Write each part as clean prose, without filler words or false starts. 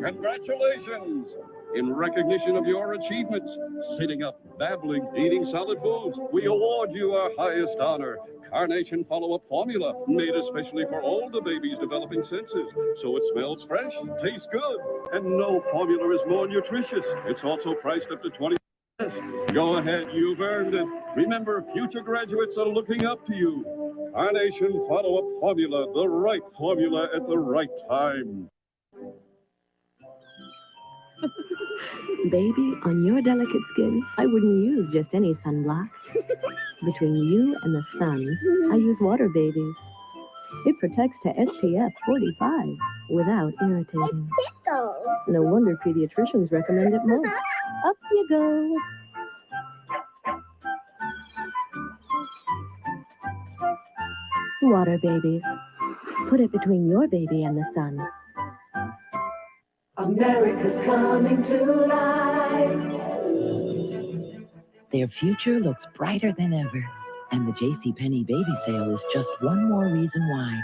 Congratulations! In recognition of your achievements, sitting up, babbling, eating solid foods, we award you our highest honor, Carnation Follow-Up Formula, made especially for older babies developing senses. So it smells fresh, tastes good, and no formula is more nutritious. It's also priced up to 20. Go ahead, you've earned it. Remember, future graduates are looking up to you. Carnation Follow-Up Formula, the right formula at the right time. Baby, on your delicate skin, I wouldn't use just any sunblock. Between you and the sun, I use Water Baby. It protects to SPF 45 without irritating. No wonder pediatricians recommend it most. Up you go. Water Babies. Put it between your baby and the sun. America's coming to life. Their future looks brighter than ever. And the JCPenney baby sale is just one more reason why.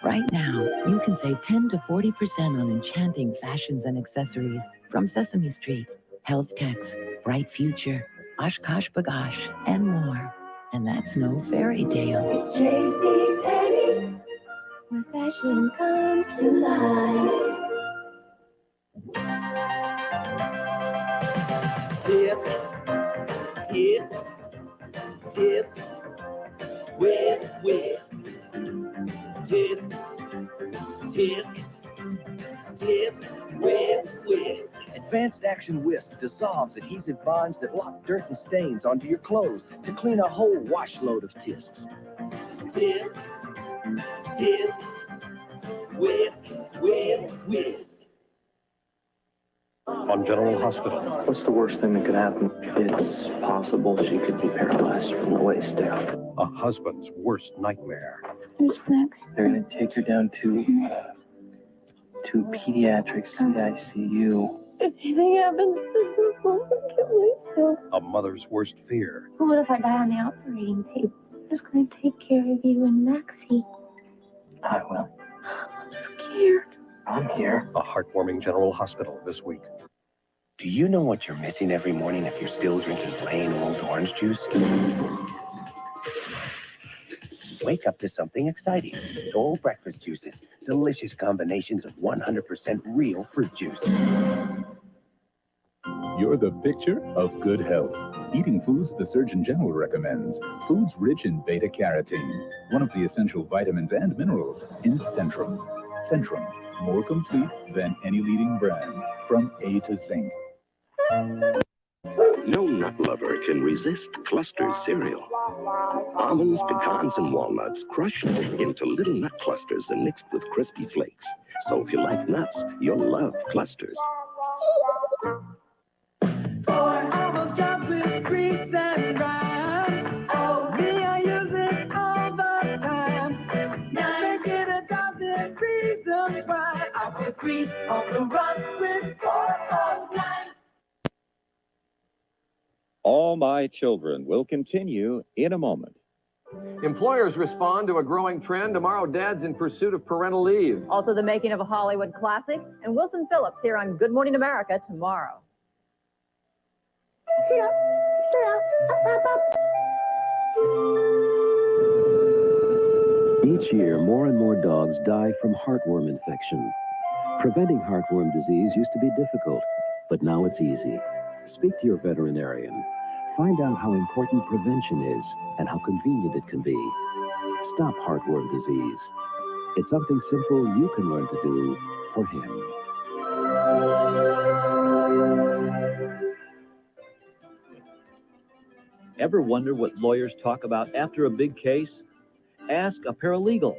Right now, you can save 10 to 40% on enchanting fashions and accessories from Sesame Street, Health Techs, Bright Future, Oshkosh Bagosh, and more. And that's no fairy tale. It's JCPenney, where fashion comes to life. Tisk, tisk, tisk, whisk, whisk. Tisk, tisk, tisk, whisk, whisk. Advanced Action Whisk dissolves adhesive bonds that lock dirt and stains onto your clothes to clean a whole washload of tisks. Tisk, tisk, whisk, whisk, whisk. On General Hospital. What's the worst thing that could happen? It's possible she could be paralyzed from the waist down. A husband's worst nightmare. Who's next? They're going to take her down to pediatrics ICU. If anything happens to her, I'll kill myself. A mother's worst fear. What if I die on the operating table? Who's going to take care of you and Maxie? I will. I'm scared. I'm here. A heartwarming General Hospital this week. Do you know what you're missing every morning if you're still drinking plain old orange juice? Wake up to something exciting. Dole breakfast juices. Delicious combinations of 100% real fruit juice. You're the picture of good health. Eating foods the Surgeon General recommends. Foods rich in beta-carotene, one of the essential vitamins and minerals in Centrum. Centrum, more complete than any leading brand, from A to Zinc. No nut lover can resist cluster cereal. Almonds, pecans, and walnuts crushed into little nut clusters and mixed with crispy flakes. So if you like nuts, you'll love clusters. 4 hours jobs with grease and rhyme. Oh, me, I use it all the time. Now get a dozen reasons why I put grease on the run with 409. All My Children will continue in a moment. Employers respond to a growing trend. Tomorrow, dads in pursuit of parental leave. Also, the making of a Hollywood classic. And Wilson Phillips here on Good Morning America tomorrow. Sit up, up, up. Each year, more and more dogs die from heartworm infection. Preventing heartworm disease used to be difficult, but now it's easy. Speak to your veterinarian. Find out how important prevention is and how convenient it can be. Stop heartworm disease. It's something simple you can learn to do for him. Ever wonder what lawyers talk about after a big case? Ask a paralegal.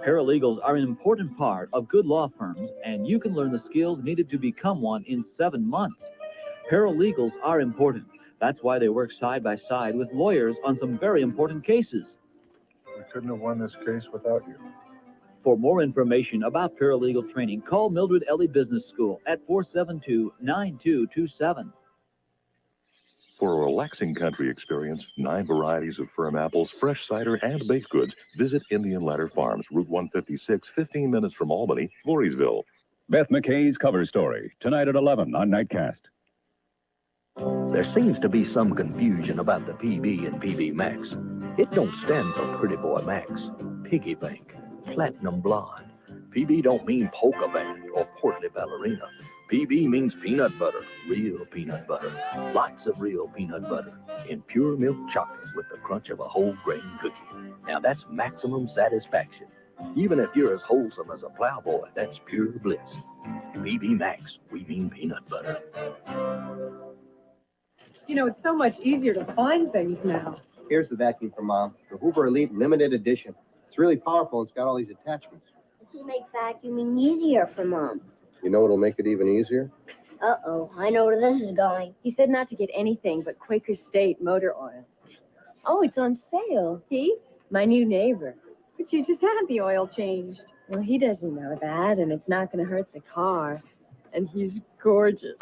Paralegals are an important part of good law firms, and you can learn the skills needed to become one in 7 months. Paralegals are important. That's why they work side by side with lawyers on some very important cases. We couldn't have won this case without you. For more information about paralegal training, call Mildred Ellie Business School at 472-9227. For a relaxing country experience, 9 varieties of firm apples, fresh cider, and baked goods, visit Indian Ladder Farms, Route 156, 15 minutes from Albany, Voorheesville. Beth McKay's Cover Story, tonight at 11 on Nightcast. There seems to be some confusion about the PB and PB Max. It don't stand for Pretty Boy Max, Piggy Bank, Platinum Blonde. PB don't mean polka band or portly ballerina. PB means peanut butter, real peanut butter. Lots of real peanut butter in pure milk chocolate with the crunch of a whole grain cookie. Now that's maximum satisfaction. Even if you're as wholesome as a plowboy, that's pure bliss. PB Max, we mean peanut butter. You know, it's so much easier to find things now. Here's the vacuum for Mom. The Hoover Elite Limited Edition. It's really powerful. It's got all these attachments. This will make vacuuming easier for Mom. You know what'll make it even easier? Uh-oh, I know where this is going. He said not to get anything but Quaker State motor oil. Oh, it's on sale. He? My new neighbor. But you just had the oil changed. Well, he doesn't know that, and it's not going to hurt the car. And he's gorgeous.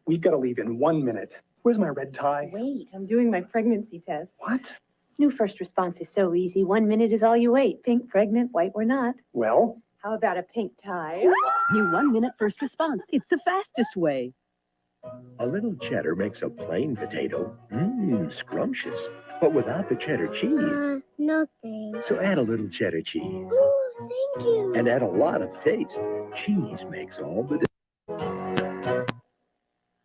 We've got to leave in 1 minute. Where's my red tie? Wait, I'm doing my pregnancy test. What? New first response is so easy. 1 minute is all you wait. Pink, pregnant, white, or not. Well? How about a pink tie? New 1 minute first response. It's the fastest way. A little cheddar makes a plain potato scrumptious, but without the cheddar cheese. No thanks. So add a little cheddar cheese. Oh, thank you. And add a lot of taste. Cheese makes all the difference.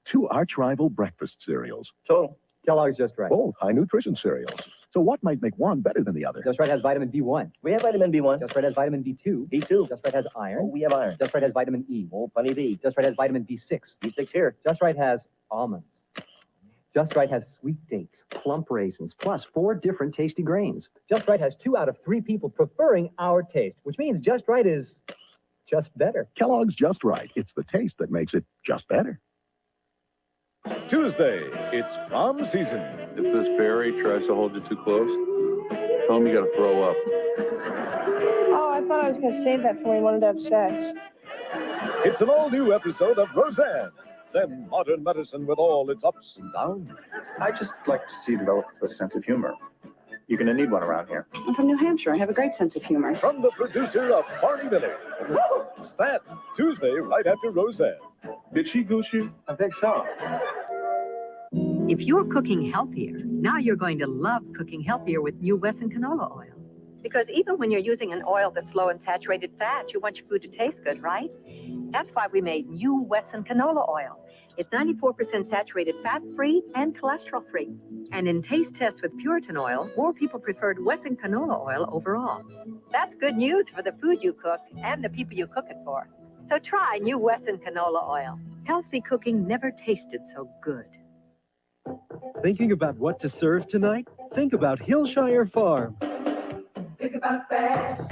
Two arch-rival breakfast cereals. Total. Kellogg's Just Right. Both high-nutrition cereals. So what might make one better than the other? Just Right has vitamin B1. We have vitamin B1. Just Right has vitamin B2. B2. Just Right has iron. We have iron. Just Right has vitamin E. Oh, plenty of E. Just Right has vitamin B6. B6 here. Just Right has almonds. Just Right has sweet dates, plump raisins, plus 4 different tasty grains. Just Right has 2 out of 3 people preferring our taste, which means Just Right is just better. Kellogg's Just Right. It's the taste that makes it just better. Tuesday, it's prom season. If this fairy tries to hold you too close, tell him you gotta throw up. Oh, I thought I was going to save that for when we wanted to have sex. It's an all-new episode of Roseanne, then modern medicine with all its ups and downs. I just like to see you develop a sense of humor. You're going to need one around here. I'm from New Hampshire. I have a great sense of humor. From the producer of Barney Billy. Stat, Tuesday, right after Roseanne. Did she goose you? I think so. If you're cooking healthier, now you're going to love cooking healthier with new Wesson canola oil. Because even when you're using an oil that's low in saturated fat, you want your food to taste good, right? That's why we made new Wesson canola oil. It's 94% saturated fat-free and cholesterol-free. And in taste tests with Puritan oil, more people preferred Wesson canola oil overall. That's good news for the food you cook and the people you cook it for. So try new Wesson canola oil. Healthy cooking never tasted so good. Thinking about what to serve tonight? Think about Hillshire Farm. Think about fast.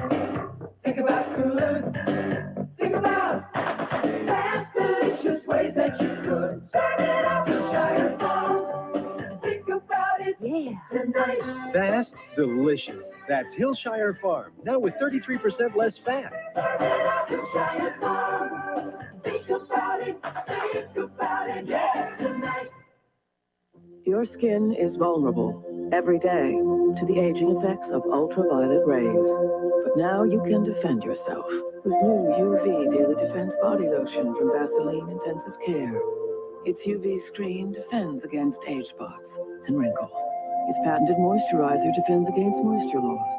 Think about good. Think about fast, delicious ways that you could serve it up Hillshire Farm. Think about it tonight. Fast, delicious. That's Hillshire Farm, now with 33% less fat. Serve it up Hillshire Farm. Think about it, yeah, tonight. Your skin is vulnerable every day to the aging effects of ultraviolet rays. But now you can defend yourself with new UV Daily Defense Body Lotion from Vaseline Intensive Care. Its UV screen defends against age spots and wrinkles. Its patented moisturizer defends against moisture loss.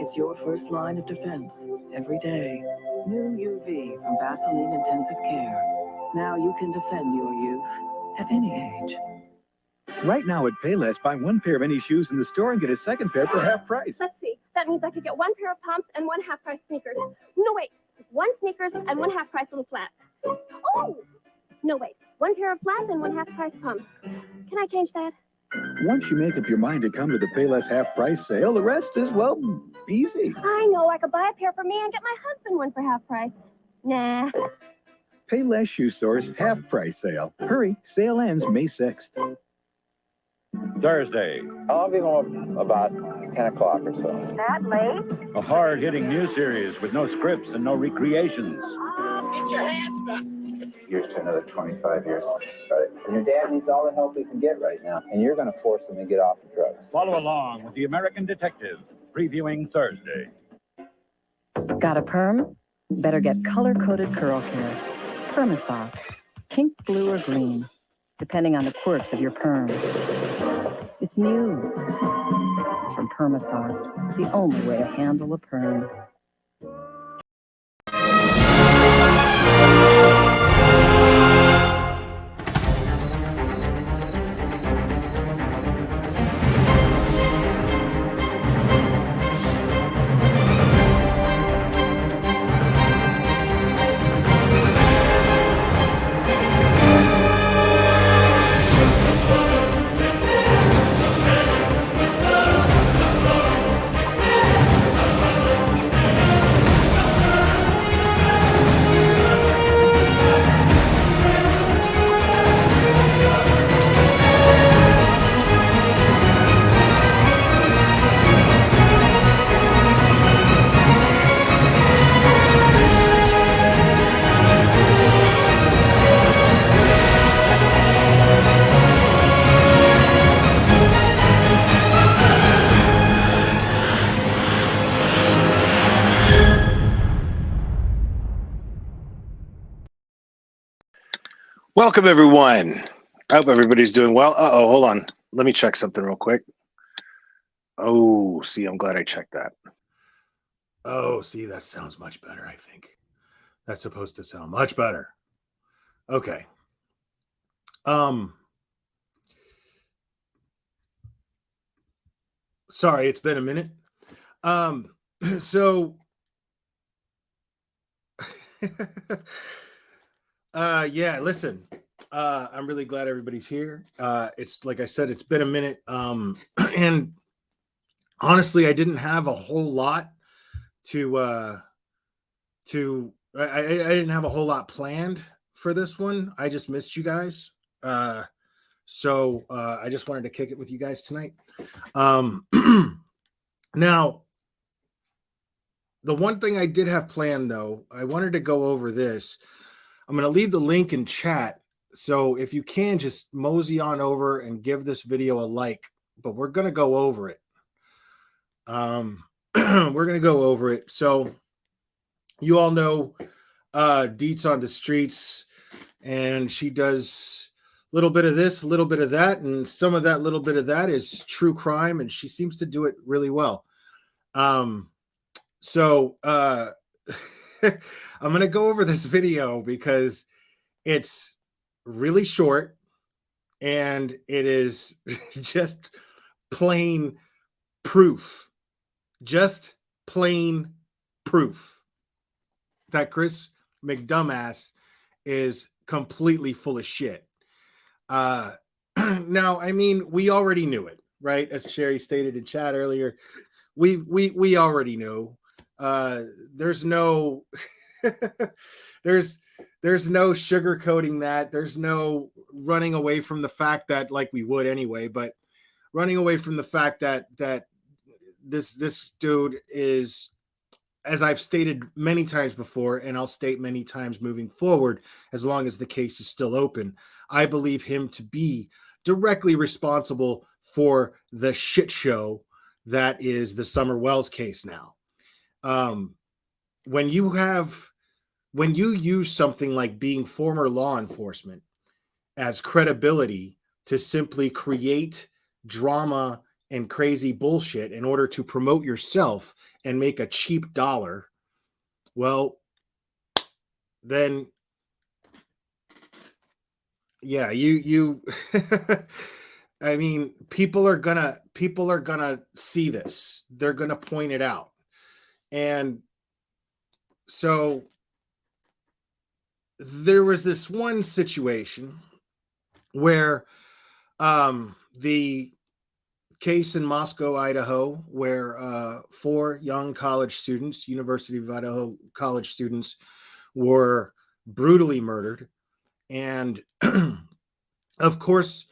It's your first line of defense every day. New UV from Vaseline Intensive Care. Now you can defend your youth at any age. Right now at Payless, buy 1 pair of any shoes in the store and get a second pair for half price. Let's see. That means I could get 1 pair of pumps and 1 half-price sneakers. No, wait. 1 sneakers and 1 half-price little flats. Oh! No, wait. 1 pair of flats and 1 half-price pumps. Can I change that? Once you make up your mind to come to the Payless half-price sale, the rest is, well, easy. I know. I could buy a pair for me and get my husband one for half price. Nah. Payless Shoe Store's half-price sale. Hurry, sale ends May 6th. Thursday, I'll be home about 10 o'clock or so. That late? a hard-hitting new series with no scripts and no recreations. Get your hands up! Here's to another 25 years. Right. And your dad needs all the help he can get right now, and you're going to force him to get off the drugs. Follow along with The American Detective, previewing Thursday. Got a perm? Better get color-coded curl care. Permasoft. Pink, blue, or green, depending on the quirks of your perm. It's new. From Permasoft, the only way to handle a perm. Welcome, everyone. I hope everybody's doing well. Uh-oh, hold on. Let me check something real quick. Oh, see, I'm glad I checked that. Oh, see, that sounds much better, I think. That's supposed to sound much better. Okay. Sorry, it's been a minute. Yeah, listen. I'm really glad everybody's here. It's like I said, it's been a minute. And honestly, I didn't have a whole lot I didn't have a whole lot planned for this one. I just missed you guys. So I just wanted to kick it with you guys tonight. Now, the one thing I did have planned, though, I wanted to go over this. I'm going to leave the link in chat. So if you can, just mosey on over and give this video a like. But we're going to go over it. We're going to go over it. So you all know Deets on the Streets, and she does a little bit of this, a little bit of that, and some of that little bit of that is true crime, and she seems to do it really well. So I'm going to go over this video because it's really short and it is just plain proof. Just plain proof that Chris McDumbass is completely full of shit. Now, I mean, we already knew it, right? As Sherry stated in chat earlier, we already knew. There's no there's no sugarcoating that. There's no running away from the fact that, like we would anyway, but running away from the fact that this dude is, as I've stated many times before, and I'll state many times moving forward, as long as the case is still open, I believe him to be directly responsible for the shit show that is the Summer Wells case now. When you use something like being former law enforcement as credibility to simply create drama and crazy bullshit in order to promote yourself and make a cheap dollar, well, then yeah, you I mean, people are gonna see this. They're gonna point it out. And so there was this one situation where the case in Moscow, Idaho, where 4 young college students, University of Idaho college students, were brutally murdered. And of course,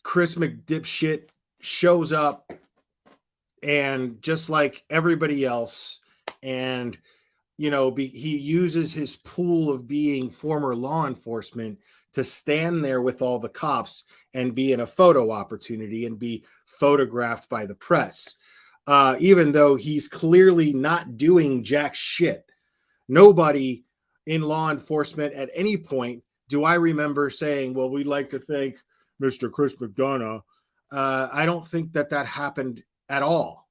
Chris McDipshit shows up, and just like everybody else, and he uses his pool of being former law enforcement to stand there with all the cops and be in a photo opportunity and be photographed by the press. even though he's clearly not doing jack shit. Nobody in law enforcement at any point do I remember saying, well, we'd like to thank Mr. Chris McDonough. I don't think that happened at all.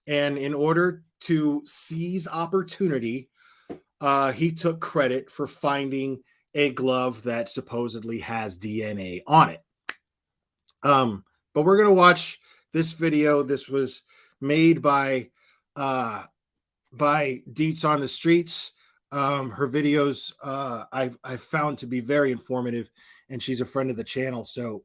And in order to seize opportunity, he took credit for finding a glove that supposedly has DNA on it. But we're going to watch this video. This was made by Deets on the Streets. Her videos I've found to be very informative, and she's a friend of the channel. So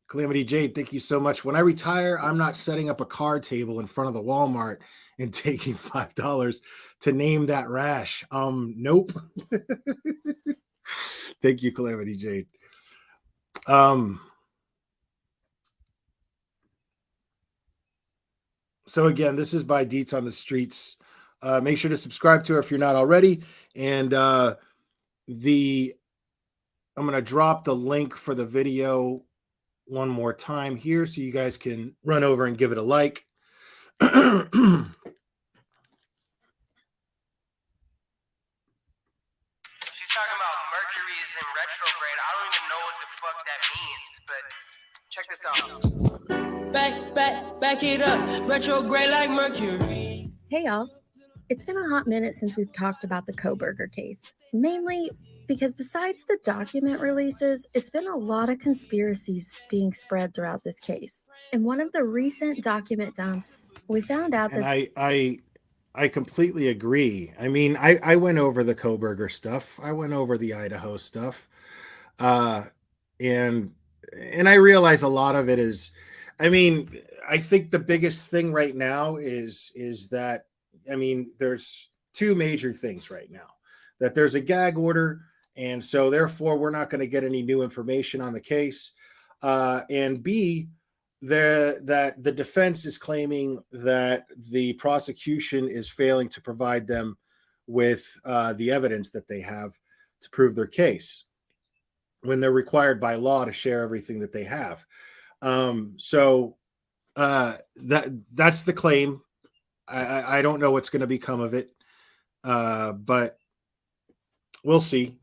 Calamity Jade, thank you so much. When I retire, I'm not setting up a card table in front of the Walmart and taking $5 to name that rash. Nope. Thank you, Calamity Jade. So again, this is by Deets on the Streets. Make sure to subscribe to her if you're not already. And I'm going to drop the link for the video one more time here so you guys can run over and give it a like. She's talking about Mercury is in retrograde. I don't even know what the fuck that means, but check this out. Back it up. Retrograde like Mercury. Hey, y'all. It's been a hot minute since we've talked about the Kohberger case. Mainly because besides the document releases, it's been a lot of conspiracies being spread throughout this case. In one of the recent document dumps, we found out that... And I completely agree. I mean, I went over the Kohberger stuff. I went over the Idaho stuff. And I realize a lot of it is... I mean, I think the biggest thing right now is that, I mean, there's two major things right now. That there's a gag order, and so therefore we're not going to get any new information on the case. And B, that the defense is claiming that the prosecution is failing to provide them with the evidence that they have to prove their case when they're required by law to share everything that they have. So that's the claim. I don't know what's going to become of it, but we'll see.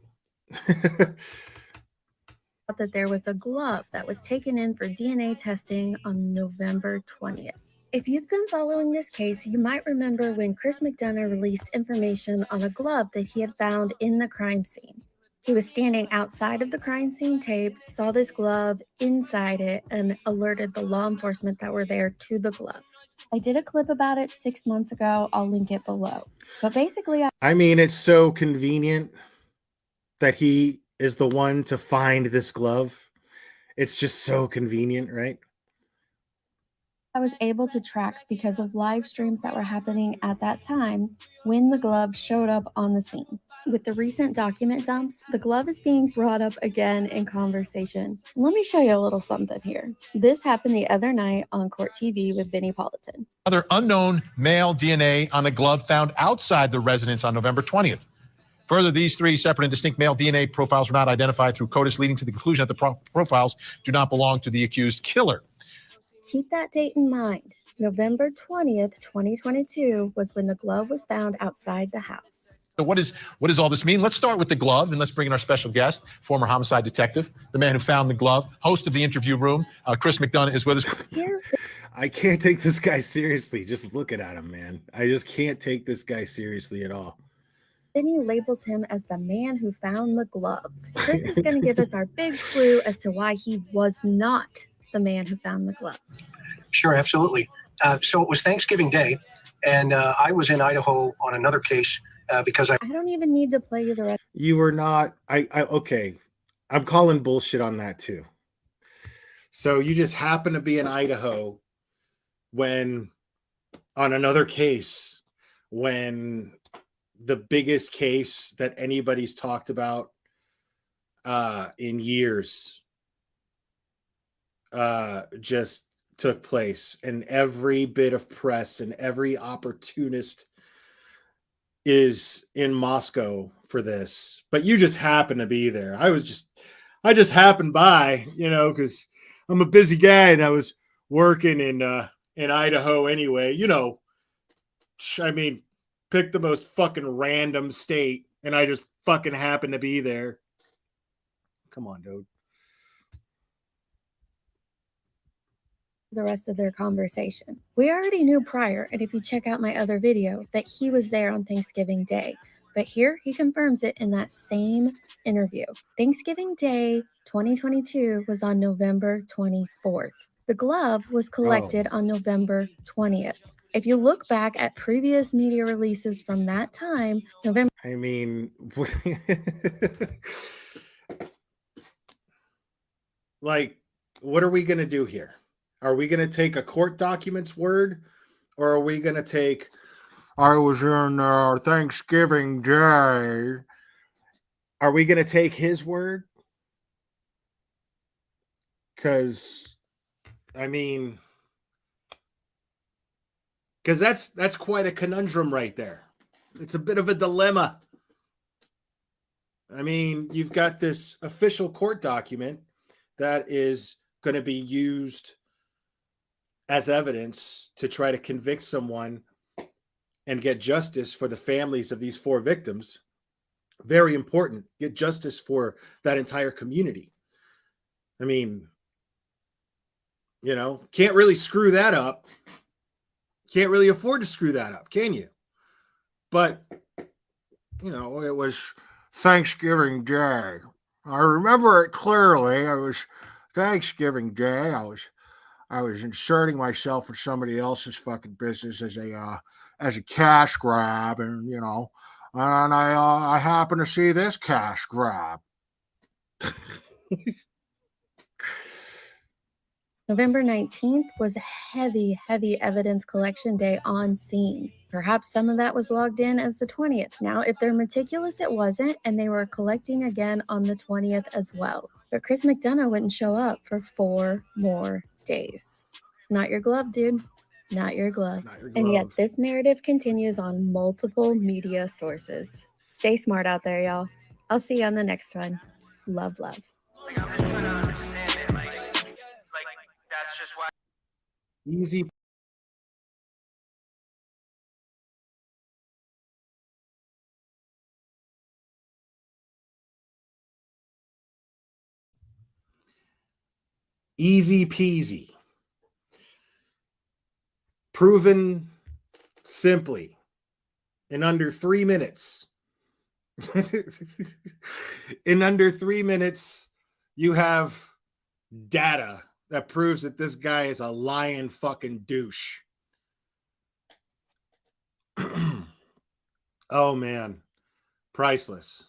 that there was a glove that was taken in for DNA testing on November 20th. If you've been following this case, you might remember when Chris McDonough released information on a glove that he had found in the crime scene. He was standing outside of the crime scene tape, saw this glove inside it, and alerted the law enforcement that were there to the glove. I did a clip about it 6 months ago. I'll link it below. But basically, I mean, it's so convenient that he is the one to find this glove. It's just so convenient, right? I was able to track because of live streams that were happening at that time when the glove showed up on the scene. With the recent document dumps, the glove is being brought up again in conversation. Let me show you a little something here. This happened the other night on Court TV with Vinnie Politan. Other unknown male DNA on a glove found outside the residence on November 20th. Further, these three separate and distinct male DNA profiles were not identified through CODIS, leading to the conclusion that the profiles do not belong to the accused killer. Keep that date in mind. November 20th, 2022 was when the glove was found outside the house. So what does all this mean? Let's start with the glove, and let's bring in our special guest, former homicide detective, the man who found the glove, host of the interview room. Chris McDonough is with us. I can't take this guy seriously. Just looking at him, man. I just can't take this guy seriously at all. Then he labels him as the man who found the glove. Chris is going to give us our big clue as to why he was not the man who found the glove. Sure, absolutely. So it was Thanksgiving Day, and I was in Idaho on another case because I don't even need to play you the rest. You were not. Okay. I'm calling bullshit on that too. So you just happen to be in Idaho when on another case when the biggest case that anybody's talked about in years just took place, and every bit of press and every opportunist is in Moscow for this, but you just happen to be there. I just happened by, because I'm a busy guy, and I was working in Idaho anyway. You know, I mean, pick the most fucking random state, and I just fucking happen to be there. Come on, dude. The rest of their conversation. We already knew prior, and if you check out my other video, that he was there on Thanksgiving Day. But here he confirms it in that same interview. Thanksgiving Day 2022 was on November 24th. The glove was collected on November 20th. If you look back at previous media releases from that time, November. I mean, like, what are we going to do here? Are we going to take a court document's word, or are we going to take, I was in Thanksgiving Day? Are we going to take his word? Because, I mean, because that's quite a conundrum right there. It's a bit of a dilemma. I mean, you've got this official court document that is going to be used as evidence to try to convict someone and get justice for the families of these 4 victims. Very important. Get justice for that entire community. I mean, you know, can't really screw that up. Can't really afford to screw that up, can you? But, you know, it was Thanksgiving Day. I remember it clearly. It was Thanksgiving Day. I was inserting myself in somebody else's fucking business as a cash grab, and you know, and I happened to see this cash grab. November 19th was a heavy evidence collection day on scene. Perhaps some of that was logged in as the 20th. Now, if they're meticulous, it wasn't, and they were collecting again on the 20th as well. But Chris McDonough wouldn't show up for 4 more days. It's not your glove, dude. Not your glove. And yet this narrative continues on multiple media sources. Stay smart out there, y'all. I'll see you on the next one. Love, love. Easy. Easy peasy. Proven simply in under 3 minutes. In under 3 minutes, you have data that proves that this guy is a lying fucking douche. Oh man, priceless.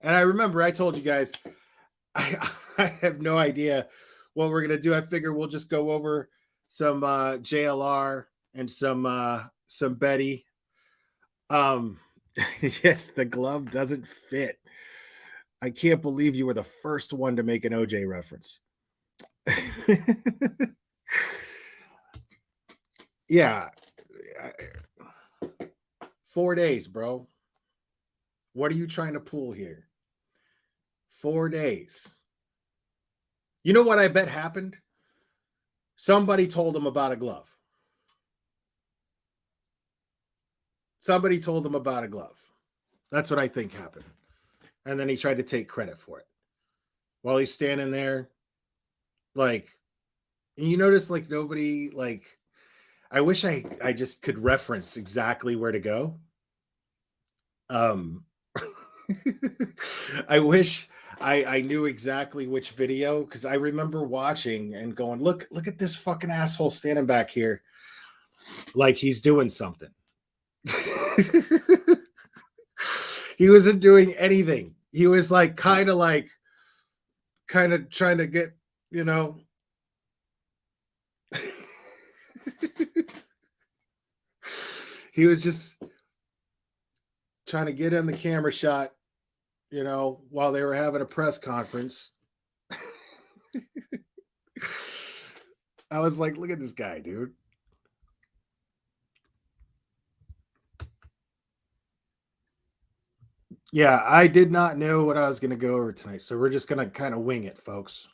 And I remember I told you guys, I have no idea what we're gonna do. I figure we'll just go over some JLR and some Betty. Yes, the glove doesn't fit. I can't believe you were the first one to make an OJ reference. Yeah. 4 days, bro. What are you trying to pull here? 4 days. You know what I bet happened? Somebody told him about a glove. Somebody told him about a glove. That's what I think happened. And then he tried to take credit for it. While he's standing there, like, and you notice, like, nobody, like, I wish I just could reference exactly where to go. I wish I knew exactly which video, because I remember watching and going, look at this fucking asshole standing back here like he's doing something. He wasn't doing anything. He was like kind of trying to get, you know. He was just trying to get in the camera shot, you know, while they were having a press conference. I was like, look at this guy, dude. Yeah, I did not know what I was going to go over tonight, so we're just going to kind of wing it, folks.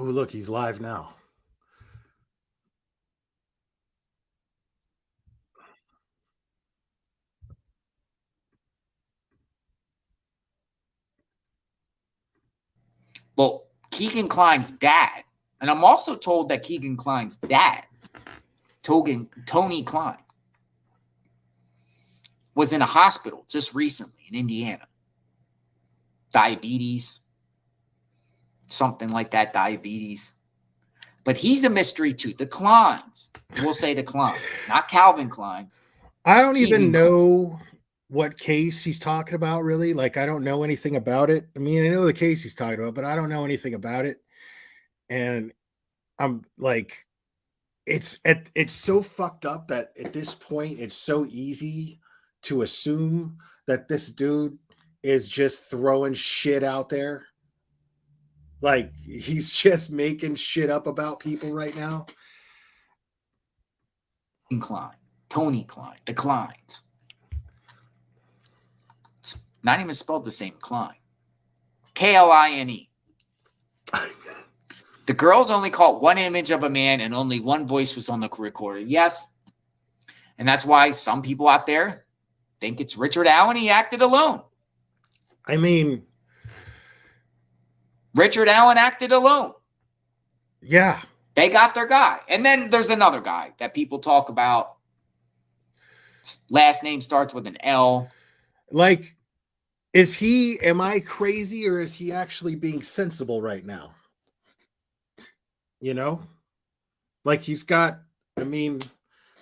Oh, look, he's live now. Well, Keegan Klein's dad, and I'm also told that Keegan Klein's dad, Tony Klein, was in a hospital just recently in Indiana. Diabetes, something like that, diabetes. But he's a mystery too. The Kleins, we'll say the Kleins, not Calvin Klein's. I don't even know what case he's talking about, really. Like, I don't know anything about it. I mean, I know the case he's talking about, but I don't know anything about it. And I'm like, it's so fucked up that at this point, it's so easy to assume that this dude is just throwing shit out there. Like, he's just making shit up about people right now. Klein, Tony Klein, the Kleins. It's not even spelled the same, Klein. Kline. The girls only caught one image of a man and only one voice was on the recorder. Yes. And that's why some people out there think it's Richard Allen. He acted alone. I mean, Richard Allen acted alone. Yeah. They got their guy. And then there's another guy that people talk about. Last name starts with an L. Like, am I crazy or is he actually being sensible right now? You know? Like, he's got, I mean,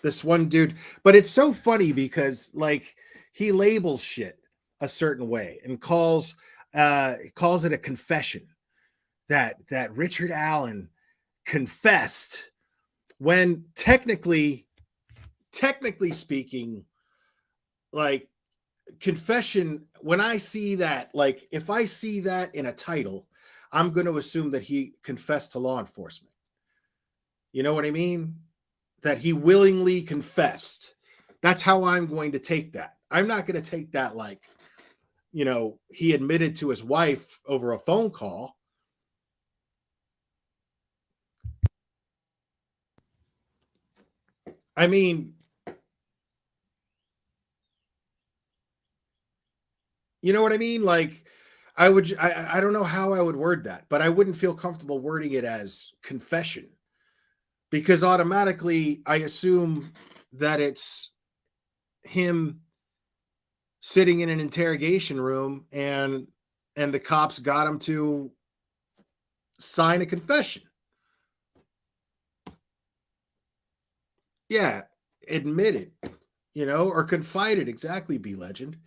this one dude, but it's so funny because, like, he labels shit a certain way and calls it a confession that Richard Allen confessed when technically speaking, like, confession, when I see that, like, if I see that in a title, I'm going to assume that he confessed to law enforcement. You know what I mean? That he willingly confessed. That's how I'm going to take that. I'm not going to take that like, you know, he admitted to his wife over a phone call. I mean, you know what I mean? Like, I don't know how I would word that, but I wouldn't feel comfortable wording it as confession because automatically I assume that it's him sitting in an interrogation room and the cops got him to sign a confession. Yeah, admitted, you know, or confided, exactly, B Legend.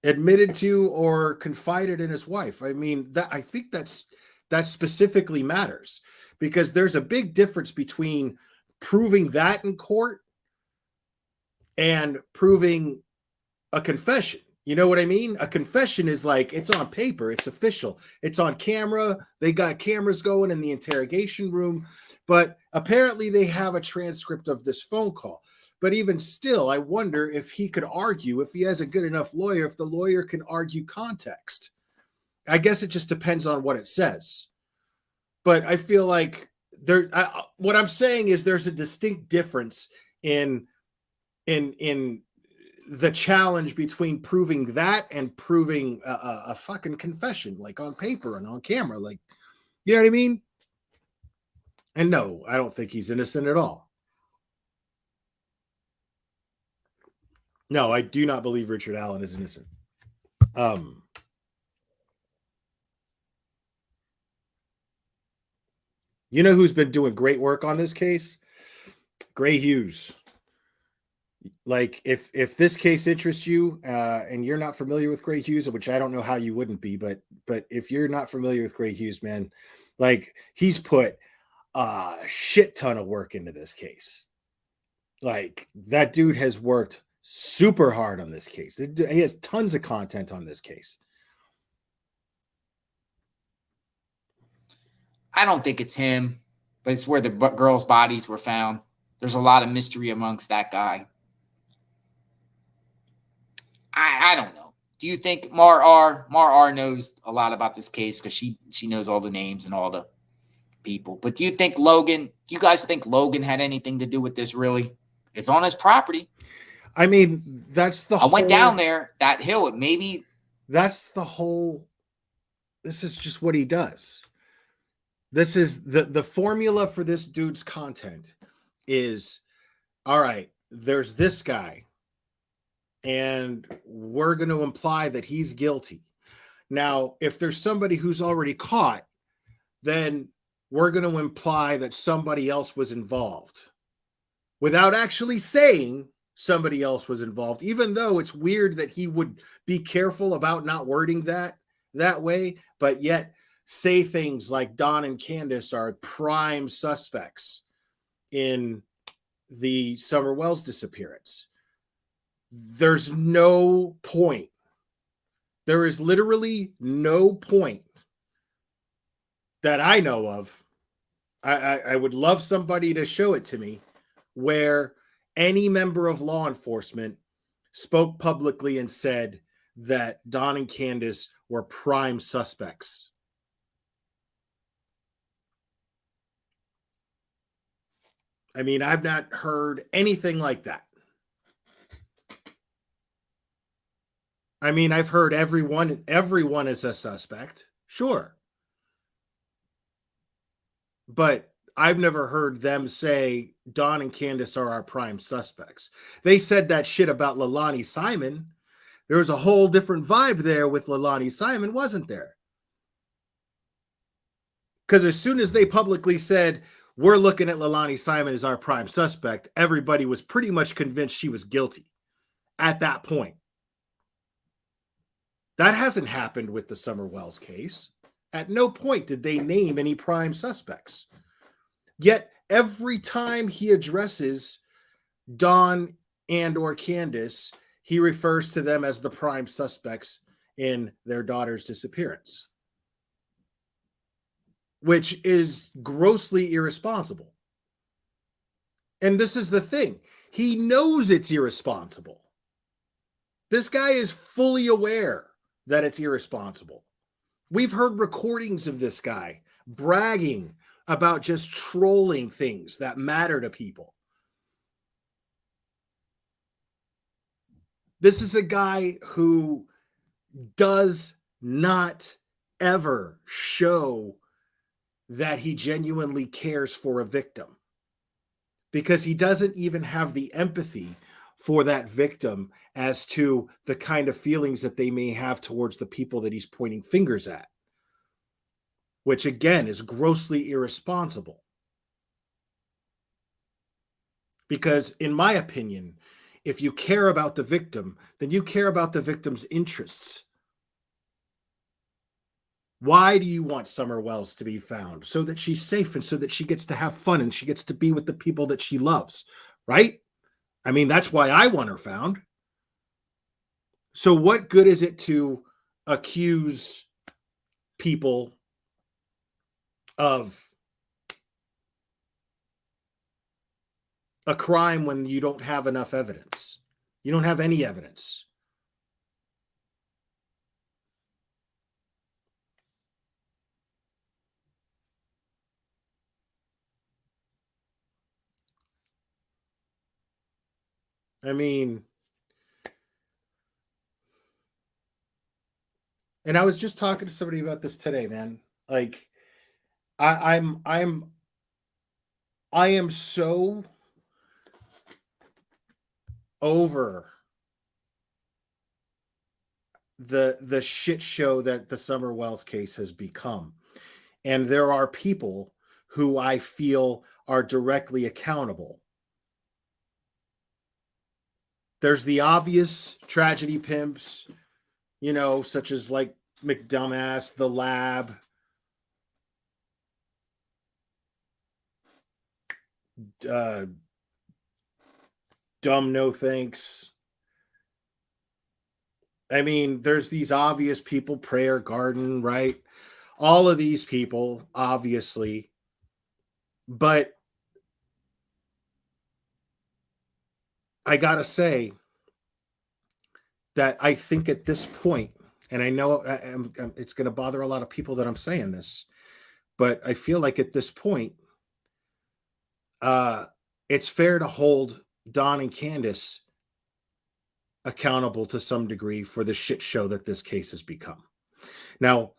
Admitted to or confided in his wife. I mean, that I think that specifically matters because there's a big difference between proving that in court and proving a confession. You know what I mean? A confession is like, it's on paper, it's official, it's on camera. They got cameras going in the interrogation room, but apparently they have a transcript of this phone call. But even still, I wonder if he could argue, if he has a good enough lawyer, if the lawyer can argue context. I guess it just depends on what it says. But I feel like what I'm saying is there's a distinct difference in the challenge between proving that and proving a fucking confession, like on paper and on camera. Like, you know what I mean? And no, I don't think he's innocent at all. No, I do not believe Richard Allen is innocent. You know who's been doing great work on this case? Gray Hughes. Like, if this case interests you and you're not familiar with Gray Hughes, which I don't know how you wouldn't be, but if you're not familiar with Gray Hughes, man, like, he's put a shit ton of work into this case. Like, that dude has worked super hard on this case. He has tons of content on this case. I don't think it's him, but it's where the girls' bodies were found. There's a lot of mystery amongst that guy. I don't know. Do you think Mar R knows a lot about this case because she knows all the names and all the people. But do you guys think Logan had anything to do with this, really? It's on his property. I mean, that's the I went down there, that hill. That's the whole. This is just what he does. This is the formula for this dude's content is, all right, there's this guy, and we're going to imply that he's guilty. Now, if there's somebody who's already caught, then we're going to imply that somebody else was involved without actually saying somebody else was involved, even though it's weird that he would be careful about not wording that way, but yet say things like Don and Candace are prime suspects in the Summer Wells disappearance. There's no point. There is literally no point that I know of. I would love somebody to show it to me where any member of law enforcement spoke publicly and said that Don and Candace were prime suspects. I mean, I've not heard anything like that. I mean, I've heard everyone is a suspect. Sure. But I've never heard them say Don and Candace are our prime suspects. They said that shit about Leilani Simon. There was a whole different vibe there with Leilani Simon, wasn't there? Because as soon as they publicly said, we're looking at Leilani Simon as our prime suspect, everybody was pretty much convinced she was guilty at that point. That hasn't happened with the Summer Wells case. At no point did they name any prime suspects. Yet every time he addresses Don and or Candace, he refers to them as the prime suspects in their daughter's disappearance, which is grossly irresponsible. And this is the thing. He knows it's irresponsible. This guy is fully aware that it's irresponsible. We've heard recordings of this guy bragging about just trolling things that matter to people. This is a guy who does not ever show that he genuinely cares for a victim, because he doesn't even have the empathy for that victim as to the kind of feelings that they may have towards the people that he's pointing fingers at, which again is grossly irresponsible. Because in my opinion, if you care about the victim, then you care about the victim's interests. Why do you want Summer Wells to be found? So that she's safe and so that she gets to have fun and she gets to be with the people that she loves, right? I mean, that's why I want her found. So what good is it to accuse people of a crime when you don't have enough evidence? You don't have any evidence. I mean, and I was just talking to somebody about this today, man. Like, I am so over the shit show that the Summer Wells case has become. And there are people who I feel are directly accountable. There's the obvious tragedy pimps, you know, such as like McDumbass, The Lab, Dumb No Thanks. I mean, there's these obvious people, Prayer Garden, right? All of these people, obviously. But I gotta say that I think at this point, and I know it's going to bother a lot of people that I'm saying this, But I feel like at this point, it's fair to hold Don and Candace accountable to some degree for the shit show that this case has become. Now,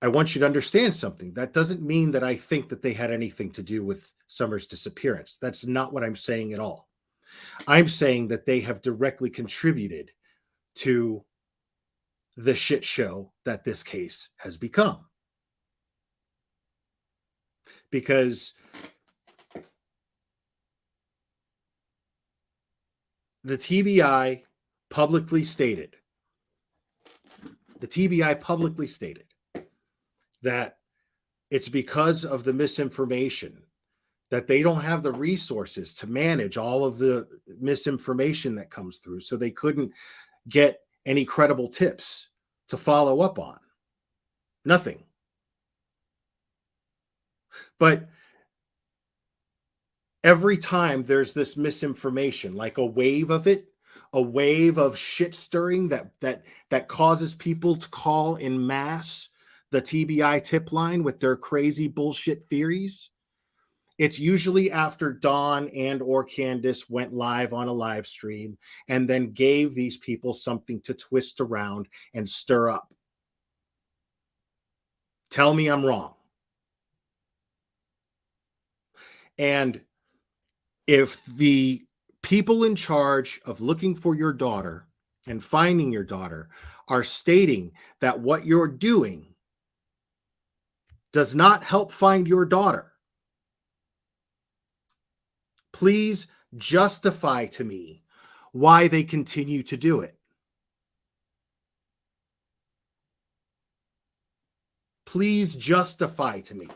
I want you to understand something. That doesn't mean that I think that they had anything to do with Summer's disappearance. That's not what I'm saying at all. I'm saying that they have directly contributed to the shit show that this case has become. Because the TBI publicly stated that it's because of the misinformation, that they don't have the resources to manage all of the misinformation that comes through. So they couldn't get any credible tips to follow up on. Nothing. But every time there's this misinformation, like a wave of it, a wave of shit stirring that causes people to call in mass the TBI tip line with their crazy bullshit theories, it's usually after Dawn and or Candace went live on a live stream and then gave these people something to twist around and stir up. Tell me I'm wrong. And if the people in charge of looking for your daughter and finding your daughter are stating that what you're doing does not help find your daughter, please justify to me why they continue to do it. Please justify to me,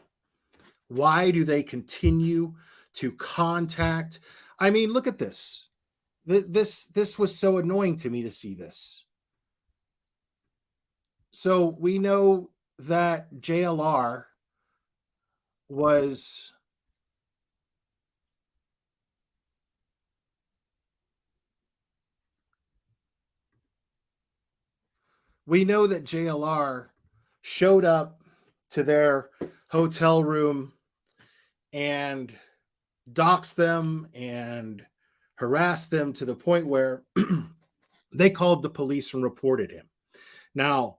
why do they continue to contact? I mean, look at this. This was so annoying to me to see this. So we know that JLR was showed up to their hotel room and doxed them and harassed them to the point where they called the police and reported him. Now,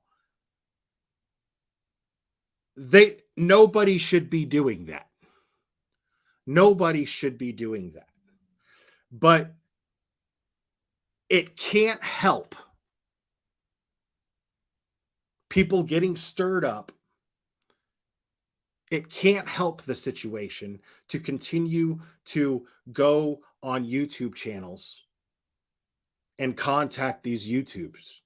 nobody should be doing that. Nobody should be doing that. But it can't help people getting stirred up. It can't help the situation to continue to go on YouTube channels and contact these YouTubers.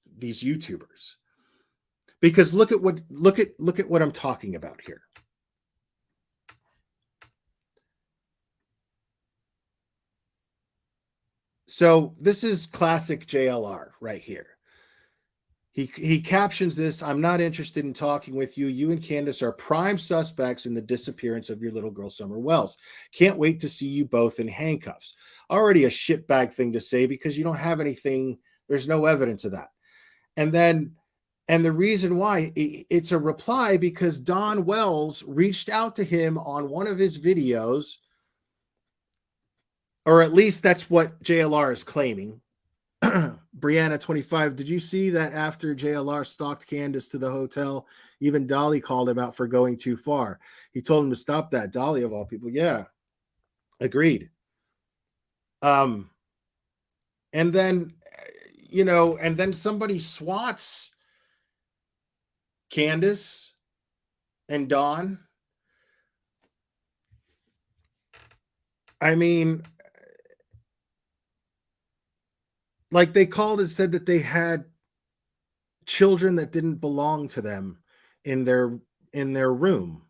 Because look at what I'm talking about here. So this is classic JLR right here. He captions this: "I'm not interested in talking with you. You and Candace are prime suspects in the disappearance of your little girl, Summer Wells. Can't wait to see you both in handcuffs." Already a shitbag thing to say because you don't have anything. There's no evidence of that. And the reason why it's a reply because Don Wells reached out to him on one of his videos, or at least that's what JLR is claiming. Brianna 25, did you see that after JLR stalked Candace to the hotel, even Dolly called him out for going too far? He told him to stop that. Dolly of all people. Yeah, agreed. And then, and then somebody swats Candace and Dawn. I mean, like they called and said that they had children that didn't belong to them in their room.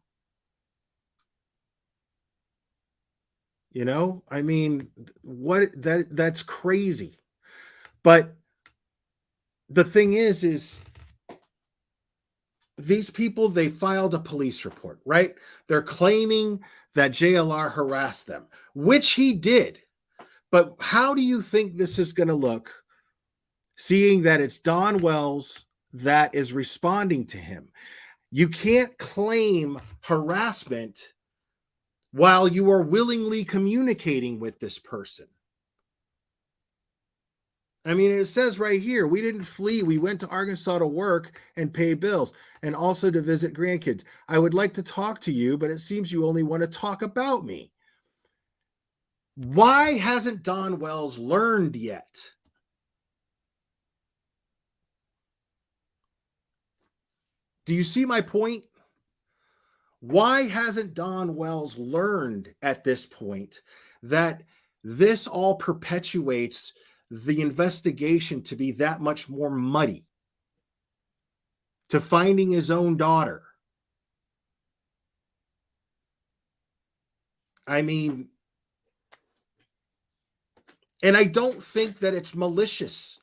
I mean, that's crazy. But the thing is these people, they filed a police report, right? They're claiming that JLR harassed them, which he did. But how do you think this is going to look, seeing that it's Don Wells that is responding to him? You can't claim harassment while you are willingly communicating with this person. I mean, it says right here, we didn't flee. We went to Arkansas to work and pay bills and also to visit grandkids. I would like to talk to you, but it seems you only want to talk about me. Why hasn't Don Wells learned yet? Do you see my point? Why hasn't Don Wells learned at this point that this all perpetuates the investigation to be that much more muddy, to finding his own daughter? I mean, and I don't think that it's malicious.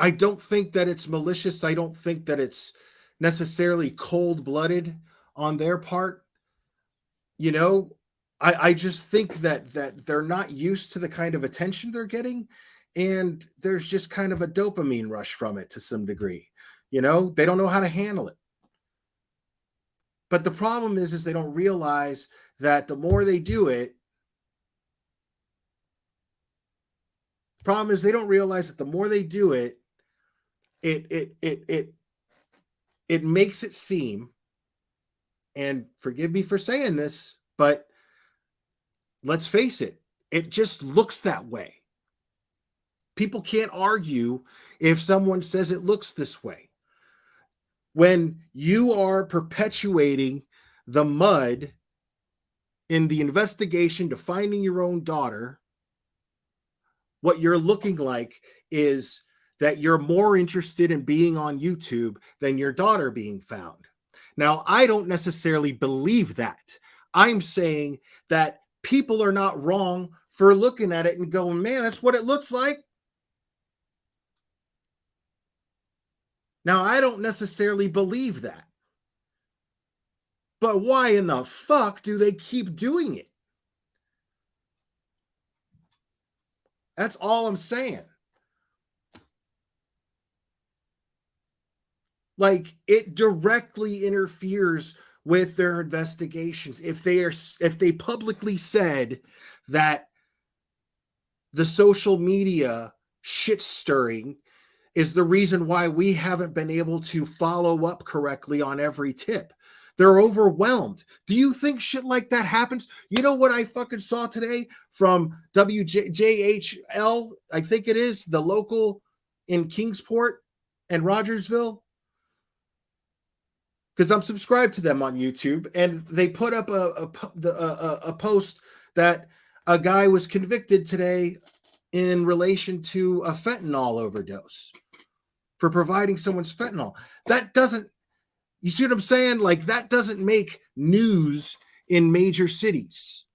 I don't think that it's malicious. I don't think that it's necessarily cold-blooded on their part. You know, I just think that they're not used to the kind of attention they're getting, and there's just kind of a dopamine rush from it to some degree. You know, they don't know how to handle it. But the problem is they don't realize that the more they do it, the problem is they don't realize that the more they do it, it makes it seem, and forgive me for saying this, but let's face it, it just looks that way. People can't argue if someone says it looks this way. When you are perpetuating the mud in the investigation to finding your own daughter, what you're looking like is that you're more interested in being on YouTube than your daughter being found. Now, I don't necessarily believe that. I'm saying that people are not wrong for looking at it and going, man, that's what it looks like. Now, I don't necessarily believe that. But why in the fuck do they keep doing it? That's all I'm saying. Like, it directly interferes with their investigations. If they publicly said that the social media shit stirring is the reason why we haven't been able to follow up correctly on every tip, they're overwhelmed. Do you think shit like that happens? You know what I fucking saw today from WJHL? I think it is the local in Kingsport and Rogersville, because I'm subscribed to them on YouTube, and they put up a post that a guy was convicted today in relation to a fentanyl overdose for providing someone's fentanyl. That doesn't, you see what I'm saying? Like, that doesn't make news in major cities.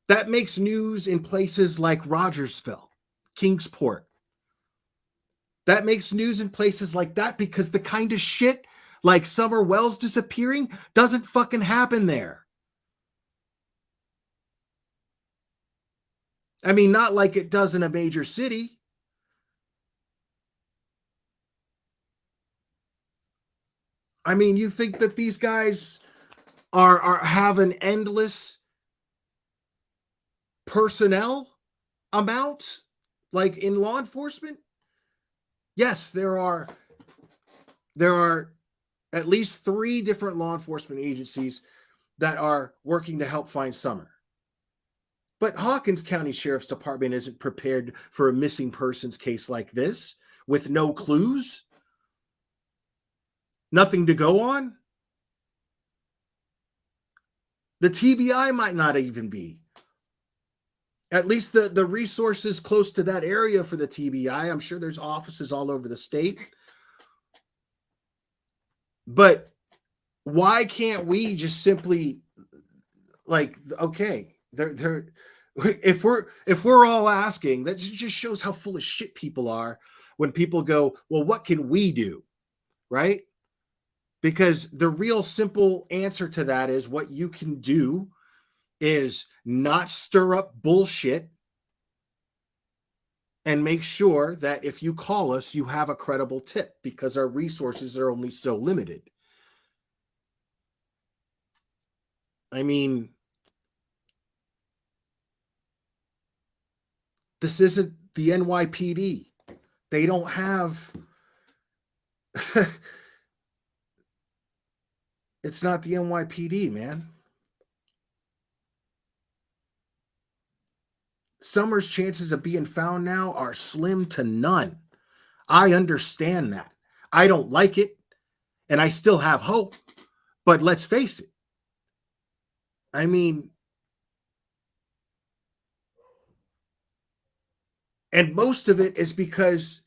That makes news in places like Rogersville, Kingsport. That makes news in places like that because the kind of shit like Summer Wells disappearing doesn't fucking happen there. I mean, not like it does in a major city. I mean, you think that these guys are have an endless personnel amount like in law enforcement? Yes, there are at least 3 different law enforcement agencies that are working to help find Summer. But Hawkins County Sheriff's Department isn't prepared for a missing persons case like this with no clues, nothing to go on. The TBI might not even be. At least the resources close to that area for the TBI. I'm sure there's offices all over the state. But why can't we just simply, like, okay, they're if we're all asking, that just shows how full of shit people are when people go, well, what can we do? Right? Because the real simple answer to that is what you can do is not stir up bullshit and make sure that if you call us, you have a credible tip, because our resources are only so limited. I mean, this isn't the NYPD. They don't have it's not the NYPD, man. Summer's chances of being found now are slim to none. I understand that. I don't like it, and I still have hope, but let's face it. I mean, and most of it is because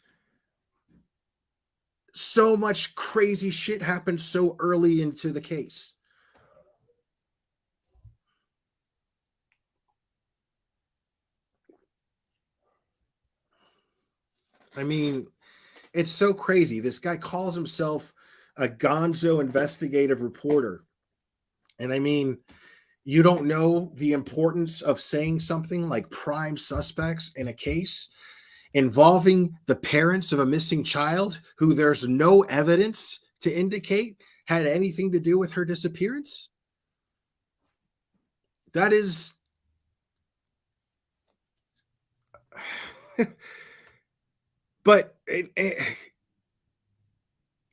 so much crazy shit happened so early into the case. I mean, it's so crazy. This guy calls himself a gonzo investigative reporter. And I mean, you don't know the importance of saying something like prime suspects in a case involving the parents of a missing child who there's no evidence to indicate had anything to do with her disappearance. That is but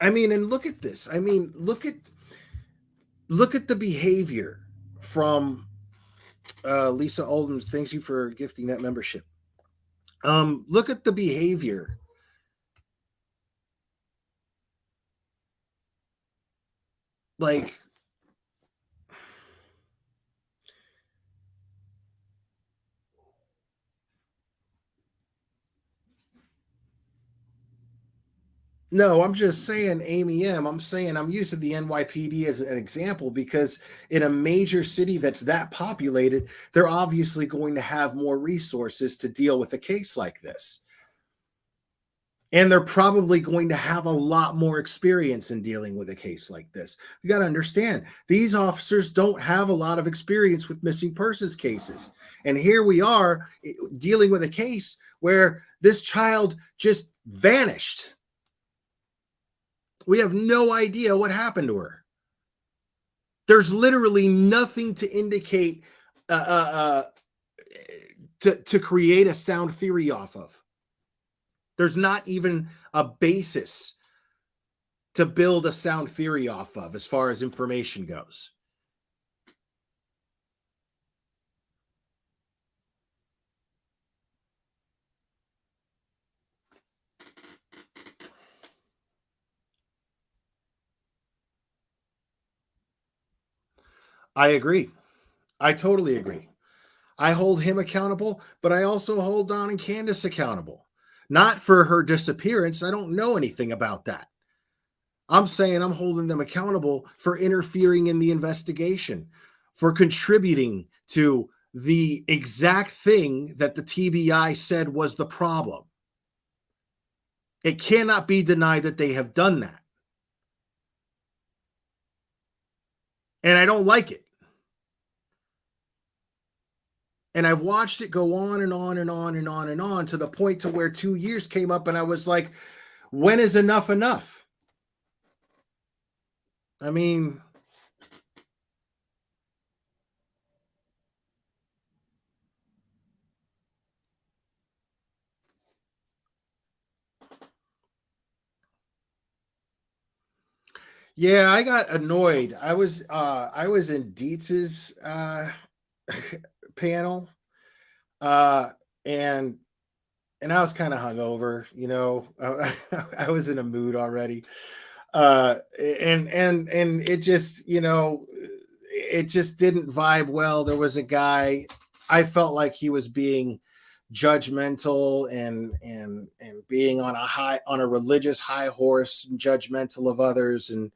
I mean, and look at this. I mean, look at the behavior from Lisa Oldham's. Thank you for gifting that membership. Look at the behavior. Like, no, I'm just saying, Amy M. I'm saying I'm using the NYPD as an example because in a major city that's that populated, they're obviously going to have more resources to deal with a case like this. And they're probably going to have a lot more experience in dealing with a case like this. You got to understand, these officers don't have a lot of experience with missing persons cases. And here we are dealing with a case where this child just vanished. We have no idea what happened to her. There's literally nothing to indicate to create a sound theory off of. There's not even a basis to build a sound theory off of as far as information goes. I agree. I totally agree. I hold him accountable, but I also hold Don and Candace accountable. Not for her disappearance. I don't know anything about that. I'm saying I'm holding them accountable for interfering in the investigation, for contributing to the exact thing that the TBI said was the problem. It cannot be denied that they have done that. And I don't like it. And I've watched it go on and on and on and on and on to the point to where 2 years came up and I was like, when is enough enough? I mean, yeah, I got annoyed. I was in Dietz's panel, and I was kind of hungover, you know. I was in a mood already, and it just, you know, it just didn't vibe well. There was a guy, I felt like he was being judgmental and being on a religious high horse, and judgmental of others, and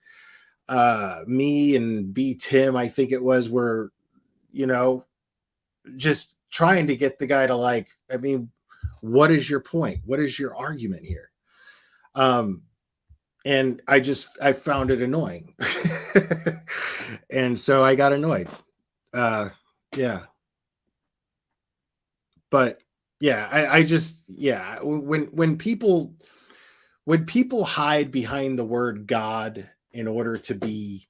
me and B Tim, I think it was, were, you know, just trying to get the guy to, like, I mean, what is your point? What is your argument here? And I found it annoying. And so I got annoyed. Yeah. But Yeah, I just, yeah, when people hide behind the word God in order to be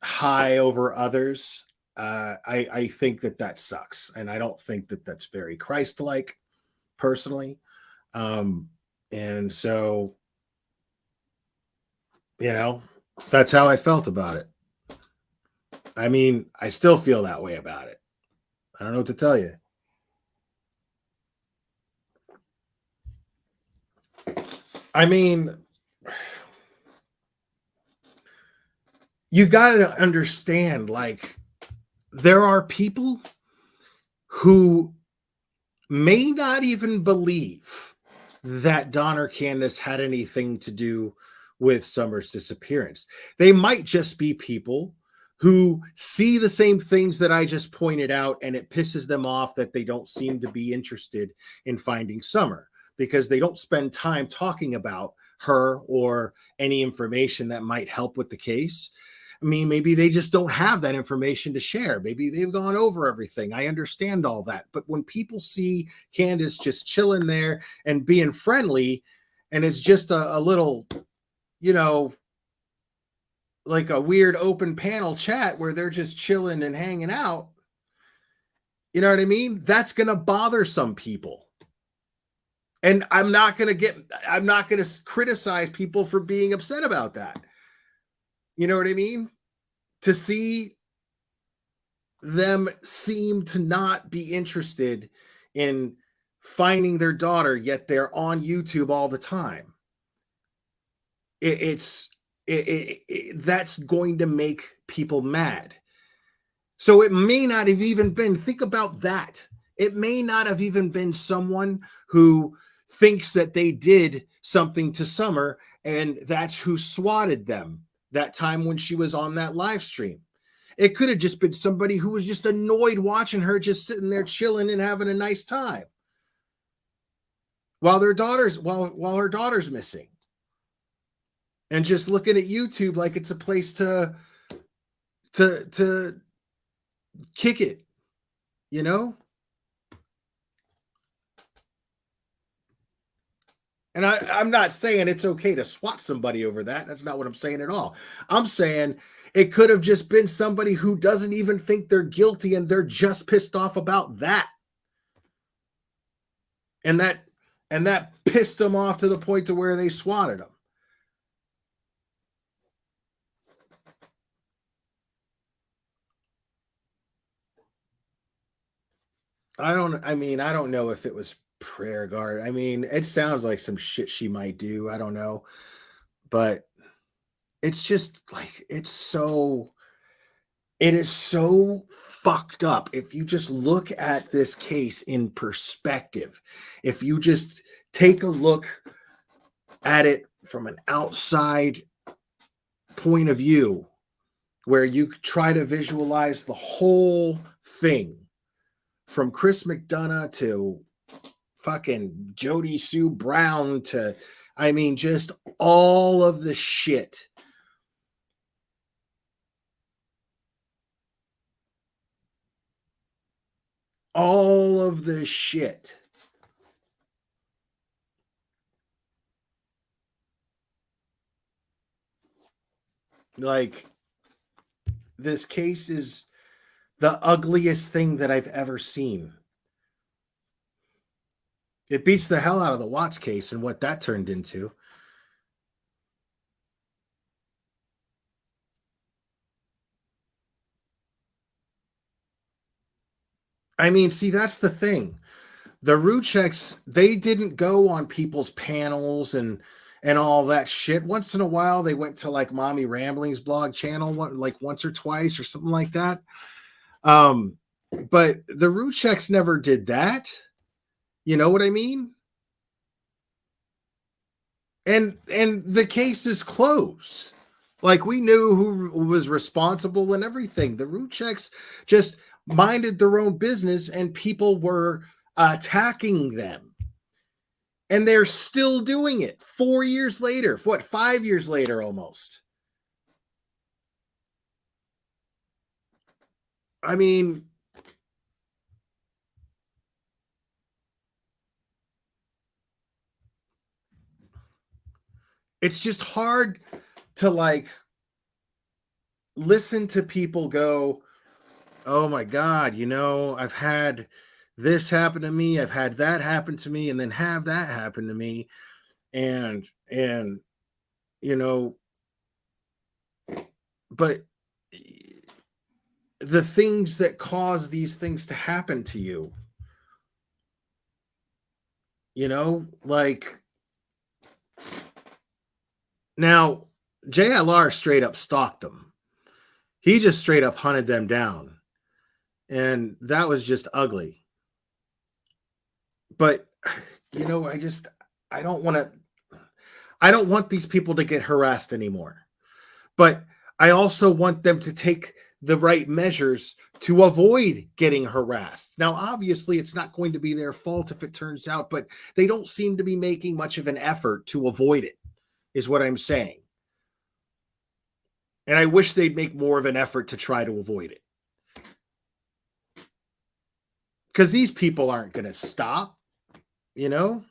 high over others, I think that sucks, and I don't think that that's very Christ-like, personally. And so, that's how I felt about it. I mean, I still feel that way about it. I don't know what to tell you. I mean, you got to understand, like, there are people who may not even believe that Don or Candace had anything to do with Summer's disappearance. They might just be people who see the same things that I just pointed out, and it pisses them off that they don't seem to be interested in finding Summer because they don't spend time talking about her or any information that might help with the case. I mean, maybe they just don't have that information to share. Maybe they've gone over everything. I understand all that. But when people see Candace just chilling there and being friendly, and it's just a little, like a weird open panel chat where they're just chilling and hanging out, you know what I mean? That's going to bother some people. And I'm not going to criticize people for being upset about that. You know what I mean? To see them seem to not be interested in finding their daughter, yet they're on YouTube all the time. That's going to make people mad. So it may not have even been, think about that. It may not have even been someone who thinks that they did something to Summer, and that's who swatted them that time when she was on that live stream. It could have just been somebody who was just annoyed watching her just sitting there chilling and having a nice time while her daughter's missing, and just looking at YouTube like it's a place to kick it, And I'm not saying it's okay to swat somebody over that. That's not what I'm saying at all. I'm saying it could have just been somebody who doesn't even think they're guilty and they're just pissed off about that. And that pissed them off to the point to where they swatted them. I don't know if it was prayer guard. I mean, it sounds like some shit she might do. I don't know. But it's just like, it is so fucked up. If you just look at this case in perspective, if you just take a look at it from an outside point of view, where you try to visualize the whole thing from Chris McDonough to fucking Jody Sue Brown to, just all of the shit. All of the shit. Like, this case is the ugliest thing that I've ever seen. It beats the hell out of the Watts case and what that turned into. See, that's the thing. The Rucheks, they didn't go on people's panels and all that shit. Once in a while, they went to like Mommy Rambling's blog channel, like once or twice or something like that. But the Rucheks never did that. You know what I mean? And the case is closed. Like, we knew who was responsible and everything. The Rucheks just minded their own business and people were attacking them. And they're still doing it 4 years later. 5 years later almost. it's just hard to like listen to people go, oh my God, you know, I've had this happen to me, I've had that happen to me, and then have that happen to me. And you know, but the things that cause these things to happen to you, you know, like now JLR straight up stalked them. He just straight up hunted them down. And that was just ugly. But you know, I don't want these people to get harassed anymore. But I also want them to take the right measures to avoid getting harassed. Now, obviously, it's not going to be their fault if it turns out, but they don't seem to be making much of an effort to avoid it, is what I'm saying. And I wish they'd make more of an effort to try to avoid it. Because these people aren't going to stop, you know?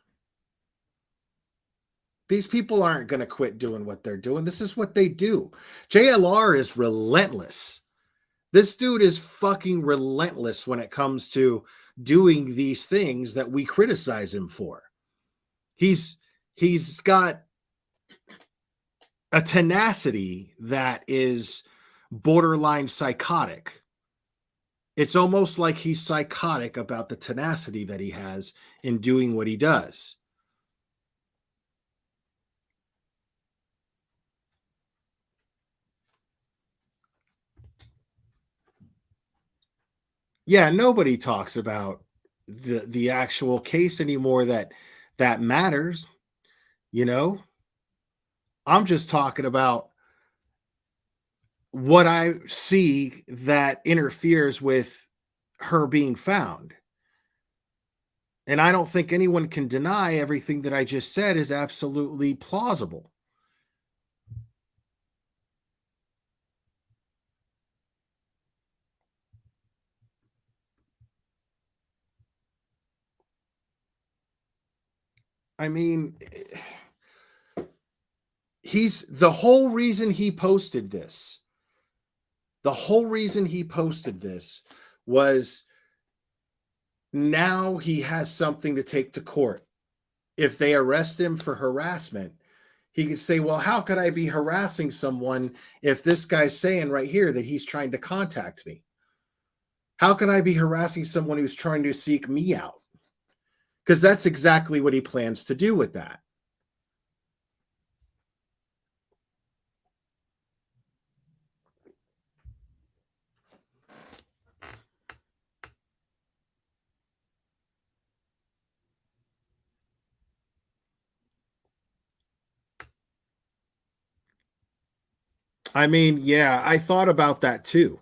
These people aren't going to quit doing what they're doing. This is what they do. JLR is relentless. This dude is fucking relentless when it comes to doing these things that we criticize him for. He's got a tenacity that is borderline psychotic. It's almost like he's psychotic about the tenacity that he has in doing what he does. Yeah, nobody talks about the actual case anymore that matters, you know? I'm just talking about what I see that interferes with her being found. And I don't think anyone can deny everything that I just said is absolutely plausible. I mean, he's the whole reason he posted this. The whole reason he posted this was now he has something to take to court. If they arrest him for harassment, he could say, well, how could I be harassing someone if this guy's saying right here that he's trying to contact me? How can I be harassing someone who's trying to seek me out? Because that's exactly what he plans to do with that. I mean, yeah, I thought about that too.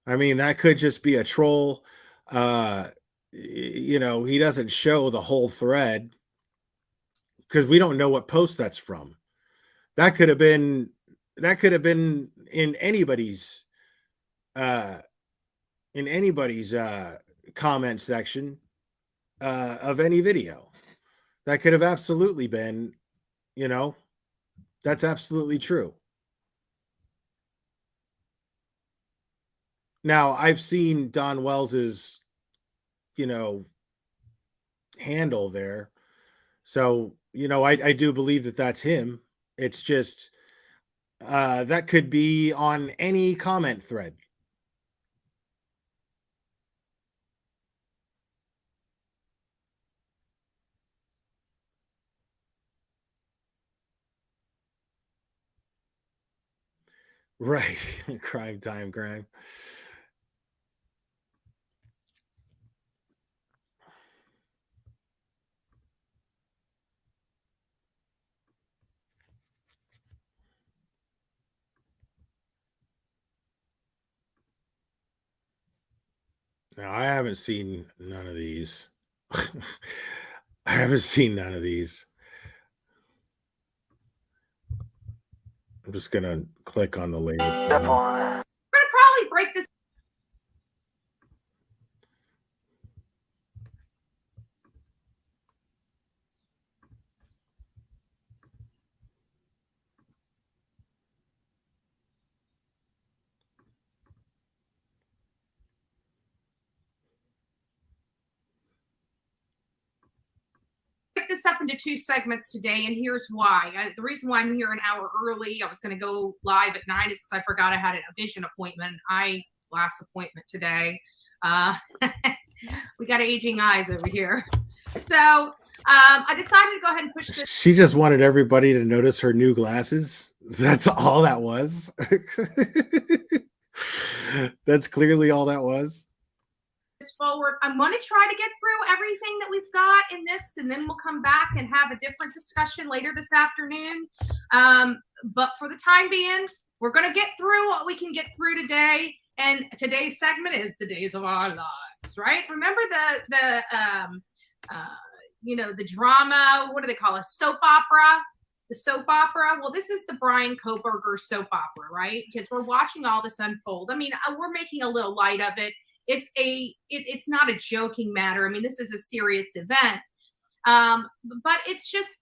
I mean, that could just be a troll. You know, he doesn't show the whole thread because we don't know what post that's from. That could have been in anybody's comment section of any video. That could have absolutely been, you know, that's absolutely true. Now, I've seen Don Wells's, you know, handle there. So, you know, I do believe that that's him. It's just that could be on any comment thread. Right. Crime time, crime. Now, I haven't seen none of these. I haven't seen none of these. I'm just going to click on the latest. We're going to probably break this. this up into 2 segments today, and here's why. The reason why I'm here an hour early, I was going to go live at 9, is because I forgot I had a vision appointment. Last appointment today. We got aging eyes over here. So I decided to go ahead and push this. She just wanted everybody to notice her new glasses. That's all that was. That's clearly all that was. Forward. I'm going to try to get through everything that we've got in this, and then we'll come back and have a different discussion later this afternoon. But for the time being, we're going to get through what we can get through today. And today's segment is the days of our lives, right? Remember the drama, what do they call it? Soap opera? The soap opera. Well, this is the Brian Koberger soap opera, right? Because we're watching all this unfold. I mean, we're making a little light of it. It's not a joking matter. I mean, this is a serious event. But it's just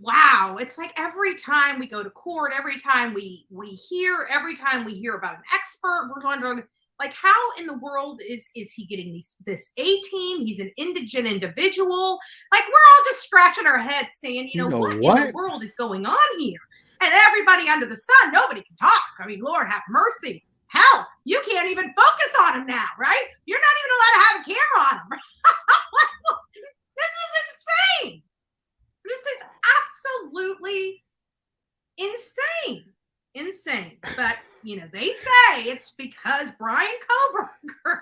wow. It's like every time we go to court, every time we hear about an expert, we're wondering, like, how in the world is he getting this A-team? He's an indigent individual. Like, we're all just scratching our heads saying, what in the world is going on here? And everybody under the sun, nobody can talk. I mean, Lord have mercy. Hell, you can't even focus on him now, right? You're not even allowed to have a camera on him. This is insane. This is absolutely insane. But, they say it's because Brian Koberger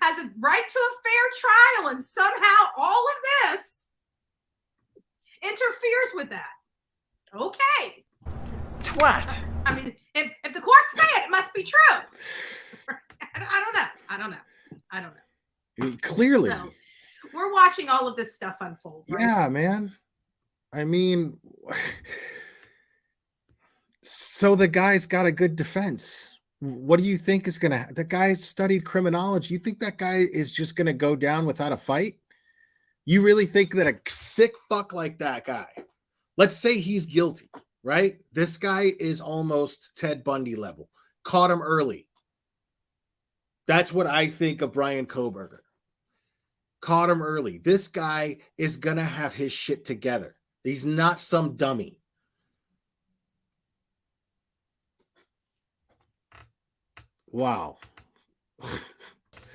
has a right to a fair trial, and somehow all of this interferes with that. Okay. Twat. I mean, if the courts say it, it must be true. I don't know. Clearly. So, we're watching all of this stuff unfold. Right? Yeah, man. I mean, so the guy's got a good defense. What do you think is going to, the guy studied criminology. You think that guy is just going to go down without a fight? You really think that a sick fuck like that guy, let's say he's guilty, right? This guy is almost Ted Bundy level. Caught him early. That's what I think of Brian Koberger. Caught him early. This guy is going to have his shit together. He's not some dummy. Wow.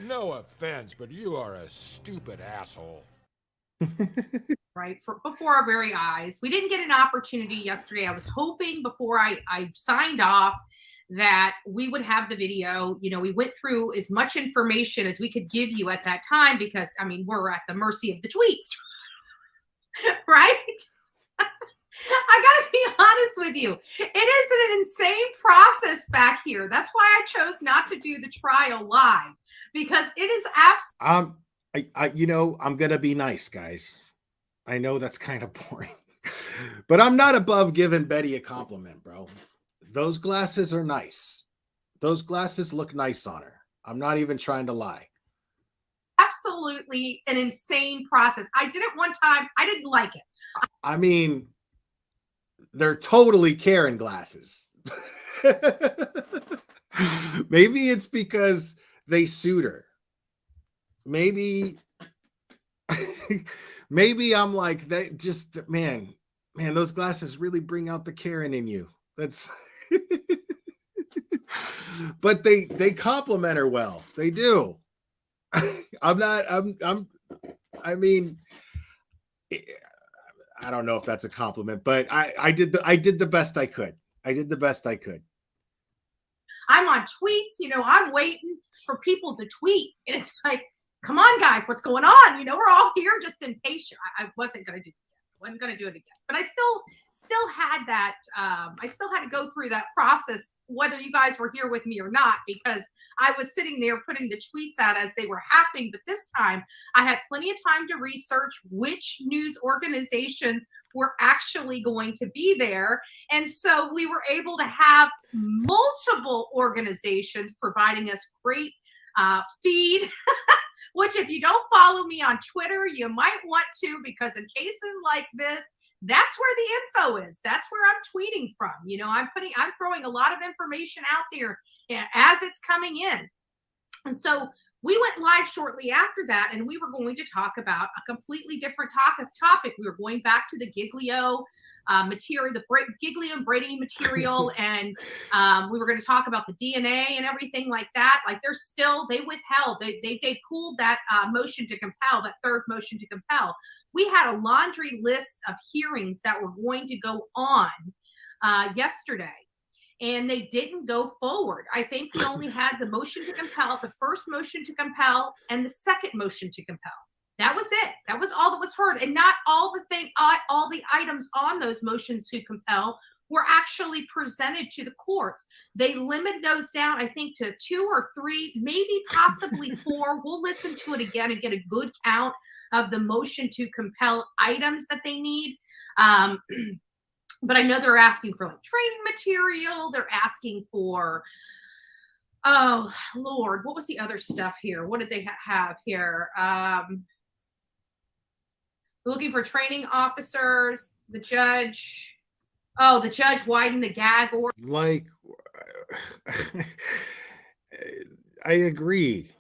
No offense, but you are a stupid asshole. Right, before our very eyes. We didn't get an opportunity yesterday. I was hoping before I signed off that we would have the video. We went through as much information as we could give you at that time because, I mean, we're at the mercy of the tweets, right? I got to be honest with you. It is an insane process back here. That's why I chose not to do the trial live, because it is absolutely. I'm going to be nice, guys. I know that's kind of boring, but I'm not above giving Betty a compliment, bro. Those glasses are nice. Those glasses look nice on her. I'm not even trying to lie. Absolutely an insane process. I did it one time. I didn't like it. I mean, they're totally Karen glasses. Maybe it's because they suit her. Maybe I'm like, they just, man, those glasses really bring out the Karen in you. That's but they compliment her well. They do. I mean, I don't know if that's a compliment, but I did the best I could. I'm on tweets, I'm waiting for people to tweet. And it's like, come on, guys, what's going on? We're all here just impatient. I wasn't going to do it again. I wasn't going to do it again. But I still had that. I still had to go through that process, whether you guys were here with me or not, because I was sitting there putting the tweets out as they were happening. But this time I had plenty of time to research which news organizations were actually going to be there. And so we were able to have multiple organizations providing us great feed, which if you don't follow me on Twitter, you might want to, because in cases like this, that's where the info is. That's where I'm tweeting from. I'm throwing a lot of information out there as it's coming in. And so We went live shortly after that, and we were going to talk about a completely different topic. We were going back to the Giglio material, the Giglio and Brady material, and we were going to talk about the DNA and everything like that. Like they withheld, they pulled that motion to compel, that third motion to compel. We had a laundry list of hearings that were going to go on yesterday. And they didn't go forward. I think we only had the motion to compel, the first motion to compel, and the second motion to compel. That was it. That was all that was heard, and not all the items on those motions to compel were actually presented to the courts. They limited those down, I think, to 2 or 3, maybe possibly 4. We'll listen to it again and get a good count of the motion to compel items that they need. But I know they're asking for like training material. They're asking for, oh Lord, what was the other stuff here? What did they have here? Looking for training officers. The judge widened the gag order. Like, I agree.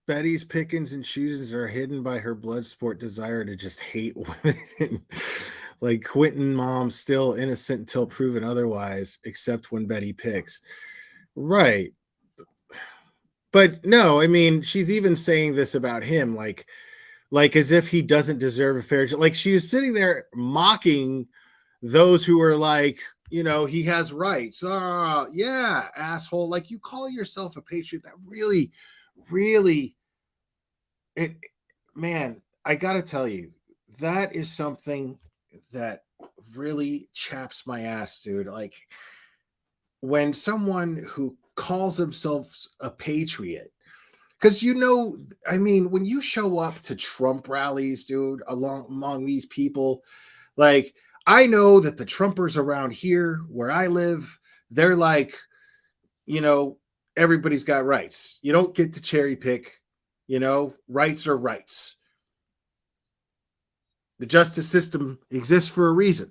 Betty's pickings and choosings are hidden by her blood sport desire to just hate women. Like Quentin mom's still innocent until proven otherwise, except when Betty picks. Right. But no, I mean, she's even saying this about him, like as if he doesn't deserve a fair like she was sitting there mocking those who are like, you know, he has rights. Yeah, asshole. Like, you call yourself a patriot. That really man, I gotta tell you, that is something that really chaps my ass, dude. Like, when someone who calls themselves a patriot, because, you know, I mean, when you show up to Trump rallies, dude, among these people, like, I know that the Trumpers around here where I live, they're like, you know, everybody's got rights. You don't get to cherry pick. You know, rights are rights. The justice system exists for a reason.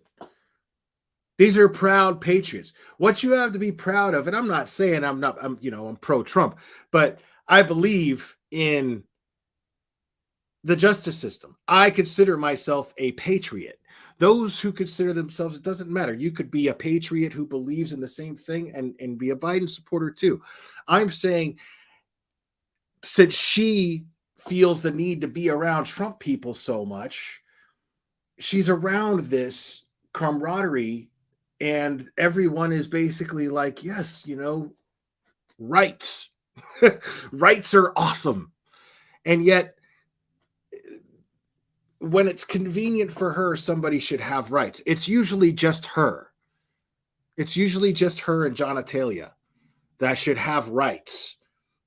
These are proud patriots. What you have to be proud of, and I'm not saying I'm pro-Trump, but I believe in the justice system. I consider myself a patriot. Those who consider themselves, it doesn't matter. You could be a patriot who believes in the same thing and be a Biden supporter too. I'm saying, since she feels the need to be around Trump people so much, she's around this camaraderie, and everyone is basically like, yes, you know, rights. Rights are awesome. And yet, when it's convenient for her, somebody should have rights. It's usually just her. It's usually just her and Jonatalia that should have rights.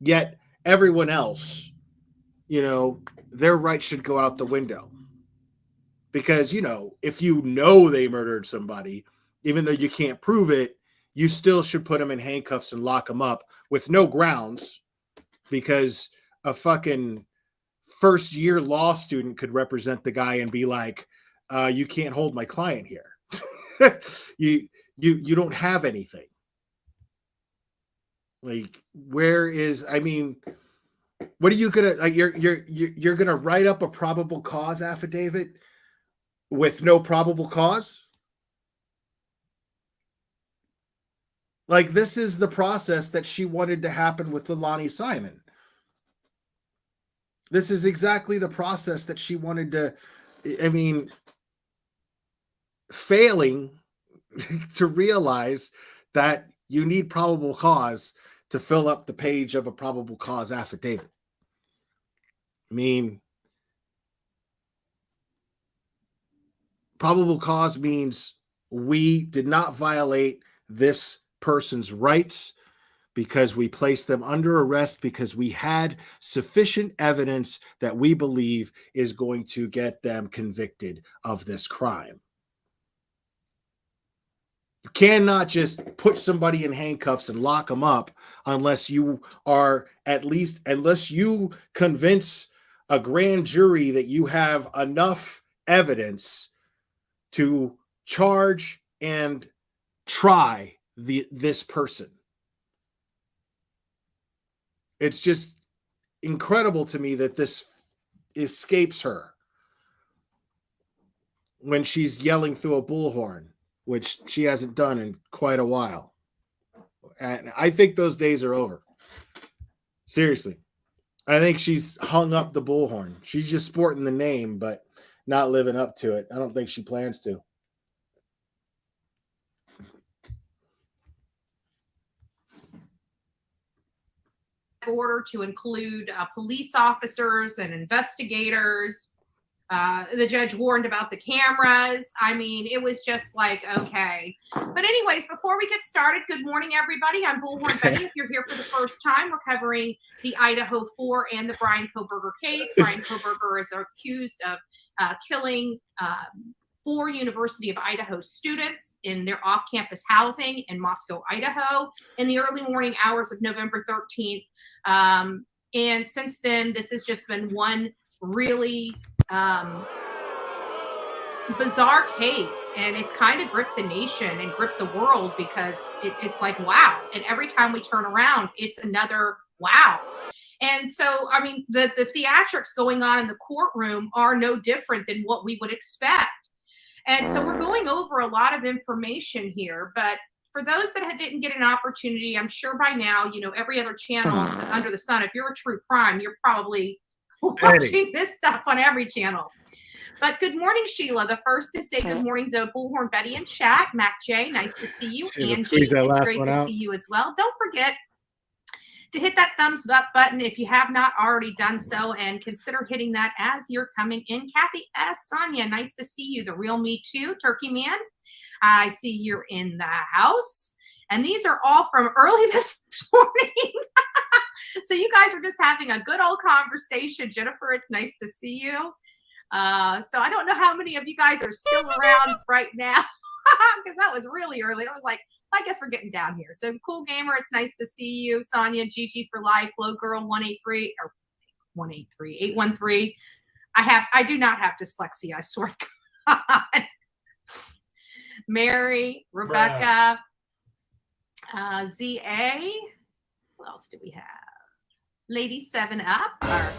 Yet everyone else, you know, their rights should go out the window. Because, you know, if you know they murdered somebody, even though you can't prove it, you still should put them in handcuffs and lock them up with no grounds, because a fucking first-year law student could represent the guy and be like, you can't hold my client here. You don't have anything. Like, where is, I mean, what are you gonna, like, you're gonna write up a probable cause affidavit with no probable cause? Like, this is the process that she wanted to happen with the Lonnie Simon. This is exactly the process that she wanted to, I mean, failing to realize that you need probable cause to fill up the page of a probable cause affidavit. I mean, probable cause means we did not violate this person's rights because we placed them under arrest because we had sufficient evidence that we believe is going to get them convicted of this crime. You cannot just put somebody in handcuffs and lock them up unless you convince a grand jury that you have enough evidence to charge and try this person. It's just incredible to me that this escapes her when she's yelling through a bullhorn, which she hasn't done in quite a while. And I think those days are over. Seriously. I think she's hung up the bullhorn. She's just sporting the name, but not living up to it. I don't think she plans to. Order to include police officers and investigators. The judge warned about the cameras. I mean, it was just like, okay. But anyways, before we get started, good morning, everybody. I'm Bullhorn Betty. If you're here for the first time, we're covering the Idaho 4 and the Brian Koberger case. Brian Koberger is accused of killing 4 University of Idaho students in their off-campus housing in Moscow, Idaho, in the early morning hours of November 13th. And since then, this has just been one really bizarre case, and it's kind of gripped the nation and gripped the world because it's like, wow. And every time we turn around, it's another wow. And so, I mean, the theatrics going on in the courtroom are no different than what we would expect. And so we're going over a lot of information here, but for those that didn't get an opportunity, I'm sure by now, you know, every other channel under the sun, if you're a true crime, you're probably watching this stuff on every channel. But good morning, Sheila. The first to say good morning to Bullhorn Betty in chat. Mac J, nice to see you. Angie, it's great to see you as well. Don't forget to hit that thumbs up button if you have not already done so, and consider hitting that as you're coming in. Kathy S. Sonia, nice to see you. The Real Me Too, Turkey Man. I see you're in the house. And these are all from early this morning. So you guys are just having a good old conversation. Jennifer, it's nice to see you. So I don't know how many of you guys are still around right now, because that was really early. I was like, I guess we're getting down here. So Cool Gamer, it's nice to see you. Sonia, Gigi for Life, Flow Girl 183 or 183 813. I do not have dyslexia, I swear to God. Mary, Rebecca, ZA. What else do we have? Lady 7 Up, our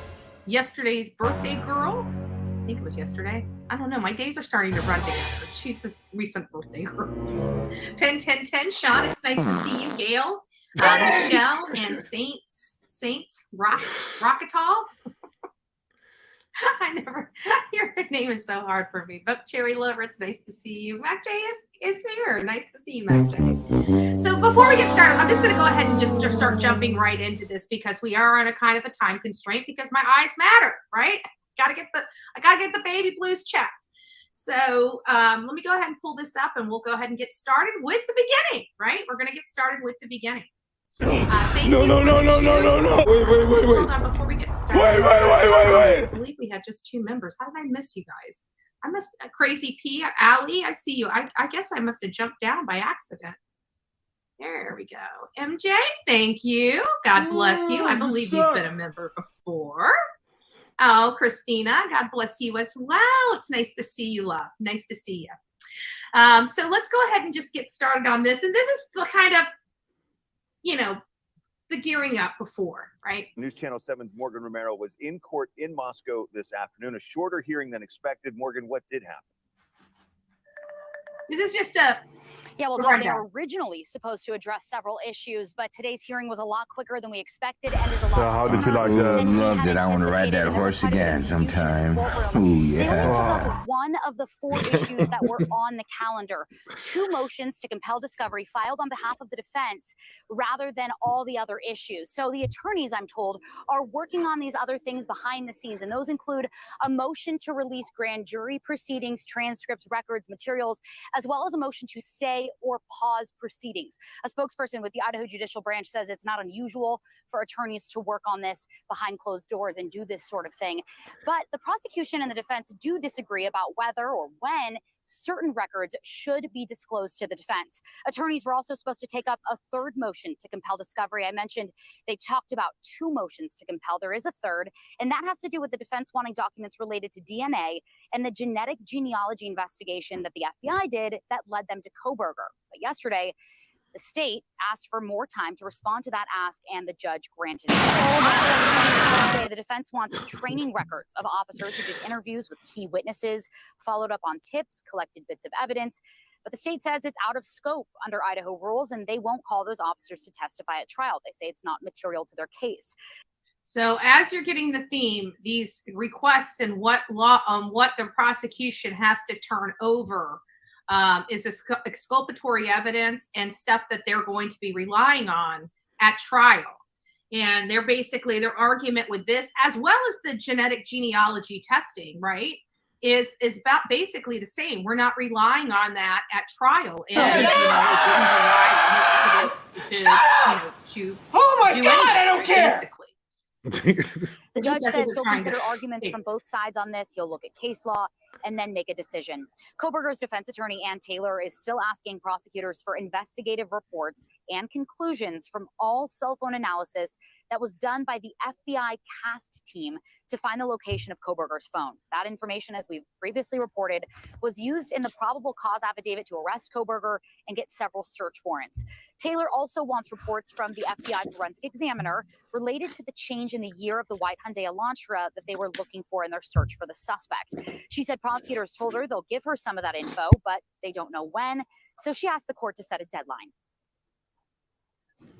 yesterday's birthday girl. I think it was yesterday. I don't know. My days are starting to run together. She's a recent birthday girl. Pen 1010, Sean, it's nice to see you. Gail, Michelle, and Saints Rocketall. Your name is so hard for me. But Cherry Lover, it's nice to see you. Mac J is here. Nice to see you, Mac J. So before we get started, I'm just going to go ahead and just start jumping right into this because we are on a kind of a time constraint because my eyes matter, right? I gotta get the baby blues checked. So let me go ahead and pull this up and we'll go ahead and get started with the beginning, right? We're going to get started with the beginning. No. Wait. Hold on, before we get started. Wait. I believe we had just 2 members. How did I miss you guys? I must, Crazy P, Ali, I see you. I guess I must have jumped down by accident. There we go. MJ, thank you. God bless you. I believe you've been a member before. Oh, Christina, God bless you as well. It's nice to see you, love. Nice to see you. So let's go ahead and just get started on this. And this is the kind of, you know, the gearing up before, right? News Channel 7's Morgan Romero was in court in Moscow this afternoon. A shorter hearing than expected. Morgan, what did happen? This is just a... Yeah, well, Dawn, they were originally supposed to address several issues, but today's hearing was a lot quicker than we expected. Ended a lot So how did you like that? Loved it. I want to ride that horse again sometime. Ooh, They only took yeah. up one of the 4 issues that were on the calendar. 2 motions to compel discovery filed on behalf of the defense rather than all the other issues. So the attorneys, I'm told, are working on these other things behind the scenes, and those include a motion to release grand jury proceedings, transcripts, records, materials, as well as a motion to stay or pause proceedings. A spokesperson with the Idaho Judicial Branch says it's not unusual for attorneys to work on this behind closed doors and do this sort of thing. But the prosecution and the defense do disagree about whether or when certain records should be disclosed to the defense. Attorneys were also supposed to take up a 3rd motion to compel discovery. I mentioned they talked about 2 motions to compel. There is a 3rd, and that has to do with the defense wanting documents related to DNA and the genetic genealogy investigation that the FBI did that led them to Koberger. But yesterday, The state asked for more time to respond to that ask, and the judge granted it. The defense wants training records of officers who did interviews with key witnesses, followed up on tips, collected bits of evidence. But the state says it's out of scope under Idaho rules, and they won't call those officers to testify at trial. They say it's not material to their case. So as you're getting the theme, these requests and what the prosecution has to turn over is exculpatory evidence and stuff that they're going to be relying on at trial. And they're basically, their argument with this, as well as the genetic genealogy testing, right, is about basically the same. We're not relying on that at trial. And, to oh my do God, anything, I don't care. basically. The judge That's says what he'll we're consider trying to arguments say. from both sides on this. He'll look at case law and then make a decision. Kohberger's defense attorney, Ann Taylor, is still asking prosecutors for investigative reports and conclusions from all cell phone analysis that was done by the FBI CAST team to find the location of Kohberger's phone. That information, as we've previously reported, was used in the probable cause affidavit to arrest Kohberger and get several search warrants. Taylor also wants reports from the FBI forensic examiner related to the change in the year of the white Hyundai Elantra that they were looking for in their search for the suspect. She said prosecutors told her they'll give her some of that info, but they don't know when, so she asked the court to set a deadline.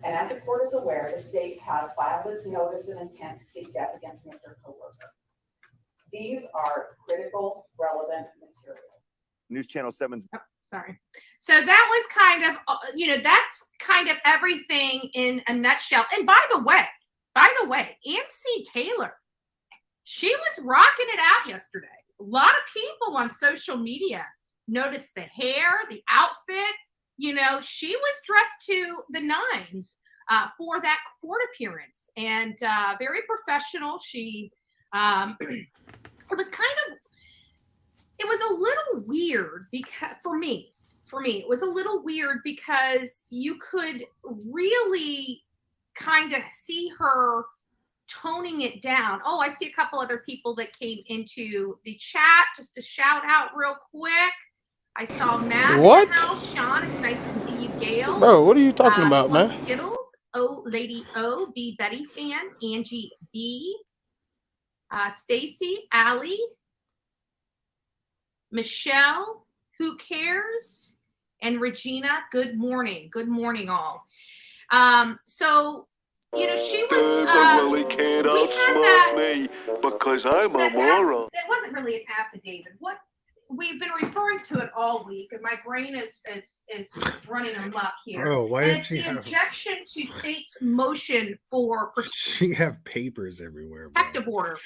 And as the court is aware, the state has filed its notice of intent to seek death against Mr. Kohberger. These are critical, relevant material. News Channel 7's. Oh, sorry. So that was kind of, that's kind of everything in a nutshell. And by the way, Nancy Taylor, she was rocking it out yesterday. A lot of people on social media noticed the hair, the outfit. She was dressed to the nines for that court appearance, and very professional. She, it was a little weird because for me, it was a little weird because you could really kind of see her toning it down. Oh, I see a couple other people that came into the chat. Just to shout out real quick. I saw Matt What? in the house. Sean, it's nice to see you. Gail. Bro, what are you talking about, Slow man? Skittles. Oh, Lady O. B. Betty fan. Angie B. Stacy. Allie. Michelle. Who cares? And Regina. Good morning. Good morning, all. So, she was. really can't we had that. me because I'm a moron. It wasn't really an affidavit. What we've been referring to it all week, and my brain is running amok here. Oh, why and did it's she the have? objection to state's motion for She have papers everywhere. Bro. protective order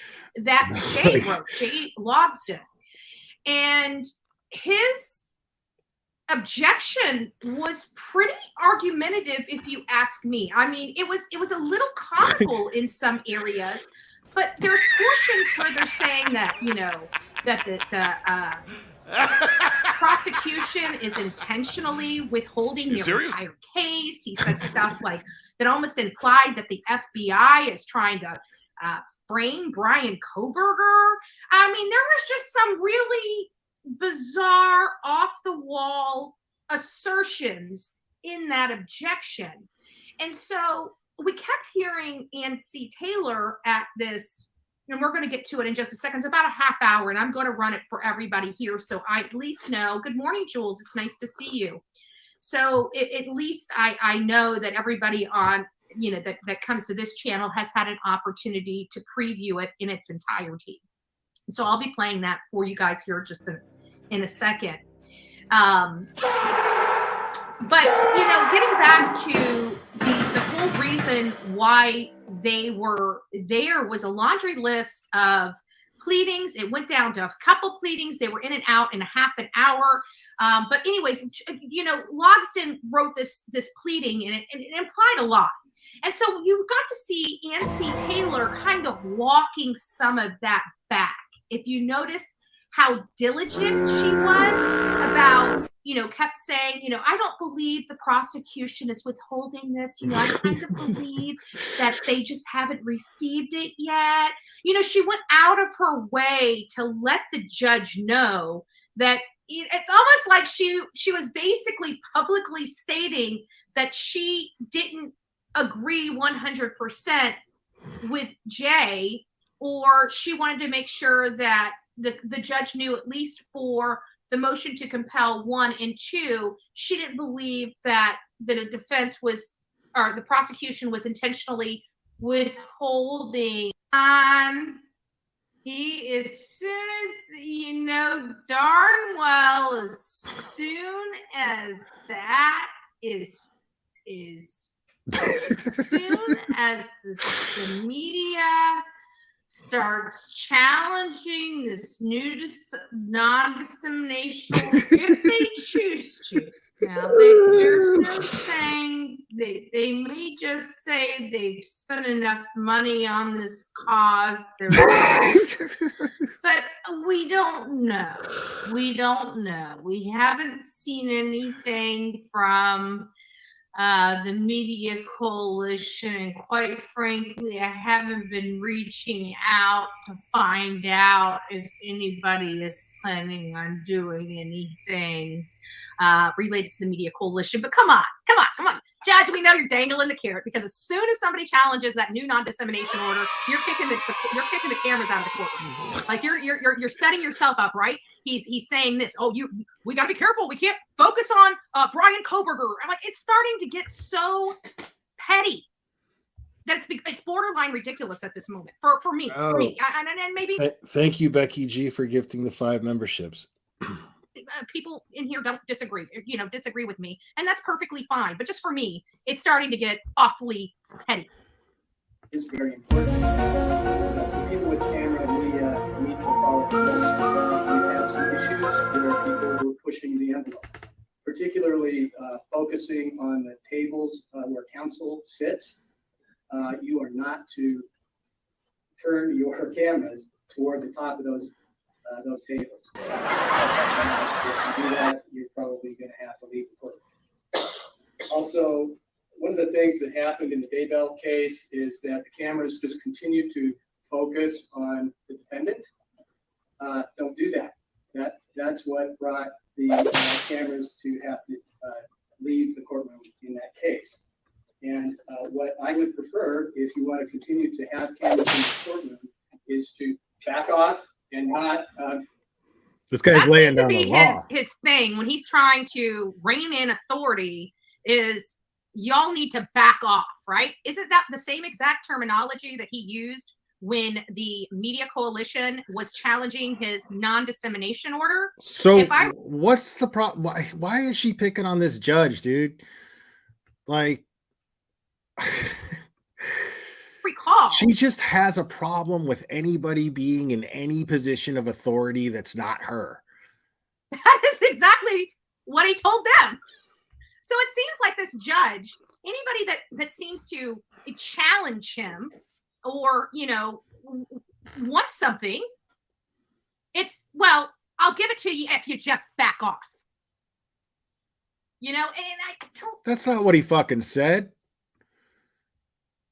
that Jay wrote, Jay Logsdon, and his objection was pretty argumentative, if you ask me. I mean, it was a little comical in some areas, but there's portions where they're saying that that the prosecution is intentionally withholding their entire case. He said stuff like that almost implied that the FBI is trying to frame Brian Kohberger. I mean, there was just some really bizarre, off-the-wall assertions in that objection. And so we kept hearing Nancy Taylor at this, and we're going to get to it in just a second. It's about a half hour, and I'm going to run it for everybody here so I at least know. Good morning, Jules. It's nice to see you. So at least I know that everybody on, that comes to this channel has had an opportunity to preview it in its entirety. So I'll be playing that for you guys here just in a second. But, getting back to the whole reason why they were there was a laundry list of pleadings. It went down to a couple pleadings. They were in and out in a half an hour. But anyways, Logsdon wrote this pleading, and it implied a lot. And so you got to see Nancy Taylor kind of walking some of that back. If you notice how diligent she was about, kept saying, I don't believe the prosecution is withholding this. I kind of believe that they just haven't received it yet. She went out of her way to let the judge know that it's almost like she was basically publicly stating that she didn't agree 100% with Jay, or she wanted to make sure that the judge knew, at least for the motion to compel 1 and 2, she didn't believe that a defense was, or the prosecution was intentionally withholding. He, as soon as, you know darn well, as soon as that is as soon as the media starts challenging this new non-dissemination, if they choose to. Now, there's no saying, they may just say they've spent enough money on this cause. But we don't know. We don't know. We haven't seen anything from the media coalition, and quite frankly, I haven't been reaching out to find out if anybody is planning on doing anything related to the media coalition. But come on, Judge, we know you're dangling the carrot, because as soon as somebody challenges that new non-dissemination order, you're kicking the cameras out of the courtroom. Like you're setting yourself up, right? He's saying this. Oh, we got to be careful. We can't focus on Brian Koberger. I'm like, it's starting to get so petty that it's borderline ridiculous at this moment for me. Oh. For me, and maybe Thank you, Becky G, for gifting the 5 memberships. people in here don't disagree with me, and that's perfectly fine. But just for me, it's starting to get awfully petty. It's very important. People with camera and media need to follow the rules. We've had some issues where people were pushing the envelope, particularly focusing on the tables where counsel sits. You are not to turn your cameras toward the top of those tables. If you do that, you're probably going to have to leave the court. Also, one of the things that happened in the Daybell case is that the cameras just continued to focus on the defendant. Don't do that. That's what brought the cameras to have to leave the courtroom in that case. And what I would prefer, if you want to continue to have cameras in the courtroom, is to back off and not. This guy's That laying seems to down be the law. his thing when he's trying to rein in authority. Is y'all need to back off, right? Isn't that the same exact terminology that he used when the media coalition was challenging his non-dissemination order? So what's the problem? Why is she picking on this judge, dude? Like, recall, she just has a problem with anybody being in any position of authority that's not her. that is exactly what he told them. So it seems like this judge, anybody that seems to challenge him or, want something, it's, well, I'll give it to you if you just back off. And I don't. That's not what he fucking said.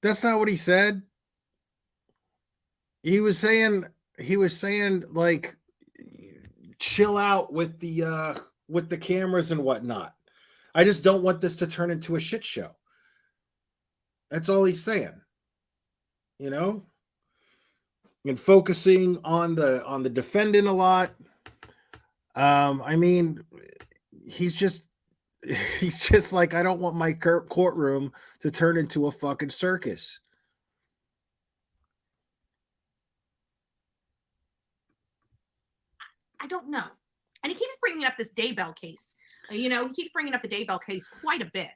That's not what he said. He was saying like, chill out with the cameras and whatnot. I just don't want this to turn into a shit show. That's all he's saying. And focusing on the defendant a lot. I mean, he's just like, I don't want my courtroom to turn into a fucking circus. I don't know. And he keeps bringing up this Daybell case. He keeps bringing up the Daybell case quite a bit.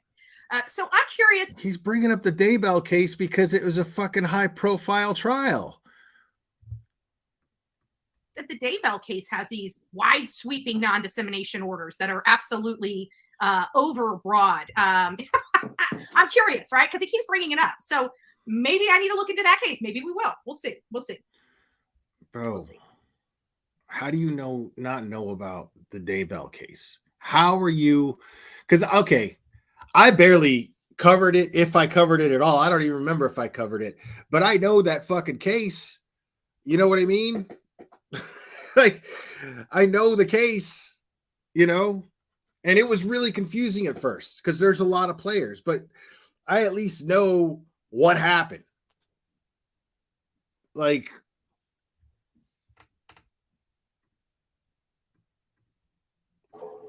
So I'm curious. He's bringing up the Daybell case because it was a fucking high-profile trial. That the Daybell case has these wide-sweeping non-dissemination orders that are absolutely overbroad. I'm curious, right? Because he keeps bringing it up. So maybe I need to look into that case. Maybe we will. We'll see. Bro, we'll see. How do you not know about the Daybell case? How are you? Because, okay, I barely covered it, if I covered it at all. I don't even remember if I covered it. But I know that fucking case. You know what I mean? Like, I know the case, and And it was really confusing at first because there's a lot of players, but I at least know what happened. Like,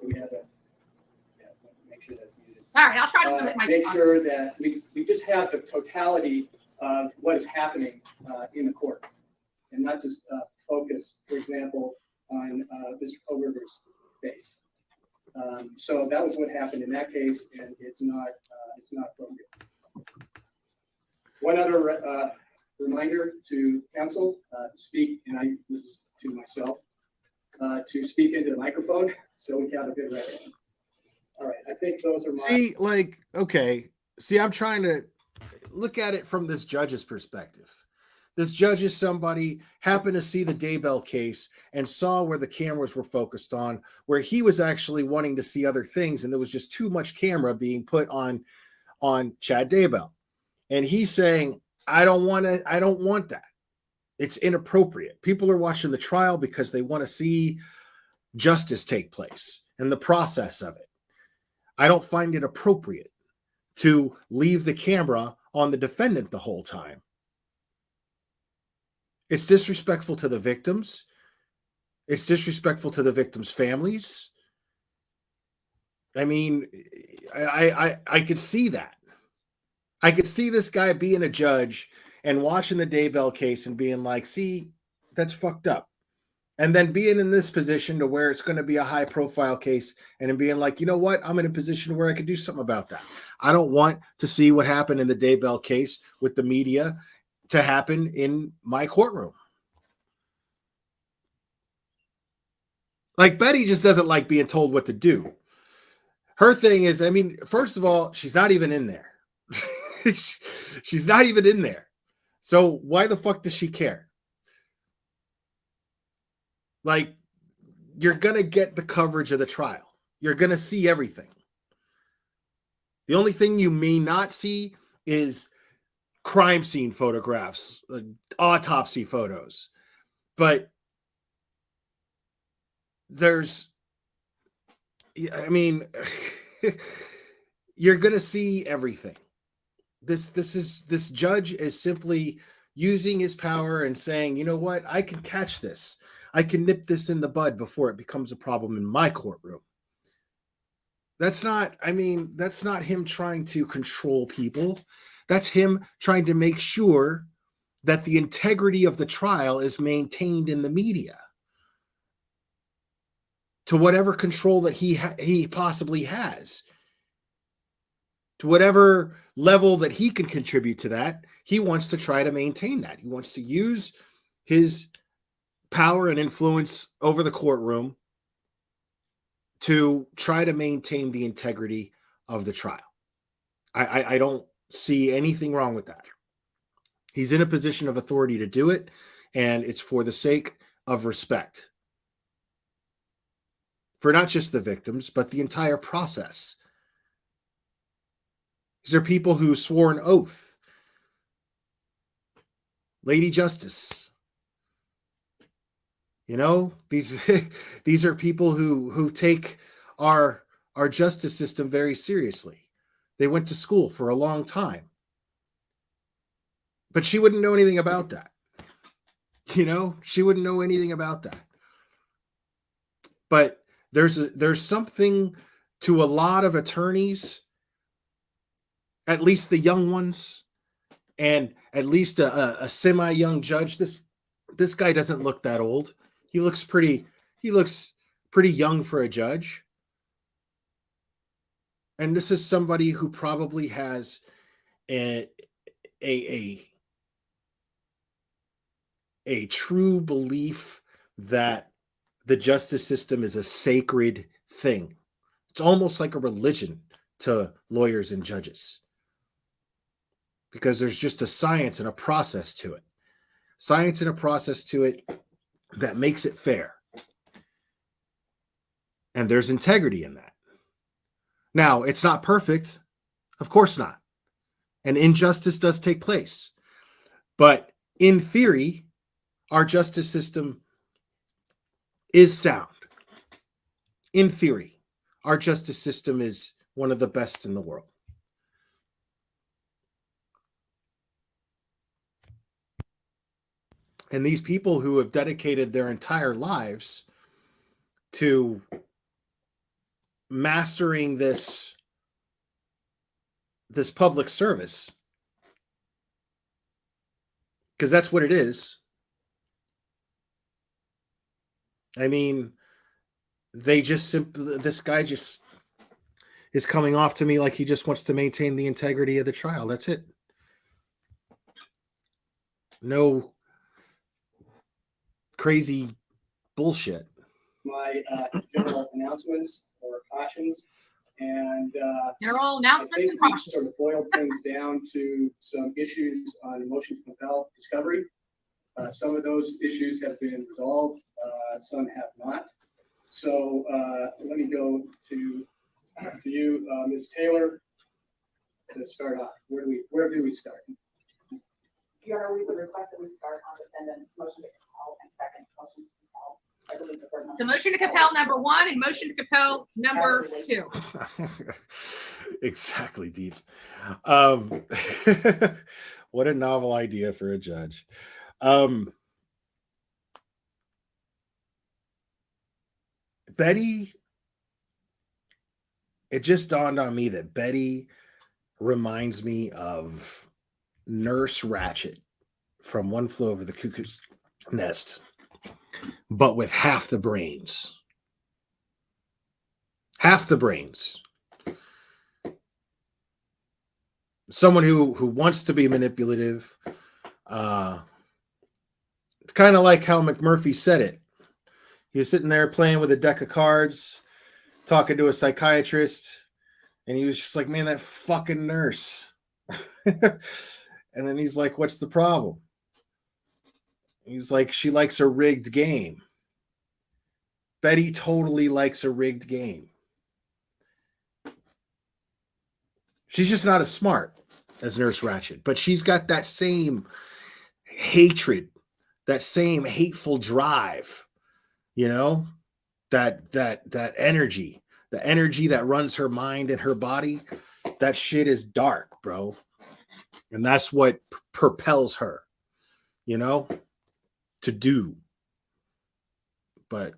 we have that. Yeah, make sure that's muted. All right, I'll try to limit my Make time. sure that we just have the totality of what is happening in the court, and not just focus, for example, on Mr. Koberger's face. So that was what happened in that case, and it's not appropriate. One other reminder to counsel: speak, and this is to myself, to speak into the microphone so we can have a good record. All right, I think those are my. see, like, okay. See, I'm trying to look at it from this judge's perspective. This judge is somebody happened to see the Daybell case and saw where the cameras were focused on, where he was actually wanting to see other things, and there was just too much camera being put on Chad Daybell. And he's saying, I don't want that. It's inappropriate. People are watching the trial because they want to see justice take place and the process of it. I don't find it appropriate to leave the camera on the defendant the whole time. It's disrespectful to the victims. It's disrespectful to the victims' families. I mean, I could see that. I could see this guy being a judge and watching the Daybell case and being like, see, that's fucked up. And then being in this position to where it's going to be a high profile case and then being like, you know what? I'm in a position where I could do something about that. I don't want to see what happened in the Daybell case with the media to happen in my courtroom. Like, Betty just doesn't like being told what to do. Her thing is, I mean, first of all, she's not even in there. She's not even in there. So why the fuck does she care? Like, you're going to get the coverage of the trial. You're going to see everything. The only thing you may not see is crime scene photographs, autopsy photos. But you're going to see everything. This judge is simply using his power and saying, you know what? I can catch this. I can nip this in the bud before it becomes a problem in my courtroom. That's not him trying to control people. That's him trying to make sure that the integrity of the trial is maintained in the media to whatever control that he possibly has. To whatever level that he can contribute to that, he wants to try to maintain that. He wants to use his power and influence over the courtroom to try to maintain the integrity of the trial. I don't see anything wrong with that. He's in a position of authority to do it, and it's for the sake of respect for not just the victims, but the entire process. These are people who swore an oath. Lady Justice. You know, these are people who take our justice system very seriously. They went to school for a long time. But she wouldn't know anything about that. You know, she wouldn't know anything about that. But there's something to a lot of attorneys, at least the young ones, and at least a semi-young judge. This guy doesn't look that old. He looks pretty young for a judge. And this is somebody who probably has a true belief that the justice system is a sacred thing. It's almost like a religion to lawyers and judges, because there's just a science and a process to it. Science and a process to it that makes it fair. And there's integrity in that. Now, it's not perfect. Of course not. And injustice does take place. But in theory, our justice system is sound. In theory. our justice system is one of the best in the world. And these people who have dedicated their entire lives to mastering this public service, because that's what it is. I mean, they just simply, this guy just is coming off to me like he just wants to maintain the integrity of the trial. That's it. No crazy bullshit. My general announcements or cautions, and General announcements I think and we cautions. sort of boiled things down to some issues on motion to compel discovery. Some of those issues have been resolved, some have not. So let me go to you, Ms. Taylor, to start off. Where do we start? Your Honor, we would request that we start on defendant's motion to compel and second motion to compel. I believe the third So motion to compel number 1 and motion to compel number 2. Exactly, Deeds. What a novel idea for a judge. Betty, it just dawned on me that Betty reminds me of Nurse Ratched from One Flew Over the Cuckoo's Nest, but with half the brains. Half the brains. Someone who wants to be manipulative. It's kind of like how McMurphy said it. He was sitting there playing with a deck of cards, talking to a psychiatrist, and he was just like, man, that fucking nurse. And then he's like, what's the problem? He's like, she likes a rigged game. Betty totally likes a rigged game. She's just not as smart as Nurse Ratched, but she's got that same hatred, that same hateful drive, you know, that energy, the energy that runs her mind and her body. That shit is dark, bro. And that's what propels her, you know, to do. But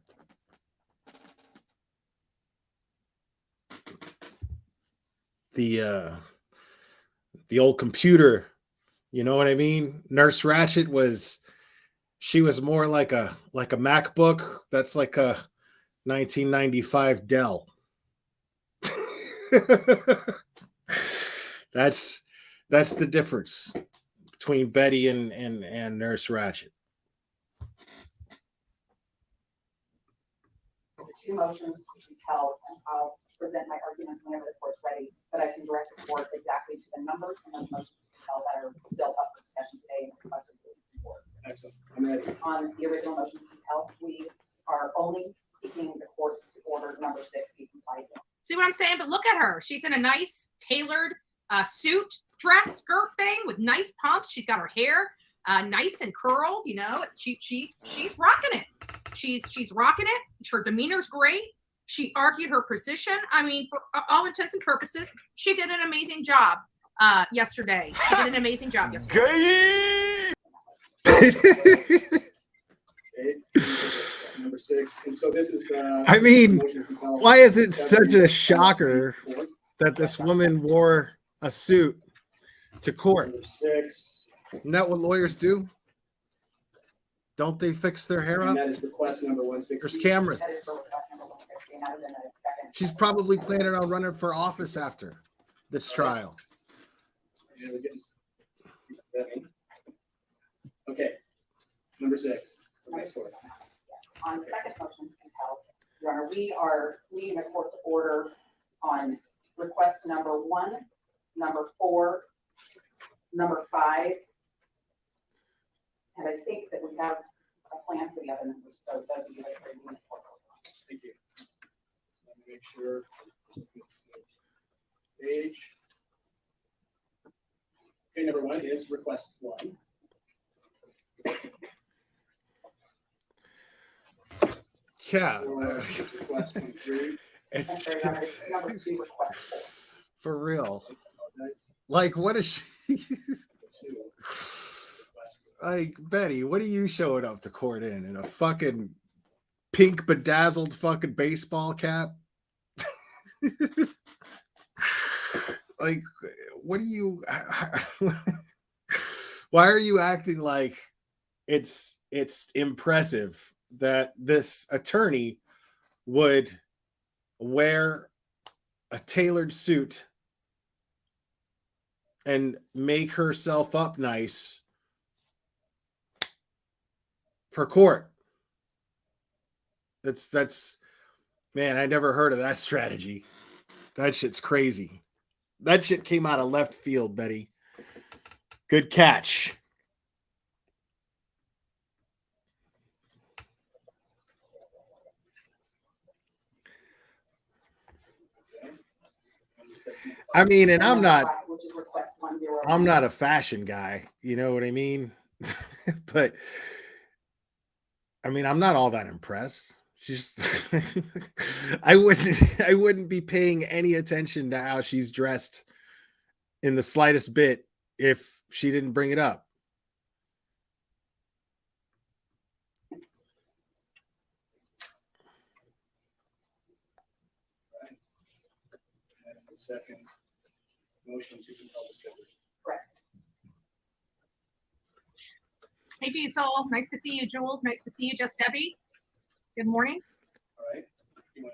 the old computer, you know what I mean? Nurse Ratched was more like a MacBook. That's like a 1995 Dell. That's the difference between Betty and Nurse Ratched. The two motions to compel, and I'll present my arguments whenever the court's ready, but I can direct the court exactly to the numbers and those motions to compel that are still up for discussion today and requested for the court. Excellent. I'm ready. On the original motion to compel, we are only seeking the court to order number 6 be complied with. See what I'm saying? But look at her. She's in a nice tailored suit, dress, skirt thing with nice pumps. She's got her hair nice and curled. You know, she's rocking it. She's rocking it. Her demeanor's great. She argued her position. I mean, for all intents and purposes, she did an amazing job yesterday. She did an amazing job yesterday. Number 6. And so this is I mean, why is it such a shocker that this woman wore a suit to court? Number 6. Isn't that what lawyers do? Don't they fix their hair And up? that is request number 160. There's cameras. That is for request number 160, and that was in a second. She's probably planning on running for office after this trial. Yeah, we're getting 7. Okay. Number 6. Number 6. Yes. On the second motion to compel, Your Honor, we are leading the court to order on request number 1, number 4, number 5, and I think that we have a plan for the other numbers, so that would be like for the court. Thank you. Let me make sure. Page. Okay, number 1 is request 1. Yeah. Request 3. I'm sorry, Your Honor, it's number 2, request 4. For real. Like, what is she? Like, Betty, what are you showing up to court in a fucking pink bedazzled fucking baseball cap? Like, what do you? Why are you acting like it's impressive that this attorney would wear a tailored suit and make herself up nice for court? That's man, I never heard of that strategy. That shit's crazy. That shit came out of left field, Betty. Good catch. I mean, and I'm not a fashion guy, you know what I mean? But I mean, I'm not all that impressed. She's I wouldn't be paying any attention to how she's dressed in the slightest bit if she didn't bring it up. That's the second motion to compel discovery. Correct. Hey, Diesel. Nice to see you, Jules. Nice to see you, Just Debbie. Good morning. All right.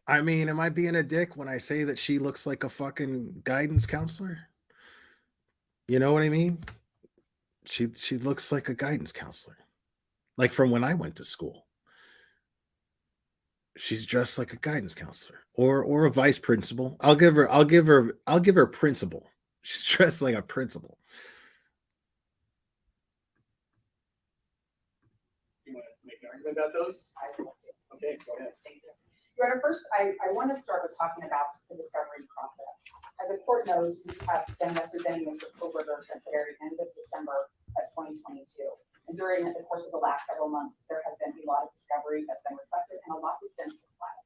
I mean, am I being a dick when I say that she looks like a fucking guidance counselor? You know what I mean? She looks like a guidance counselor. Like from when I went to school. She's dressed like a guidance counselor or a vice principal. I'll give her principal. She's dressed like a principal. You want to make an argument about those? Okay, go ahead. Thank you. Your Honor, first, I want to start with talking about the discovery process. As the court knows, we have been representing Mr. Koberger since the very end of December of 2022. And during the course of the last several months, there has been a lot of discovery that's been requested and a lot has been supplied.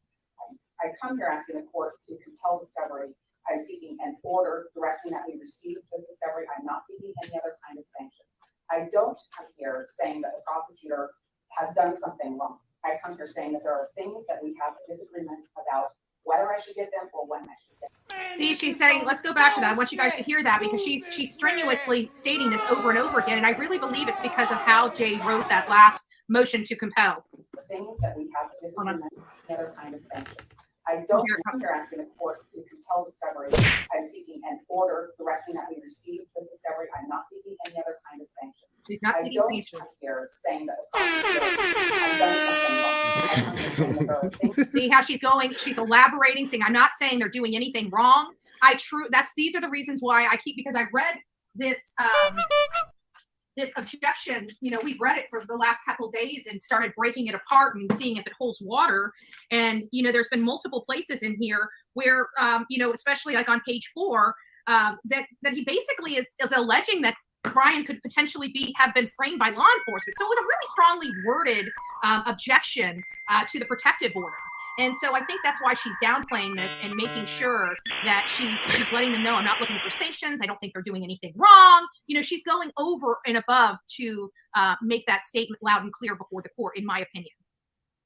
I come here asking the court to compel discovery. I'm seeking an order directing that we receive this discovery. I'm not seeking any other kind of sanction. I don't come here saying that the prosecutor has done something wrong. I come here saying that there are things that we have a disagreement about whether I should get them or when I should get them. See, she's saying, let's go back to that. I want you guys to hear that because she's strenuously stating this over and over again. And I really believe it's because of how Jay wrote that last motion to compel. The things that we have a disagreement with any other kind of sanction. I don't come here asking the court to compel discovery. I'm seeking an order directing that we receive this discovery. I'm not seeking any other kind of sanction. She's not I seeking don't sanction. come here saying that the prosecutor has done something wrong. See how she's going? She's elaborating, saying, I'm not saying they're doing anything wrong. These are the reasons why I keep, because I read this this objection, we've read it for the last couple of days and started breaking it apart and seeing if it holds water. And, there's been multiple places in here where, especially like on page 4, that he basically is alleging that Brian could potentially have been framed by law enforcement. So it was a really strongly worded objection to the protective order. And so I think that's why she's downplaying this and making sure that she's letting them know I'm not looking for sanctions. I don't think they're doing anything wrong. She's going over and above to make that statement loud and clear before the court, in my opinion.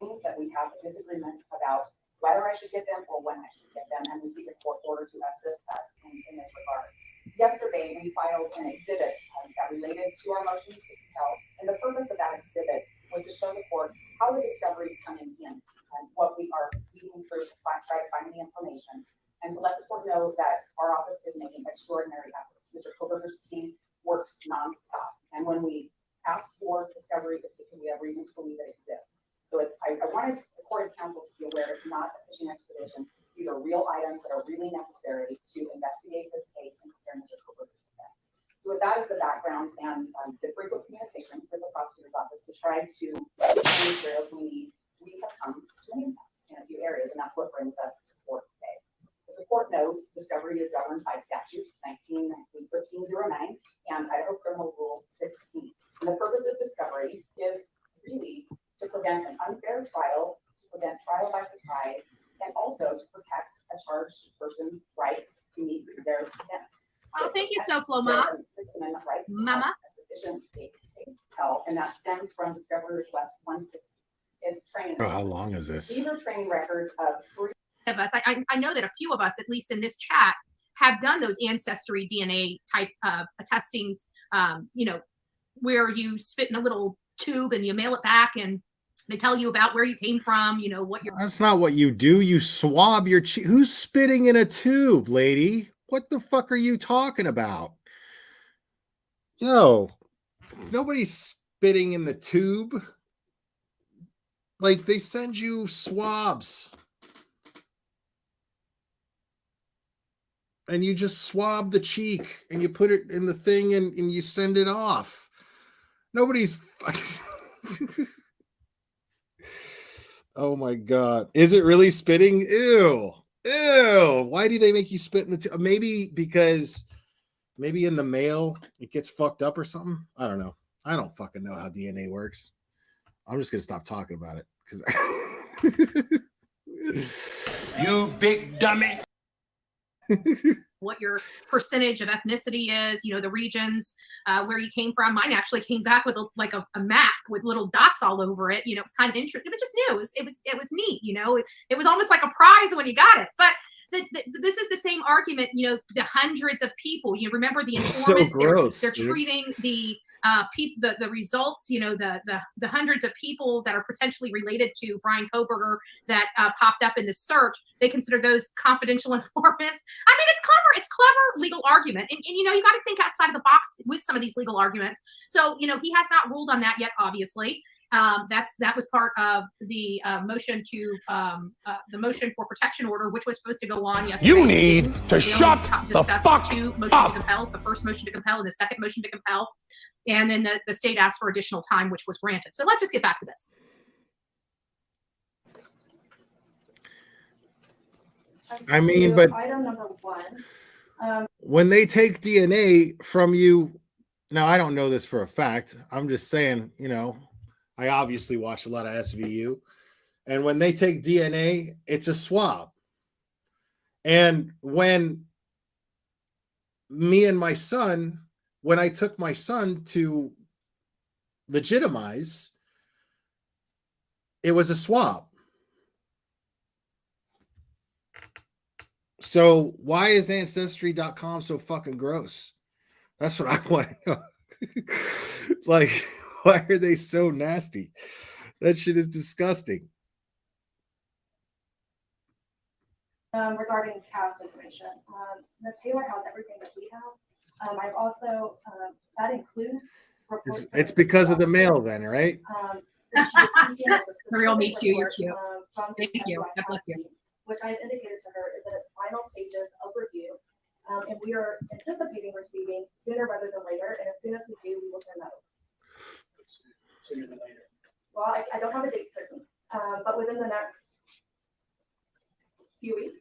Things that we have a disagreement about whether I should get them or when I should get them, and we seek a court order to assist us in this regard. Yesterday, we filed an exhibit that related to our motions to compel, and the purpose of that exhibit was to show the court how the discovery is coming in and what we are weeding through to try to find the information, and to let the court know that our office is making extraordinary efforts. Mr. Koberger's team works nonstop, and when we ask for discovery, it's because we have reason to believe it exists. So I wanted the court of counsel to be aware it's not a fishing expedition. These are real items that are really necessary to investigate this case and prepare Mr. Koberger's defense. So with that as the background and the frequent communication with the prosecutor's office to try to get the materials we need, we have come to an impasse in a few areas, and that's what brings us to court today. As the court knows, discovery is governed by statute 1309 and Idaho Criminal Rule 16. And the purpose of discovery is really to prevent an unfair trial, to prevent trial by surprise, and also to protect a charged person's rights to meet their defense. Oh, thank you, SoFlo, Mama. Sixth Amendment rights Mama. sufficient help, and that stems from Discovery Request 160. It's training. Oh, how long is this? These are training records of 3 of us. I know that a few of us, at least in this chat, have done those ancestry DNA type testings, you know, where you spit in a little tube and you mail it back and they tell you about where you came from, you know, what you're. That's not what you do. You swab your cheek. Who's spitting in a tube, lady? What the fuck are you talking about? Yo, nobody's spitting in the tube. Like, they send you swabs. And you just swab the cheek and you put it in the thing and you send it off. Nobody's Oh my God. Is it really spitting? Ew. Ew. Why do they make you spit in the tube? Maybe because maybe in the mail it gets fucked up or something. I don't know. I don't fucking know how DNA works. I'm just gonna stop talking about it because You big dummy. What your percentage of ethnicity is, you know, the regions where you came from. Mine actually came back with a map with little dots all over it. You know, it's kind of interesting, but just new. It was neat. You know, it was almost like a prize when you got it. But this is the same argument. You know, the hundreds of people. You remember the informants? So gross, they're dude. treating the the results. You know, the hundreds of people that are potentially related to Brian Koberger that popped up in the search. They consider those confidential informants. I mean, it's clever. It's clever legal argument, and you know, you got to think outside of the box with some of these legal arguments. So, you know, he has not ruled on that yet. Obviously, that was part of the motion to the motion for protection order, which was supposed to go on yesterday. You need to shut the fuck two motions up. to compel, the first motion to compel and the second motion to compel, and then the state asked for additional time, which was granted. So let's just get back to this. I mean, but item number 1. when they take DNA from you, now I don't know this for a fact. I'm just saying, you know, I obviously watch a lot of SVU, and when they take DNA, it's a swab. And when me and my son, when I took my son to legitimize, it was a swab. So why is ancestry.com so fucking gross? That's what I want to know. Like, why are they so nasty? That shit is disgusting. Regarding cast information, Ms. Taylor has everything that we have. I've also, that includes reports. It's because of the mail then, right? That she's seeking as a For real, me too. You're specific cute. report, from the Thank you. FBI God bless you. team, which I've indicated to her is in its final stages of review. And we are anticipating receiving sooner rather than later. And as soon as we do, we will send that over. Sooner than later. Well, I don't have a date certain, but within the next few weeks.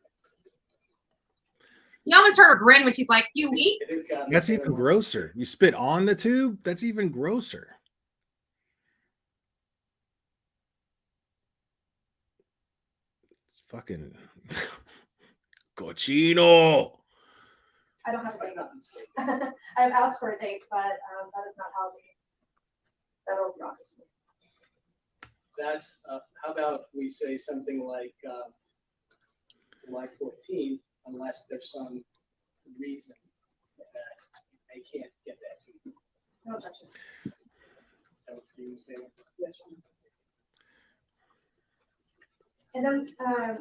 You almost heard her grin when she's like, "You eat." That's even grosser. You spit on the tube? That's even grosser. It's fucking cochino. I don't have a date. I've asked for a date, but that is not how the federal bureaucracy moves. That's, how about we say something like July 14th, unless there's some reason that they can't get that to you. No objection. That would be mistaken. Yes, Your Honor. And then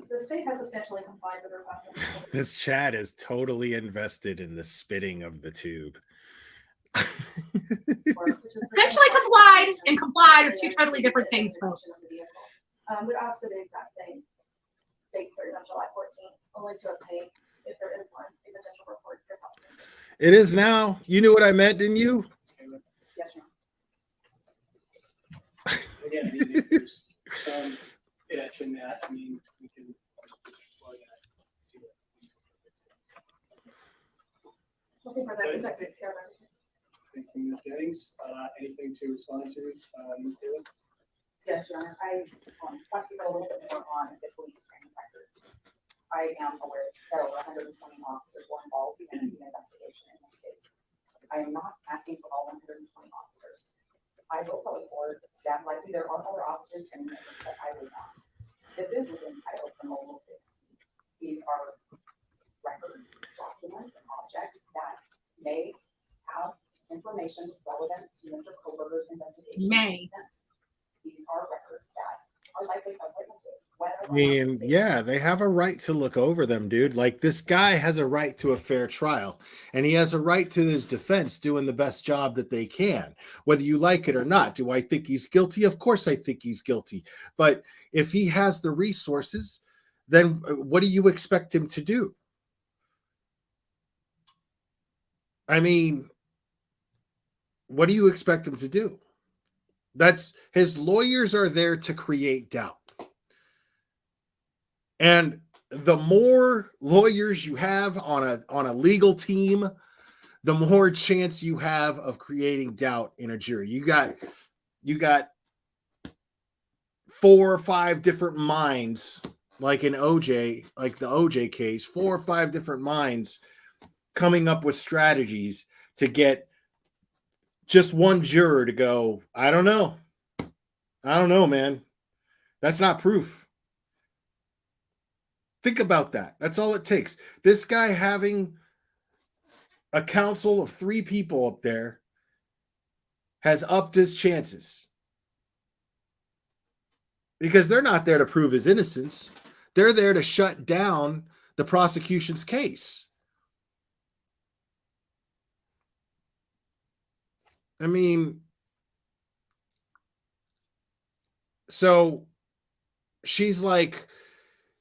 the state has substantially complied with requests. This chat is totally invested in the spitting of the tube. Essentially, complied and complied are two totally different things, folks. Would ask for the exact same date certain of July 14th, only to obtain, if there is one, a potential report for health. It is now. You knew what I meant, didn't you? Yes, Your Honor. Again, I mean, if there's some itch in that, I mean, we can plug that, see what. Looking for that, that takes care of everything. Thank you, Ms. Jennings. Anything to respond to, Ms. Taylor? Yes, Your Honor, I want to go a little bit more on the police training records. I am aware that over 120 officers were involved in the investigation in this case. I am not asking for all 120 officers. I will tell the court that likely there are other officers training records that I would want. This is within Title Criminal Rule 16. These are records, documents, and objects that may have information relevant to Mr. Koberger's investigation. May. These are records that are likely of witnesses. I mean, yeah, they have a right to look over them, dude. Like, this guy has a right to a fair trial, and he has a right to his defense doing the best job that they can, whether you like it or not. Do I think he's guilty? Of course I think he's guilty. But if he has the resources, then what do you expect him to do? I mean, what do you expect him to do? That's his lawyers are there to create doubt. And the more lawyers you have on a legal team, the more chance you have of creating doubt in a jury. You got 4 or 5 different minds, like in OJ, like the OJ case, 4 or 5 different minds coming up with strategies to get just one juror to go, I don't know, man. That's not proof. Think about that. That's all it takes. This guy having a council of 3 people up there has upped his chances. Because they're not there to prove his innocence. They're there to shut down the prosecution's case. I mean, so she's like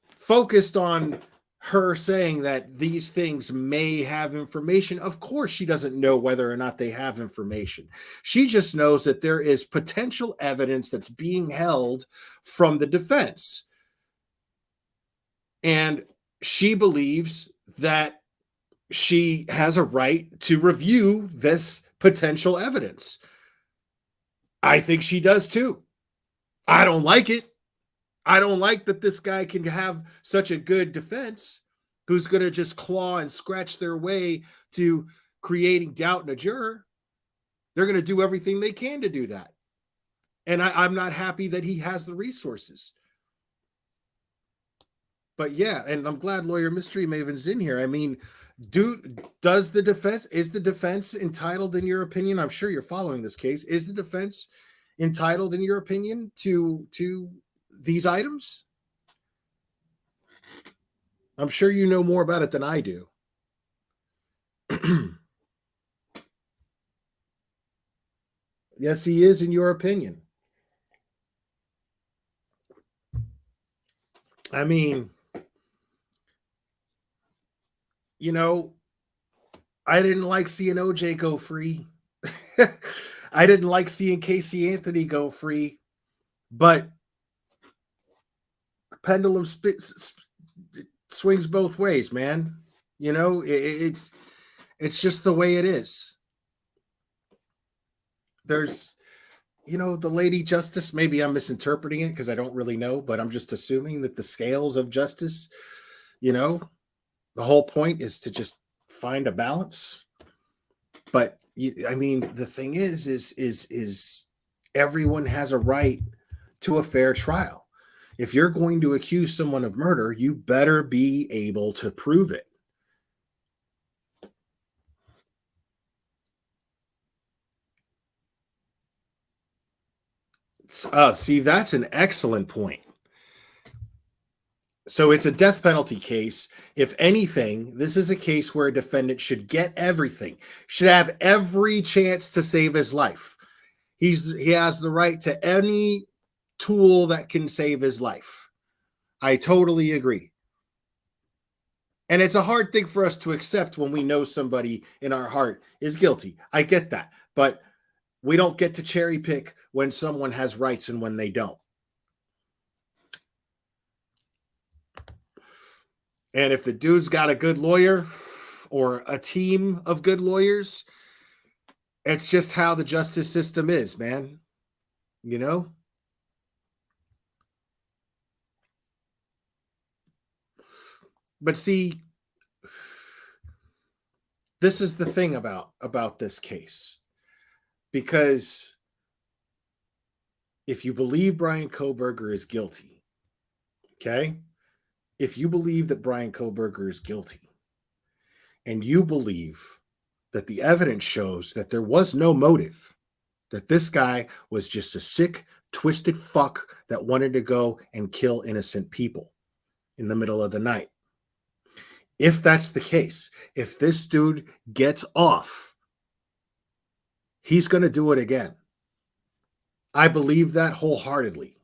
focused on her saying that these things may have information. Of course, she doesn't know whether or not they have information. She just knows that there is potential evidence that's being held from the defense. And she believes that she has a right to review this potential evidence. I think she does too. I don't like it. I don't like that this guy can have such a good defense who's going to just claw and scratch their way to creating doubt in a juror. They're going to do everything they can to do that. And I'm not happy that he has the resources. But yeah, and I'm glad Lawyer Mystery Maven's in here. I mean, is the defense entitled, in your opinion? I'm sure you're following this case. Is the defense entitled, in your opinion, to these items? I'm sure you know more about it than I do. Yes, he is, in your opinion. I mean, you know, I didn't like seeing OJ go free. I didn't like seeing Casey Anthony go free, but pendulum swings both ways, man. You know, it's just the way it is. There's, you know, the Lady Justice, maybe I'm misinterpreting it because I don't really know, but I'm just assuming that the scales of justice, you know, the whole point is to just find a balance. But I mean, the thing is everyone has a right to a fair trial. If you're going to accuse someone of murder, you better be able to prove it. See, that's an excellent point. So it's a death penalty case. If anything, this is a case where a defendant should get everything, should have every chance to save his life. He has the right to any tool that can save his life. I totally agree. And it's a hard thing for us to accept when we know somebody in our heart is guilty. I get that. But we don't get to cherry pick when someone has rights and when they don't. And if the dude's got a good lawyer or a team of good lawyers, it's just how the justice system is, man. You know? But see, this is the thing about this case. Because if you believe Brian Kohberger is guilty, okay? If you believe that Brian Kohberger is guilty, and you believe that the evidence shows that there was no motive, that this guy was just a sick, twisted fuck that wanted to go and kill innocent people in the middle of the night. If that's the case, if this dude gets off, he's going to do it again. I believe that wholeheartedly.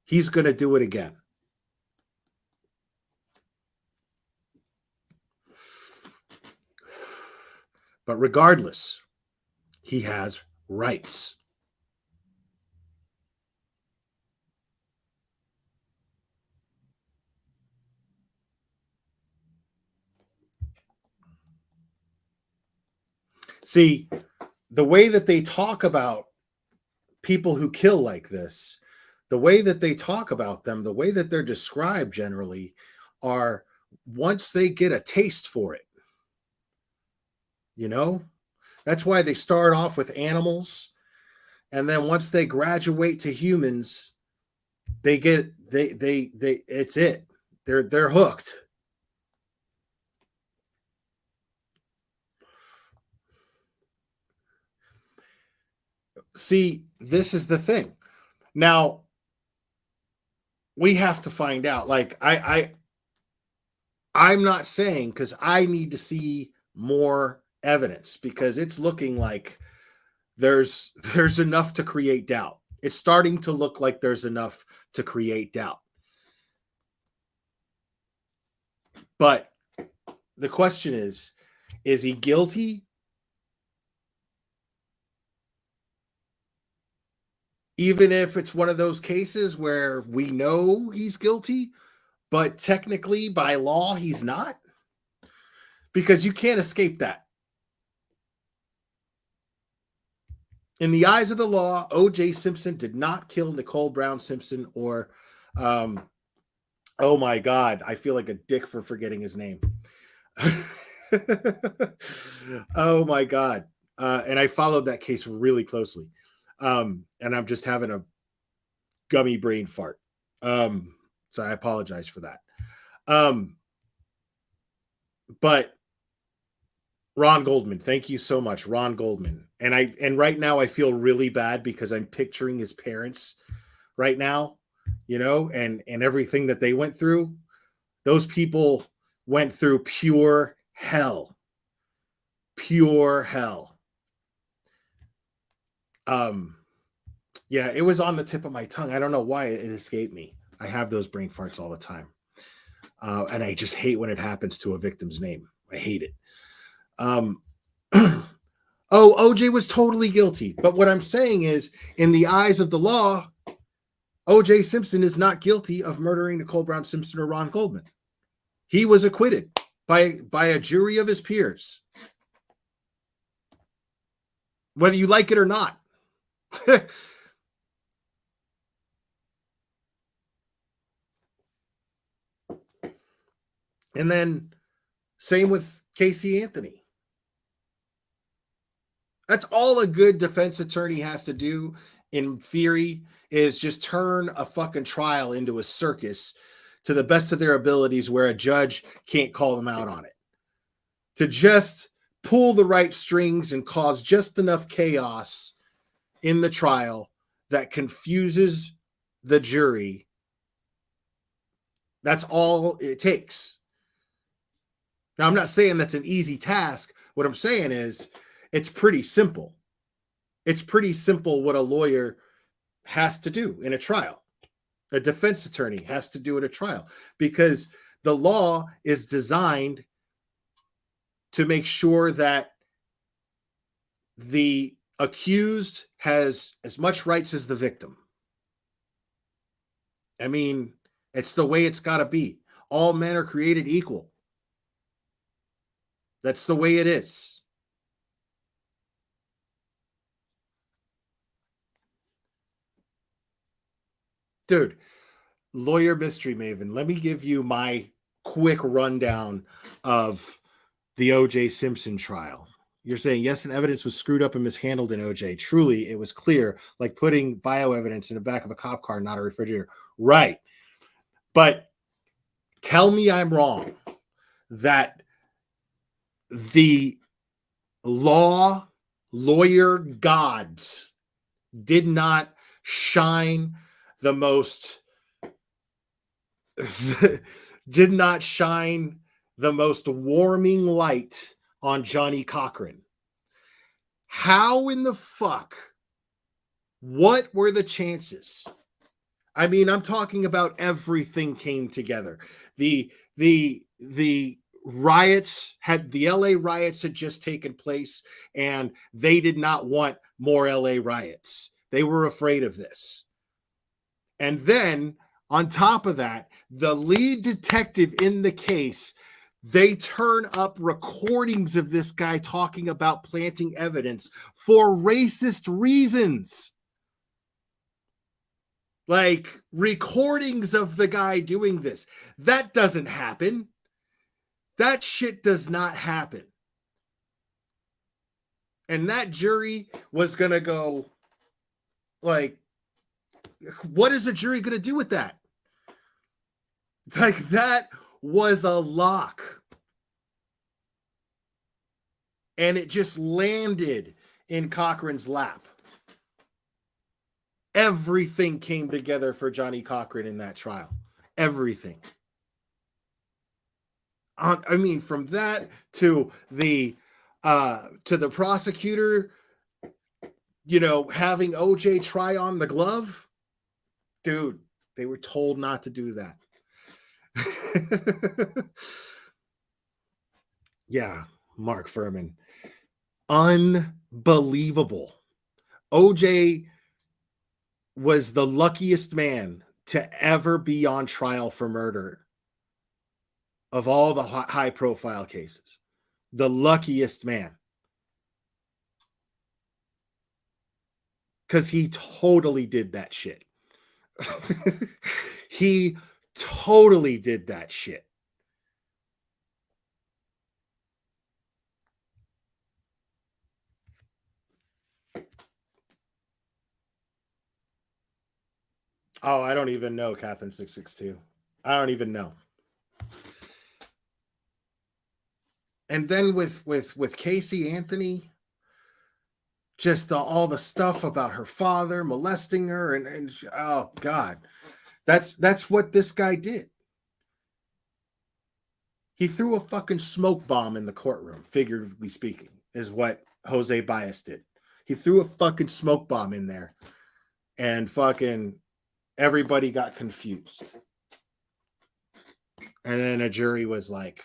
He's going to do it again. But regardless, he has rights. See, the way that they talk about people who kill like this, the way that they talk about them, the way that they're described generally are once they get a taste for it. You know? That's why they start off with animals, and then once they graduate to humans, they it's it. They're hooked. See, this is the thing. Now, we have to find out. Like, I'm not saying, because I need to see more evidence, because it's looking like there's enough to create doubt. It's starting to look like there's enough to create doubt. But the question is he guilty? Even if it's one of those cases where we know he's guilty, but technically by law he's not? Because you can't escape that. In the eyes of the law, O.J. Simpson did not kill Nicole Brown Simpson or, oh my God, I feel like a dick for forgetting his name. Oh my God. And I followed that case really closely. And I'm just having a gummy brain fart. So I apologize for that. But Ron Goldman, thank you so much, Ron Goldman. And right now I feel really bad because I'm picturing his parents right now, you know, and everything that they went through. Those people went through pure hell. Pure hell. Yeah, it was on the tip of my tongue. I don't know why it escaped me. I have those brain farts all the time. And I just hate when it happens to a victim's name. I hate it. OJ was totally guilty. But what I'm saying is, in the eyes of the law, OJ Simpson is not guilty of murdering Nicole Brown Simpson or Ron Goldman. He was acquitted by a jury of his peers. Whether you like it or not. And then same with Casey Anthony. That's all a good defense attorney has to do, in theory, is just turn a fucking trial into a circus to the best of their abilities where a judge can't call them out on it. To just pull the right strings and cause just enough chaos in the trial that confuses the jury. That's all it takes. Now, I'm not saying that's an easy task. What I'm saying is it's pretty simple. It's pretty simple what a lawyer has to do in a trial. A defense attorney has to do at a trial, because the law is designed to make sure that the accused has as much rights as the victim. I mean, it's the way it's got to be. All men are created equal. That's the way it is. Dude, lawyer mystery maven, let me give you my quick rundown of the O.J. Simpson trial. You're saying, yes, and evidence was screwed up and mishandled in O.J. Truly, it was clear, like putting bioevidence in the back of a cop car, not a refrigerator. Right. But tell me I'm wrong that the lawyer gods did not shine the most warming light on Johnny Cochran. How in the fuck? What were the chances? I mean, I'm talking about everything came together. The riots the LA riots had just taken place, and they did not want more LA riots. They were afraid of this. And then on top of that, the lead detective in the case, they turn up recordings of this guy talking about planting evidence for racist reasons. Like recordings of the guy doing this. That doesn't happen. That shit does not happen. And that jury was going to go, like, what is a jury going to do with that? Like, that was a lock. And it just landed in Cochran's lap. Everything came together for Johnny Cochran in that trial. Everything. I mean, from that to the prosecutor, having OJ try on the glove, dude, they were told not to do that. Yeah, Mark Furman. Unbelievable. OJ was the luckiest man to ever be on trial for murder of all the high profile cases. The luckiest man. Because he totally did that shit. He totally did that shit. Oh, I don't even know, Catherine 662. I don't even know. And then with Casey Anthony, just all the stuff about her father molesting her, and oh God, that's what this guy did. He threw a fucking smoke bomb in the courtroom, figuratively speaking, is what Jose Baez did. He threw a fucking smoke bomb in there, and fucking everybody got confused. And then a jury was like,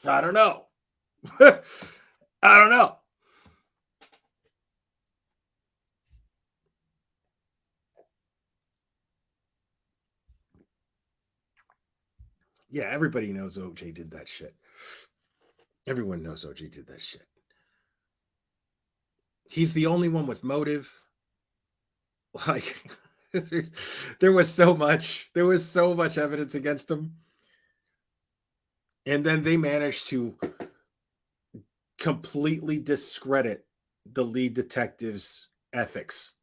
I don't know. I don't know. Yeah, everybody knows OJ did that shit. Everyone knows OJ did that shit. He's the only one with motive. Like, there was so much evidence against him. And then they managed to completely discredit the lead detective's ethics.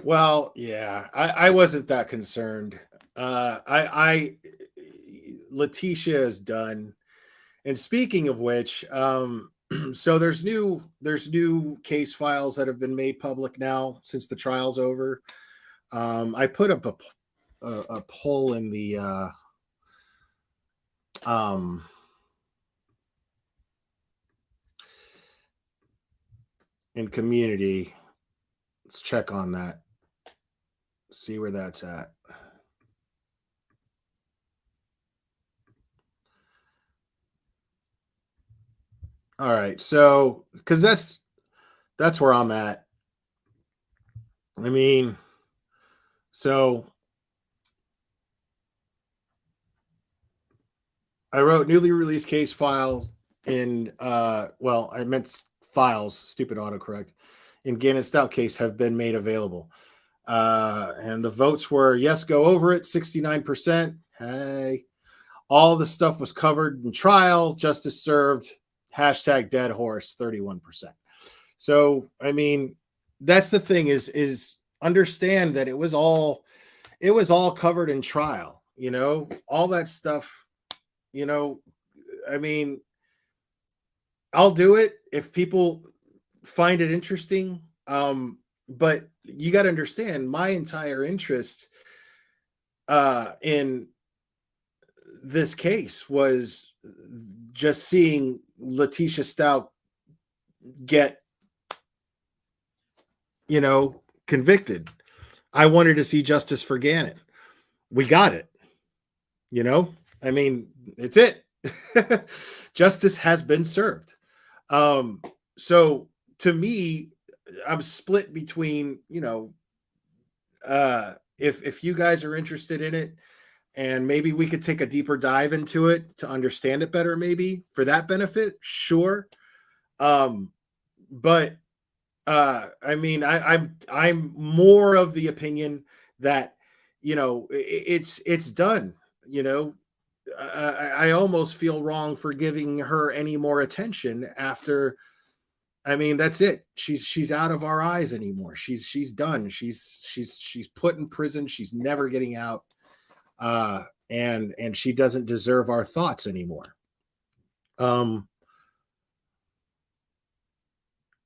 Well, yeah, I wasn't that concerned. Letitia is done. And speaking of which, so there's new case files that have been made public now since the trial's over. I put up a poll in the in community. Let's check on that. See where that's at. All right, so because that's where I'm at. I mean, so I wrote newly released case files in, well, I meant files, stupid autocorrect, in Gannon Stout case have been made available. And the votes were yes, go over it, 69%. Hey, all the stuff was covered in trial, justice served, hashtag dead horse, 31%. So, I mean, that's the thing is understand that it was all covered in trial, you know, all that stuff, you know, I mean, I'll do it if people find it interesting. But you got to understand my entire interest in this case was just seeing Letitia Stout get, you know, convicted. I wanted to see justice for Gannon. We got it. You know, I mean, it's it. Justice has been served. So to me, I'm split between, you know, if you guys are interested in it, and maybe we could take a deeper dive into it to understand it better, maybe for that benefit, sure. But I mean, I'm more of the opinion that, you know, it's done. You know, I almost feel wrong for giving her any more attention after. I mean, that's it. She's out of our eyes anymore. She's done. She's put in prison. She's never getting out. And she doesn't deserve our thoughts anymore.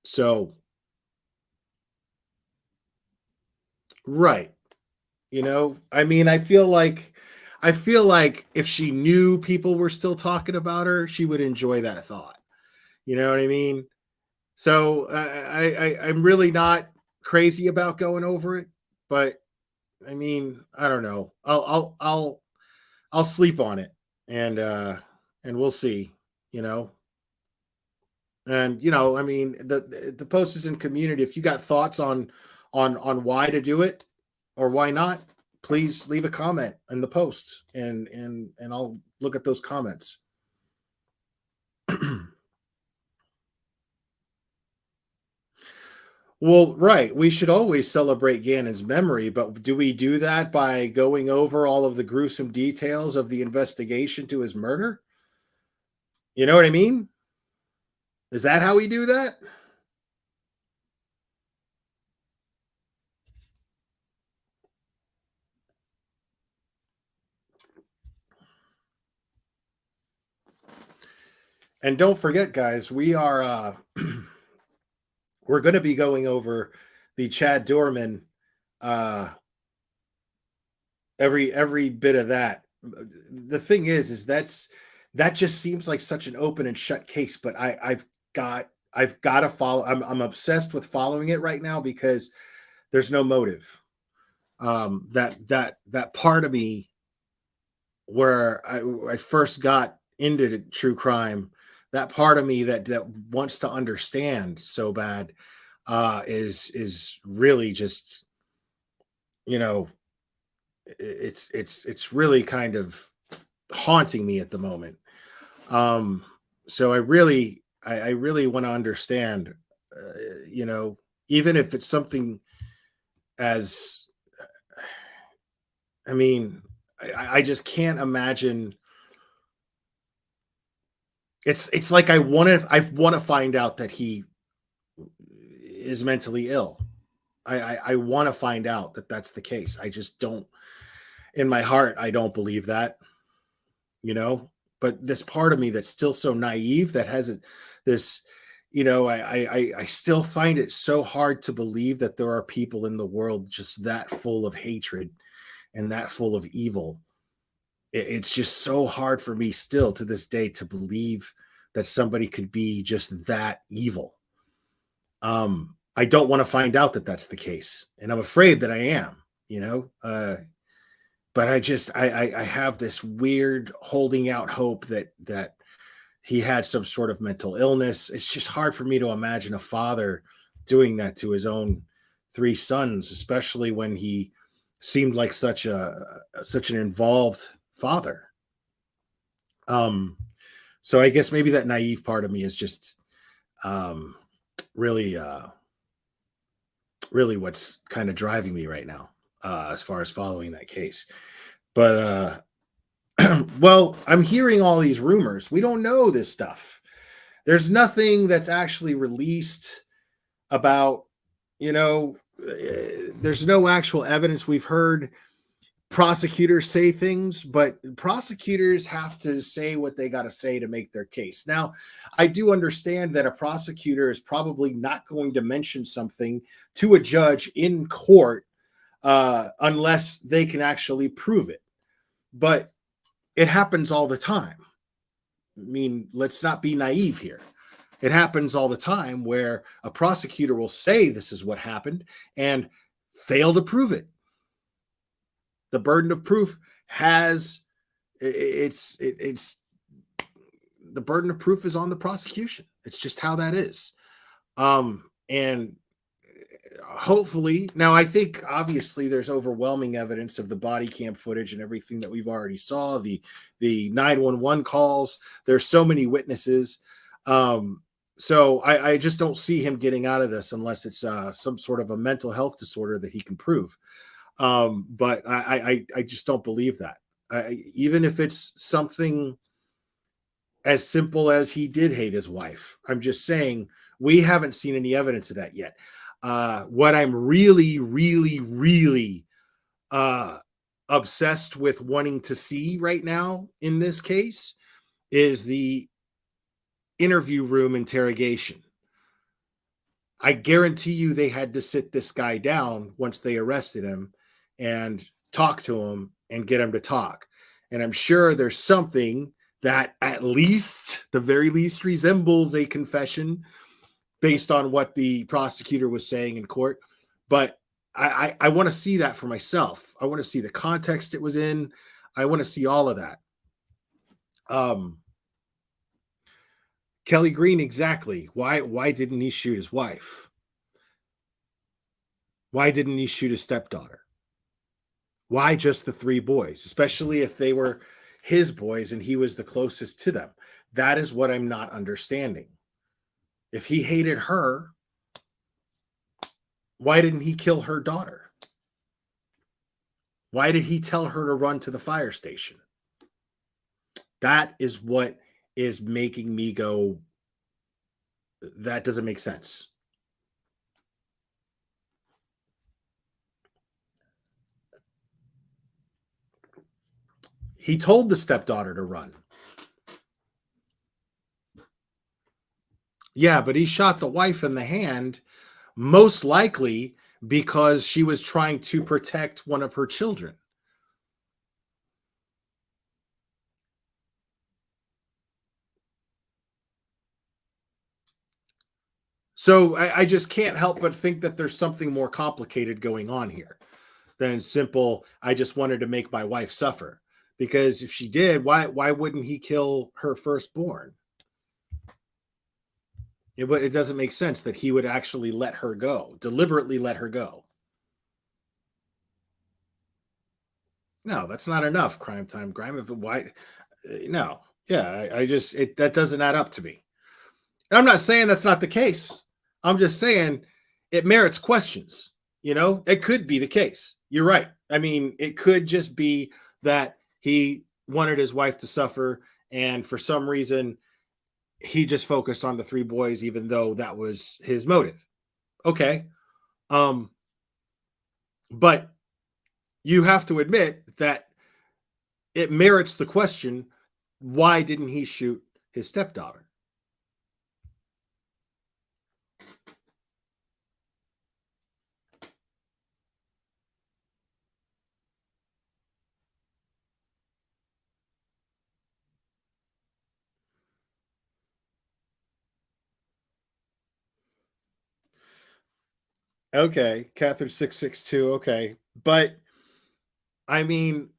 So right. You know, I mean, I feel like if she knew people were still talking about her, she would enjoy that thought. You know what I mean? So I'm really not crazy about going over it, but I mean, I don't know. I'll sleep on it, and we'll see. You know, and you know, I mean, the post is in community. If you got thoughts on why to do it or why not, please leave a comment in the post, and I'll look at those comments. Well, right. We should always celebrate Gannon's memory, but do we do that by going over all of the gruesome details of the investigation to his murder? You know what I mean? Is that how we do that? And don't forget, guys, we are we're going to be going over the Chad Dorman every bit of that. The thing is that just seems like such an open and shut case, but I've got to follow. I'm obsessed with following it right now because there's no motive. That part of me where I first got into true crime, that part of me that wants to understand so bad is really just, you know, it's really kind of haunting me at the moment. So I really want to understand, you know, even if it's something as, I mean, I just can't imagine. It's like I want to find out that he is mentally ill. I want to find out that that's the case. I just don't, in my heart, I don't believe that, you know, but this part of me that's still so naive that hasn't this, you know, I still find it so hard to believe that there are people in the world just that full of hatred and that full of evil. It's just so hard for me still to this day to believe that somebody could be just that evil. I don't want to find out that that's the case, and I'm afraid that I am, you know, but I have this weird holding out hope that he had some sort of mental illness. It's just hard for me to imagine a father doing that to his own 3 sons, especially when he seemed like such an involved father. So I guess maybe that naive part of me is just really what's kind of driving me right now, as far as following that case. But well, I'm hearing all these rumors. We don't know this stuff. There's nothing that's actually released about, there's no actual evidence. We've heard prosecutors say things, but prosecutors have to say what they got to say to make their case. Now, I do understand that a prosecutor is probably not going to mention something to a judge in court unless they can actually prove it. But it happens all the time. I mean, let's not be naive here. It happens all the time where a prosecutor will say this is what happened and fail to prove it. The burden of proof the burden of proof is on the prosecution. It's just how that is. And hopefully, now I think obviously there's overwhelming evidence of the body cam footage and everything that we've already saw, the 911 calls. There's so many witnesses. So I just don't see him getting out of this unless it's some sort of a mental health disorder that he can prove. But I just don't believe that. Even if it's something as simple as he did hate his wife, I'm just saying we haven't seen any evidence of that yet. What I'm really, really, really obsessed with wanting to see right now in this case is the interview room interrogation. I guarantee you they had to sit this guy down once they arrested him and talk to him and get him to talk. And I'm sure there's something that at least, the very least, resembles a confession based on what the prosecutor was saying in court. But I want to see that for myself. I want to see the context it was in. I want to see all of that. Kelly Green, exactly. Why didn't he shoot his wife? Why didn't he shoot his stepdaughter? Why just the three boys, especially if they were his boys and he was the closest to them? That is what I'm not understanding. If he hated her, why didn't he kill her daughter? Why did he tell her to run to the fire station? That is what is making me go, that doesn't make sense. He told the stepdaughter to run. Yeah, but he shot the wife in the hand, most likely because she was trying to protect one of her children. So I just can't help but think that there's something more complicated going on here than simple, I just wanted to make my wife suffer. Because if she did, why wouldn't he kill her firstborn? It doesn't make sense that he would actually let her go, deliberately let her go. No, that's not enough. Crime time, crime. No, yeah, that doesn't add up to me. And I'm not saying that's not the case. I'm just saying it merits questions. It could be the case. You're right. I mean, it could just be that he wanted his wife to suffer, and for some reason, he just focused on the three boys, even though that was his motive. Okay. But you have to admit that it merits the question, why didn't he shoot his stepdaughter? Okay, Catherine 662. Okay, but I mean,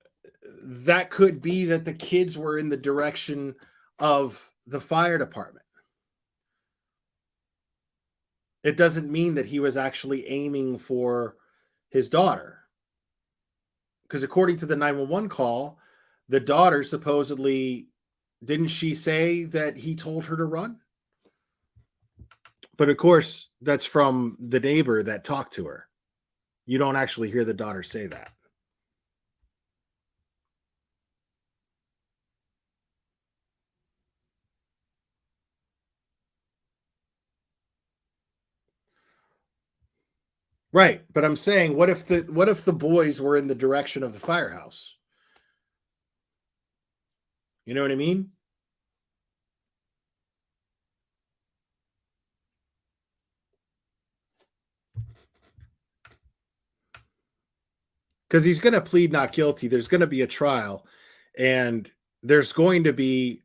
that could be that the kids were in the direction of the fire department. It doesn't mean that he was actually aiming for his daughter, because according to the 911 call, the daughter supposedly Didn't she say that he told her to run? But of course, that's from the neighbor that talked to her. You don't actually hear the daughter say that. Right, but I'm saying, what if the boys were in the direction of the firehouse? You know what I mean? Because he's going to plead not guilty. There's going to be a trial, and there's going to be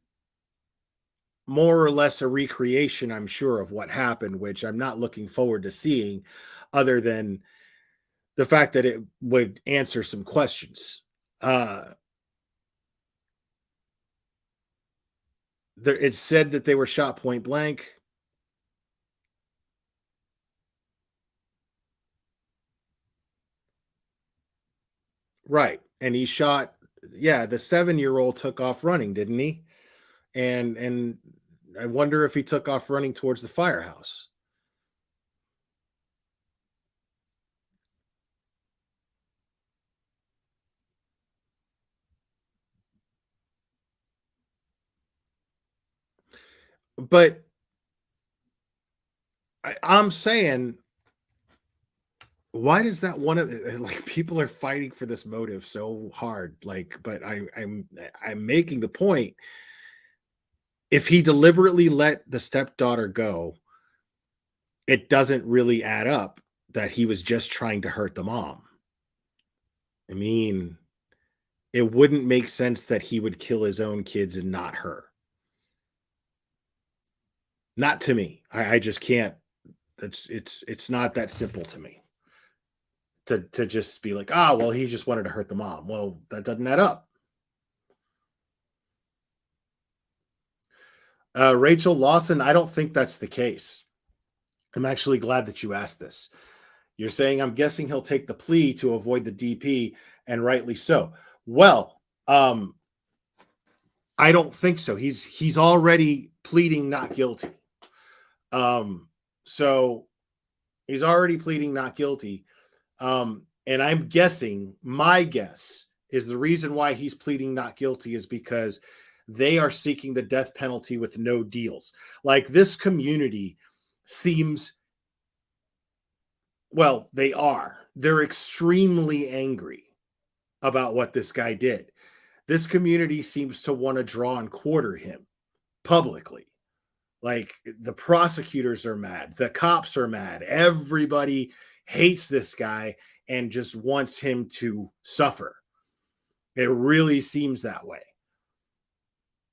more or less a recreation, I'm sure, of what happened, which I'm not looking forward to seeing, other than the fact that it would answer some questions. It said that they were shot point blank. Right. And he shot, yeah, the 7-year-old took off running, didn't he? And I wonder if he took off running towards the firehouse. But I'm saying, why does that one of like people are fighting for this motive so hard? Like, but I'm making the point. If he deliberately let the stepdaughter go, it doesn't really add up that he was just trying to hurt the mom. I mean, it wouldn't make sense that he would kill his own kids and not her. Not to me. I just can't. It's not that simple to me. To just be like, well, he just wanted to hurt the mom. Well, that doesn't add up. Rachel Lawson, I don't think that's the case. I'm actually glad that you asked this. You're saying, I'm guessing he'll take the plea to avoid the DP, and rightly so. Well, I don't think so. He's already pleading not guilty. So he's already pleading not guilty. And I'm guessing, my guess is the reason why he's pleading not guilty is because they are seeking the death penalty with no deals. Like, this community seems, well, they're extremely angry about what this guy did. This community seems to want to draw and quarter him publicly. Like, the prosecutors are mad. The cops are mad. Everybody hates this guy and just wants him to suffer. It really seems that way.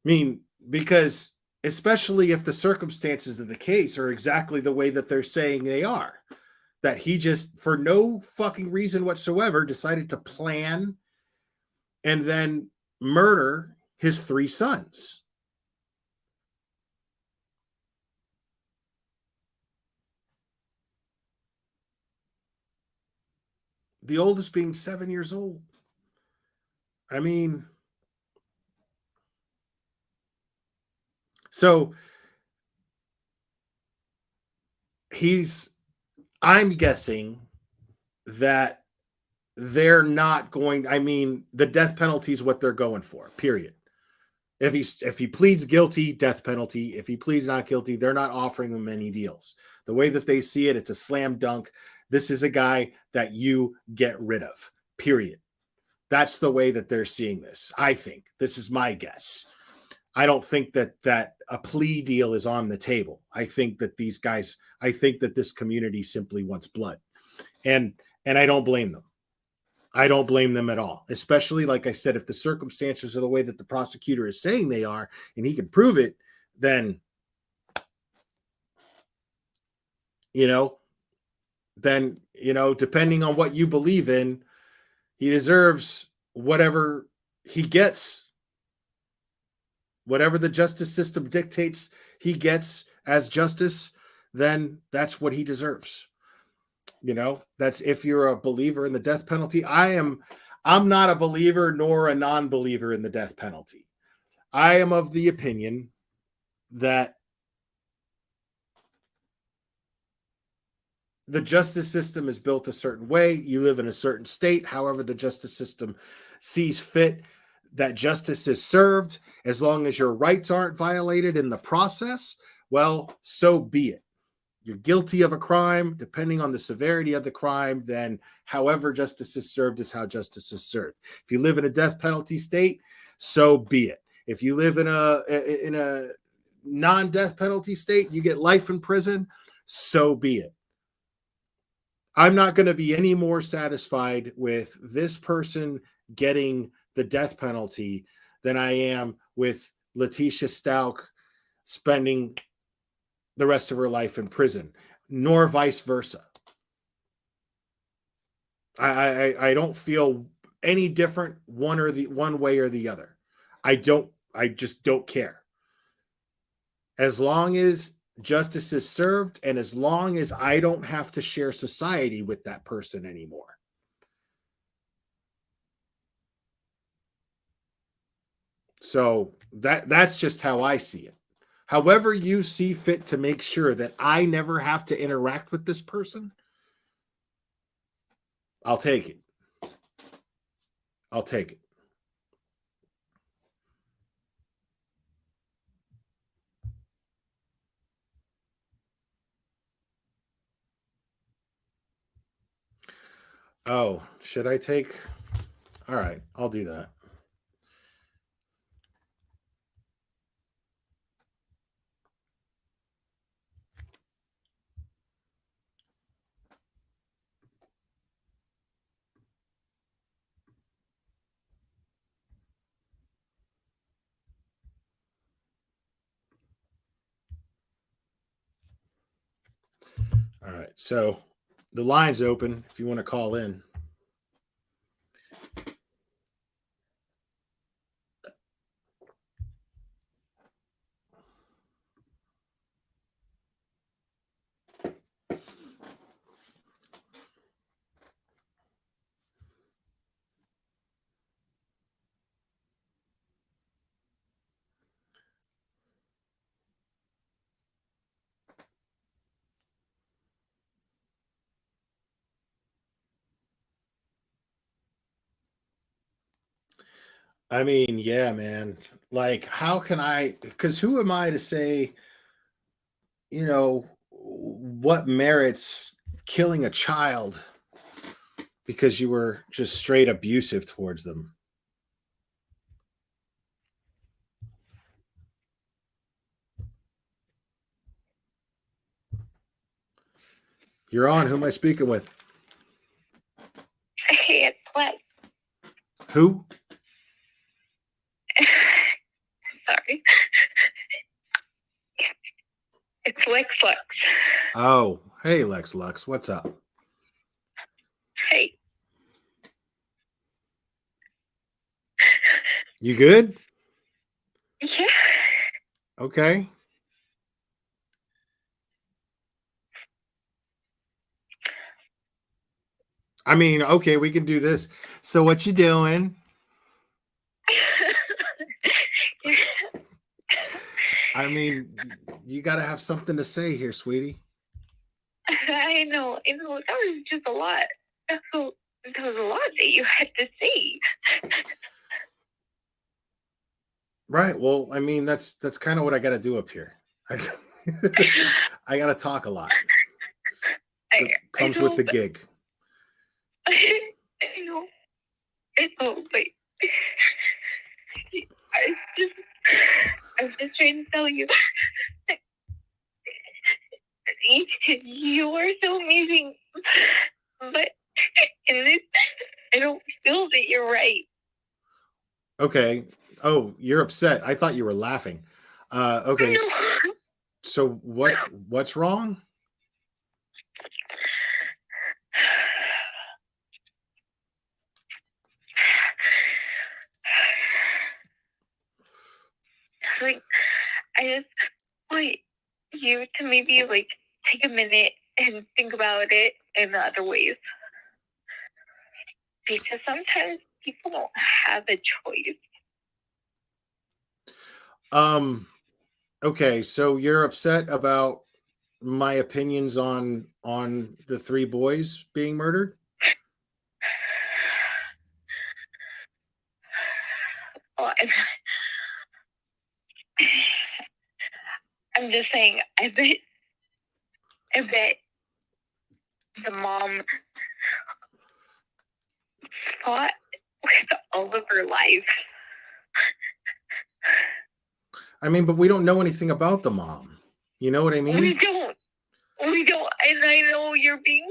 I mean, because especially if the circumstances of the case are exactly the way that they're saying they are, that he just, for no fucking reason whatsoever, decided to plan and then murder his 3 sons. The oldest being 7 years old. I mean, so I'm guessing that they're not going, I mean, the death penalty is what they're going for, period. If he pleads guilty, death penalty. If he pleads not guilty, they're not offering him any deals. The way that they see it, it's a slam dunk. This is a guy that you get rid of, period. That's the way that they're seeing this. I think this is my guess. I don't think that a plea deal is on the table. I think that this community simply wants blood. And I don't blame them. I don't blame them at all, especially, like I said, if the circumstances are the way that the prosecutor is saying they are, and he can prove it, then, depending on what you believe in, he deserves whatever he gets, whatever the justice system dictates he gets as justice, then that's what he deserves. That's if you're a believer in the death penalty. I'm not a believer nor a non-believer in the death penalty. I am of the opinion that the justice system is built a certain way. You live in a certain state. However, the justice system sees fit that justice is served. As long as your rights aren't violated in the process, well, so be it. You're guilty of a crime, depending on the severity of the crime, then however justice is served is how justice is served. If you live in a death penalty state, so be it. If you live in a non-death penalty state, you get life in prison, so be it. I'm not going to be any more satisfied with this person getting the death penalty than I am with Letitia Stout spending the rest of her life in prison, nor vice versa. I don't feel any different one way or the other. I just don't care. As long as justice is served and as long as I don't have to share society with that person anymore. So that's just how I see it. However you see fit to make sure that I never have to interact with this person, I'll take it. I'll take it. Oh, should I take? All right, I'll do that. All right, so the line's open if you want to call in. I mean, yeah, man. Like, how can I? Because who am I to say, what merits killing a child because you were just straight abusive towards them? You're on. Who am I speaking with? Hey, it's Lex. Who? Sorry. It's Lex. Oh, hey, Lex Lux. What's up? Hey. You good? Yeah. Okay. I mean, okay, we can do this. So what you doing? I mean, you got to have something to say here, sweetie. I know. That was just a lot. That was a lot that you had to say. Right. Well, I mean, that's kind of what I got to do up here. I got to talk a lot. Comes with the gig. I know, but I'm just trying to tell you. You are so amazing, but in this, I don't feel that you're right. Okay. Oh, you're upset. I thought you were laughing. Okay. So what's wrong? Like, I just want you to maybe take a minute and think about it in other ways. Because sometimes people don't have a choice. Okay, so you're upset about my opinions on the 3 boys being murdered? Well, I'm just saying, I bet the mom fought with all of her life. I mean, but we don't know anything about the mom. You know what I mean? We don't, and I know you're being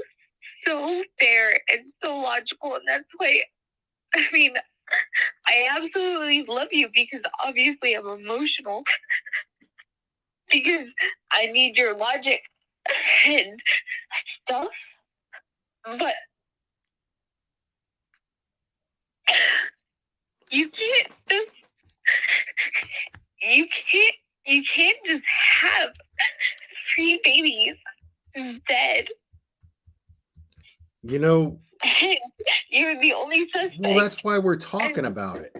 so fair and so logical, and that's why, I mean, I absolutely love you because obviously I'm emotional because I need your logic and stuff, but you can't just you can't just have 3 babies dead. You know, You're the only suspect. well, that's why we're talking about it.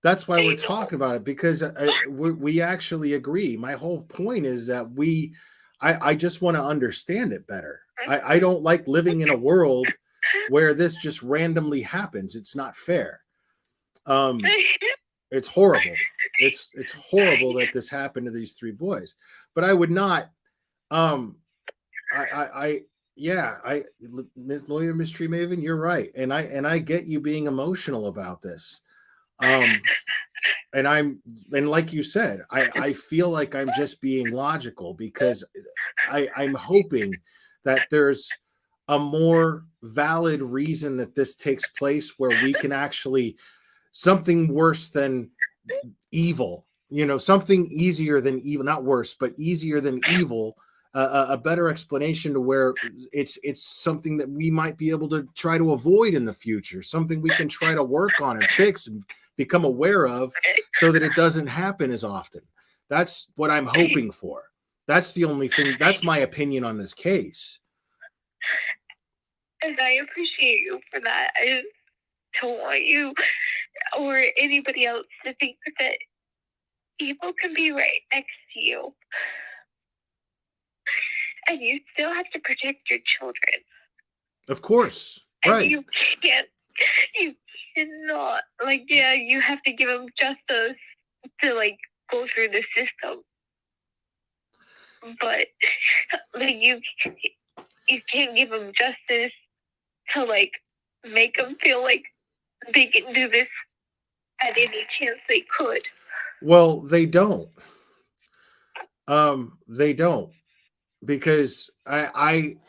That's why we're talking about it, because we actually agree. My whole point is that I just want to understand it better. I don't like living in a world where this just randomly happens. It's not fair. It's horrible. It's horrible that this happened to these 3 boys. But I would not. Ms. Lawyer Mystery Maven, you're right, and I get you being emotional about this. And like you said, I feel like I'm just being logical because I'm hoping that there's a more valid reason that this takes place where we can actually something worse than evil, something easier than evil, not worse, but easier than evil, a better explanation to where it's something that we might be able to try to avoid in the future, something we can try to work on and fix and become aware of so that it doesn't happen as often. That's what I'm hoping for. That's the only thing. That's my opinion on this case. And I appreciate you for that. I just don't want you or anybody else to think that evil can be right next to you. And you still have to protect your children. Of course. And Right. you cannot, you have to give them justice to, go through the system. But, you can't give them justice to, make them feel like they can do this at any chance they could. Well, they don't. They don't, because I'm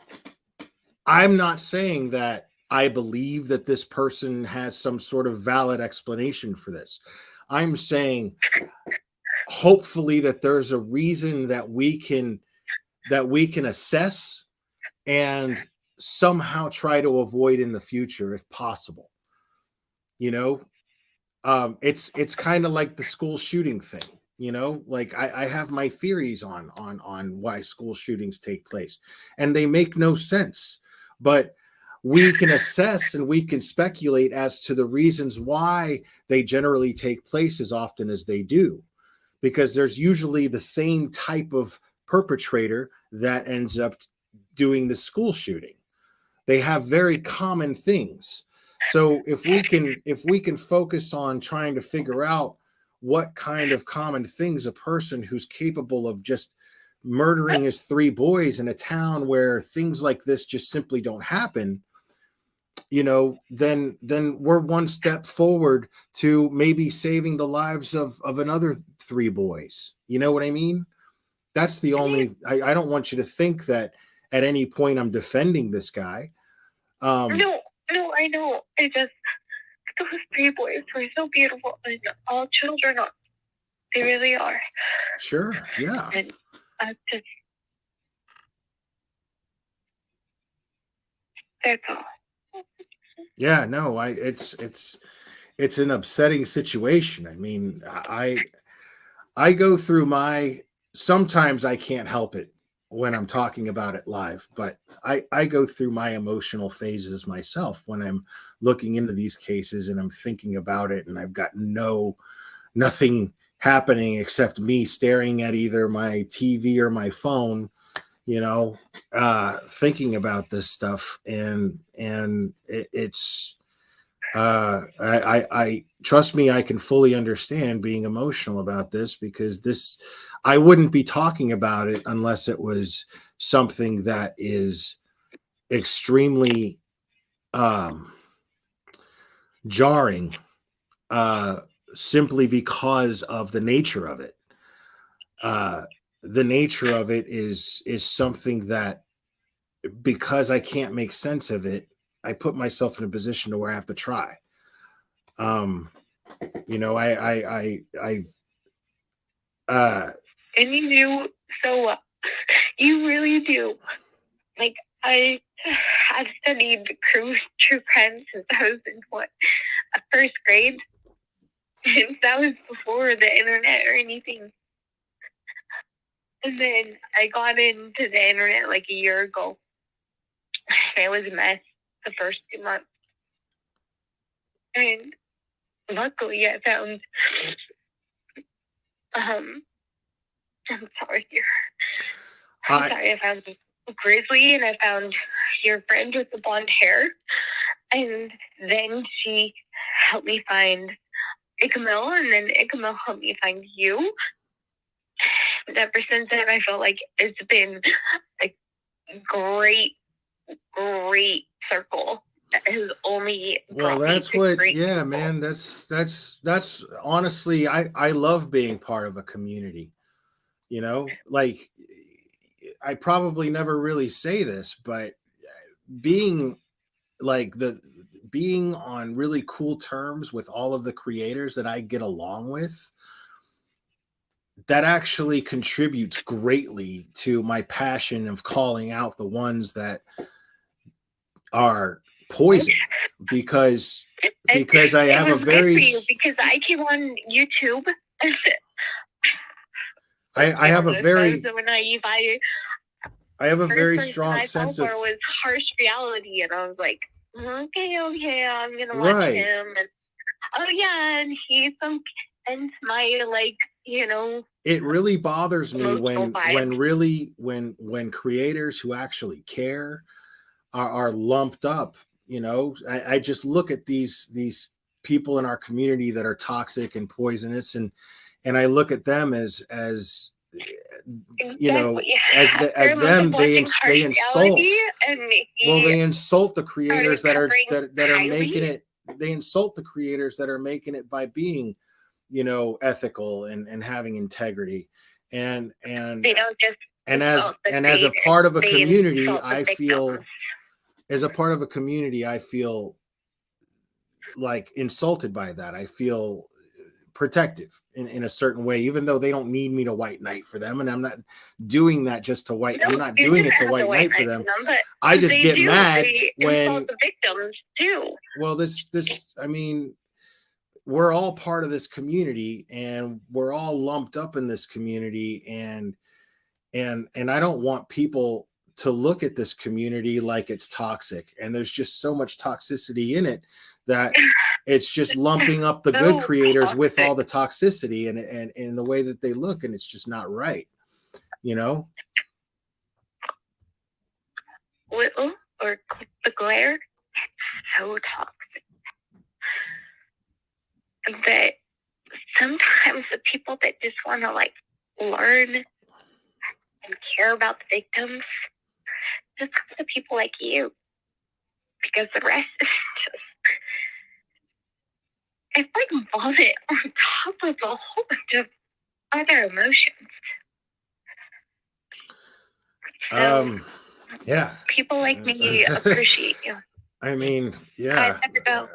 not saying that I believe that this person has some sort of valid explanation for this. I'm saying hopefully that there's a reason that we can assess and somehow try to avoid in the future if possible. It's kind of like the school shooting thing. I have my theories on why school shootings take place, and they make no sense, but we can assess and we can speculate as to the reasons why they generally take place as often as they do, because there's usually the same type of perpetrator that ends up doing the school shooting. They have very common things. So if we can focus on trying to figure out what kind of common things a person who's capable of just murdering his 3 boys in a town where things like this just simply don't happen, then we're one step forward to maybe saving the lives of another 3 boys. You know what I mean? That's the only, I don't want you to think that at any point I'm defending this guy. No, I know. It just, those 3 boys were so beautiful, and all children are. They really are. Sure, yeah. And I just, that's all. Yeah, no, it's an upsetting situation. I mean, I go through sometimes I can't help it when I'm talking about it live, but I go through my emotional phases myself when I'm looking into these cases and I'm thinking about it, and I've got nothing happening except me staring at either my TV or my phone, thinking about this stuff. And it's I trust me, I can fully understand being emotional about this, because I wouldn't be talking about it unless it was something that is extremely jarring, simply because of the nature of it. The nature of it is something that, because I can't make sense of it, I put myself in a position to where I have to try. And you do so well. You really do. Like, I've studied true crime since I was in first grade. And that was before the internet or anything. And then I got into the internet like a year ago. It was a mess the first 2 months. And luckily I found I'm sorry. I found Grizzly, and I found your friend with the blonde hair. And then she helped me find Ikamil, and then Ikamil helped me find you. And ever since then, I felt like it's been a great circle that has only well, that's what, yeah, man, that's honestly, I love being part of a community. Like, I probably never really say this, but being being on really cool terms with all of the creators that I get along with, that actually contributes greatly to my passion of calling out the ones that are poison, because I have a very, because I came on YouTube. I have a very, so naive. I have a very strong sense of, it was harsh reality, and I was like, okay, I'm gonna watch right. him, and oh yeah, and he's some, and my, like, it really bothers me when vibe. when creators who actually care are lumped up. I just look at these people in our community that are toxic and poisonous, and I look at them as them, they insult. They insult the creators that are making it. They insult the creators that are making it by being, ethical and having integrity, and they don't just as a part of a community, I feel, as a part of a community, I feel like insulted by that. I feel protective in a certain way, even though they don't need me to white knight for them, and I'm not doing that just to white. I'm not doing it to white knight for them. I just get mad when the victims too. Well, this I mean, we're all part of this community, and we're all lumped up in this community, and I don't want people to look at this community like it's toxic, and there's just so much toxicity in it that it's just lumping up the good creators with all the toxicity and in the way that they look, and it's just not right, Little or the glare, so toxic that sometimes the people that just want to, like, learn and care about the victims, just come to people like you, because the rest is just, it's like vomit on top of a whole bunch of other emotions. So, yeah, people like me appreciate you. I mean, yeah. I never go.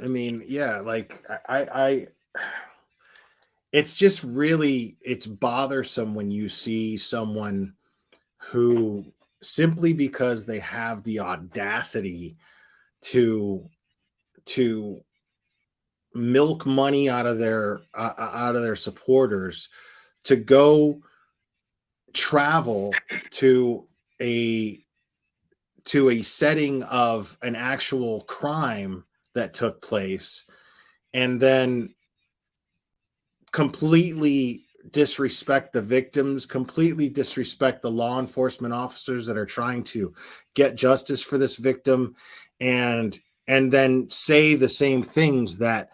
I mean, yeah, like I it's just really, it's bothersome when you see someone who, simply because they have the audacity to milk money out of their supporters, to go travel to a setting of an actual crime that took place, and then completely disrespect the victims, completely disrespect the law enforcement officers that are trying to get justice for this victim, and then say the same things that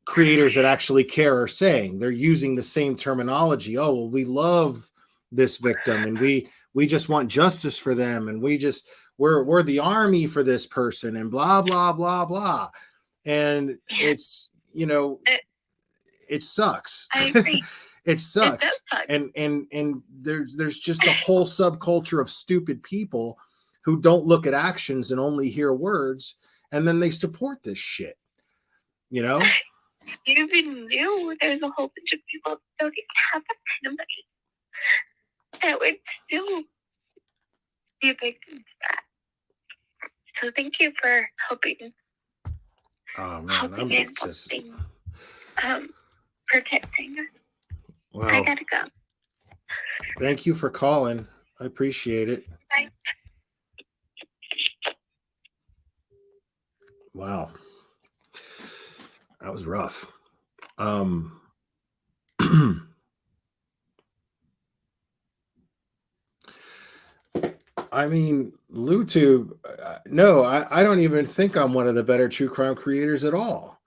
creators that actually care are saying. They're using the same terminology. Oh, well, we love this victim and we just want justice for them, and we're the army for this person, and blah blah blah blah. And it's, you know, it sucks. I agree. It sucks. It does suck. And there's just a whole subculture of stupid people who don't look at actions and only hear words, and then they support this shit. You know? You even knew there's a whole bunch of people that don't even have that kind of money that would still be victims of that. So thank you for helping. Oh man, I'm just protecting us. wow. I gotta go. Thank you for calling. I appreciate it. Bye. Wow. That was rough. I mean, LuTube, no, I don't even think I'm one of the better true crime creators at all.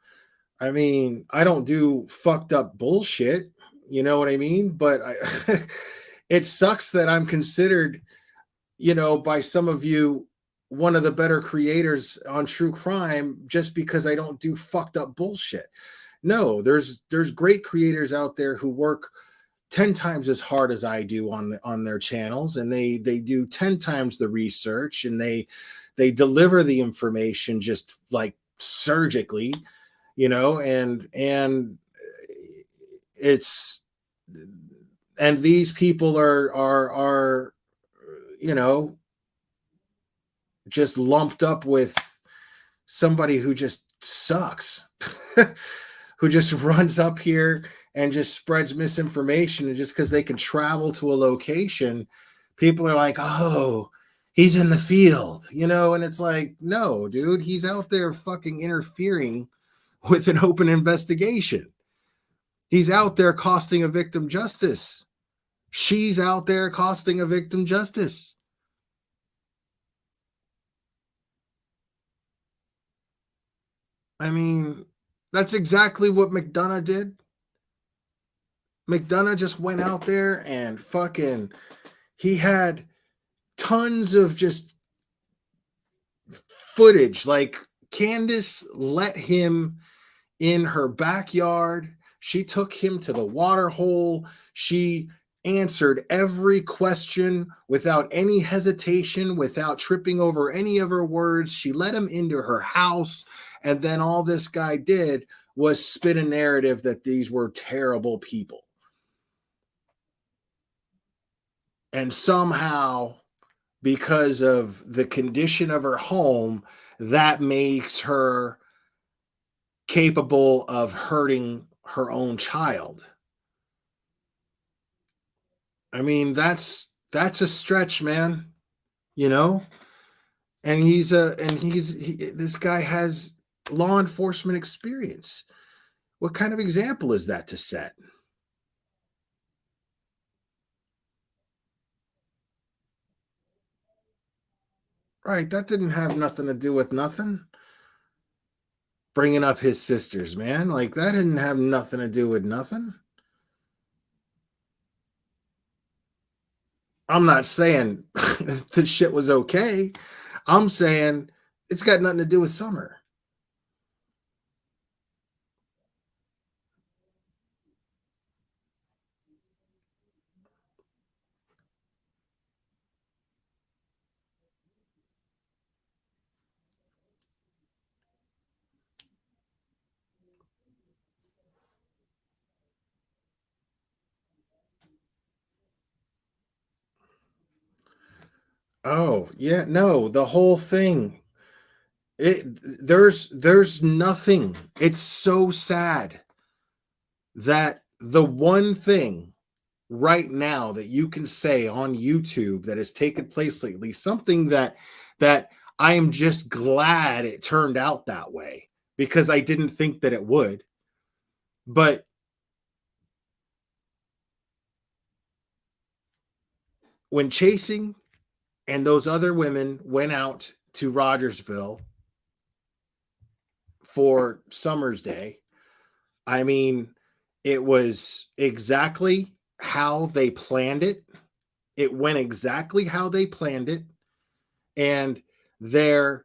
I mean, I don't do fucked up bullshit, you know what I mean? But it sucks that I'm considered, you know, by some of you, one of the better creators on true crime just because I don't do fucked up bullshit. No, there's great creators out there who work 10 times as hard as I do on their channels, and they do 10 times the research, and they deliver the information just like surgically, you know, and it's, and these people are you know, just lumped up with somebody who just sucks, who just runs up here and just spreads misinformation. And just because they can travel to a location, people are like, oh, he's in the field, you know? And it's like, no, dude, he's out there fucking interfering with an open investigation. He's out there costing a victim justice. She's out there costing a victim justice. I mean, that's exactly what McDonough did. McDonough just went out there and fucking, he had tons of just footage. Like, Candace let him in her backyard. She took him to the water hole. She answered every question without any hesitation, without tripping over any of her words. She let him into her house. And then all this guy did was spin a narrative that these were terrible people. And somehow, because of the condition of her home, that makes her capable of hurting her own child. I mean, that's a stretch, man. You know? And this guy has law enforcement experience. What kind of example is that to set? Right, that didn't have nothing to do with nothing. Bringing up his sisters, man. Like, that didn't have nothing to do with nothing. I'm not saying the shit was okay. I'm saying it's got nothing to do with Summer. Oh, yeah, no, the whole thing. There's nothing. It's so sad that the one thing right now that you can say on YouTube that has taken place lately, something that I am just glad it turned out that way. because I didn't think that it would. But when Chasing and those other women went out to Rogersville for Summer's Day, I mean, it was exactly how they planned it. It went exactly how they planned it. And the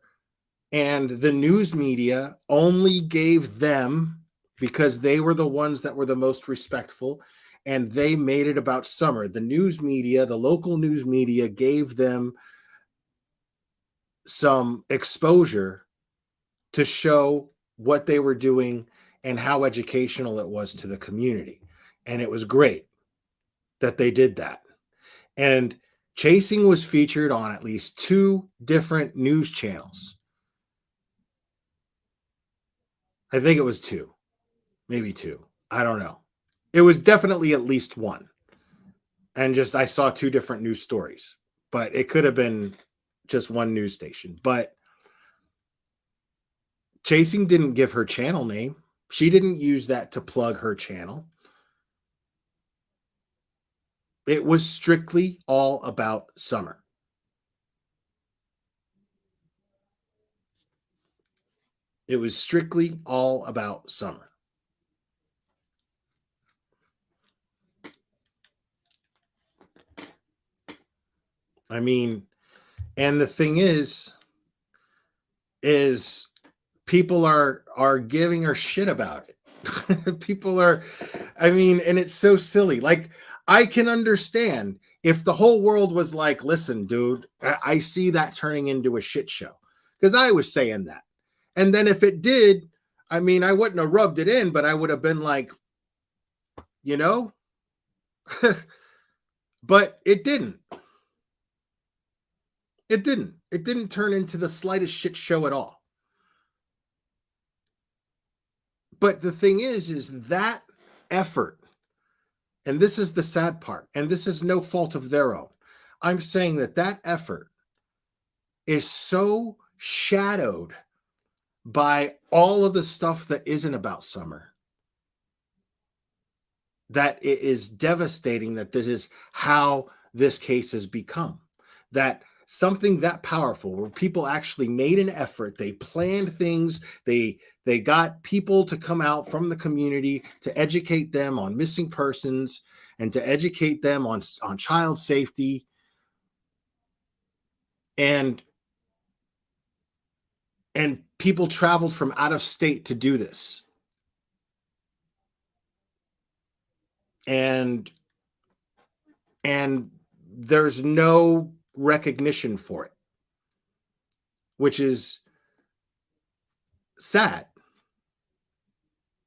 news media only gave them, because they were the ones that were the most respectful, and they made it about Summer. The news media, the local news media, gave them some exposure to show what they were doing and how educational it was to the community. And it was great that they did that. And Chasing was featured on at least 2 different news channels. I think it was 2, maybe 2. I don't know. It was definitely at least 1. And just, I saw 2 different news stories, but it could have been just 1 news station. But Chasing didn't give her channel name. She didn't use that to plug her channel. It was strictly all about Summer. It was strictly all about Summer. I mean, and the thing is people are giving her shit about it. People are, I mean, and it's so silly. Like, I can understand if the whole world was like, listen, dude, I see that turning into a shit show. Because I was saying that. And then if it did, I mean, I wouldn't have rubbed it in, but I would have been like, you know? But it didn't. It didn't. It didn't turn into the slightest shit show at all. But the thing is that effort, and this is the sad part, and this is no fault of their own. I'm saying that effort is so shadowed by all of the stuff that isn't about Summer that it is devastating that this is how this case has become. That something that powerful, where people actually made an effort, they planned things, they got people to come out from the community to educate them on missing persons and to educate them on child safety. And people traveled from out of state to do this. And there's no recognition for it, which is sad.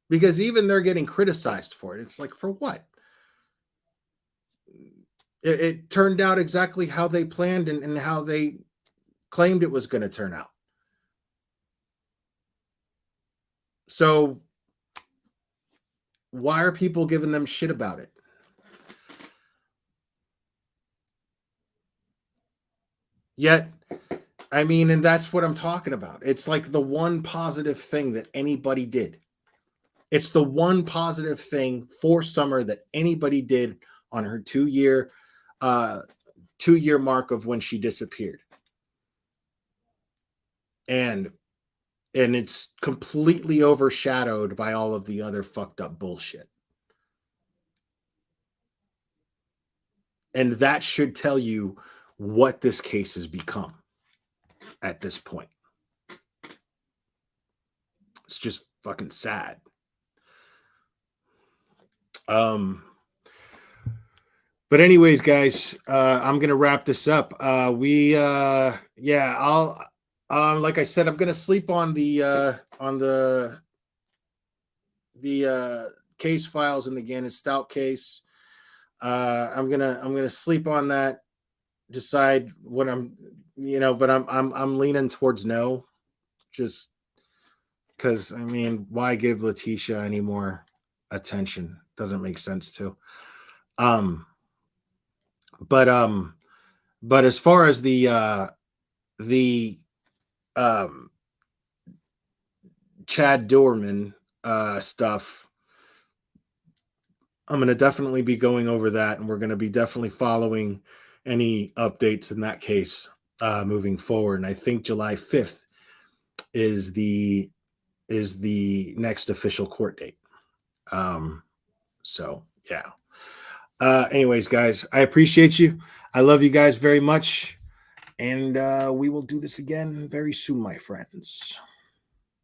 Because even they're getting criticized for it. It's like, for what? It turned out exactly how they planned and how they claimed it was going to turn out. So why are people giving them shit about it? Yet, I mean, and that's what I'm talking about. It's like the one positive thing that anybody did. It's the one positive thing for Summer that anybody did on her 2-year mark of when she disappeared. And it's completely overshadowed by all of the other fucked up bullshit. And that should tell you what this case has become at this point. It's just fucking sad. But anyways, guys, I'm gonna wrap this up. I'll like I said, I'm gonna sleep on the case files in the Gannon Stout case. I'm gonna sleep on that. Decide what but I'm leaning towards no, just because, I mean, why give Letitia any more attention? Doesn't make sense to. But as far as the Chad Doorman stuff, I'm going to definitely be going over that, and we're going to be definitely following any updates in that case moving forward. And I think July 5th is the next official court date. So yeah. Anyways, guys, I appreciate you. I love you guys very much. And we will do this again very soon, my friends.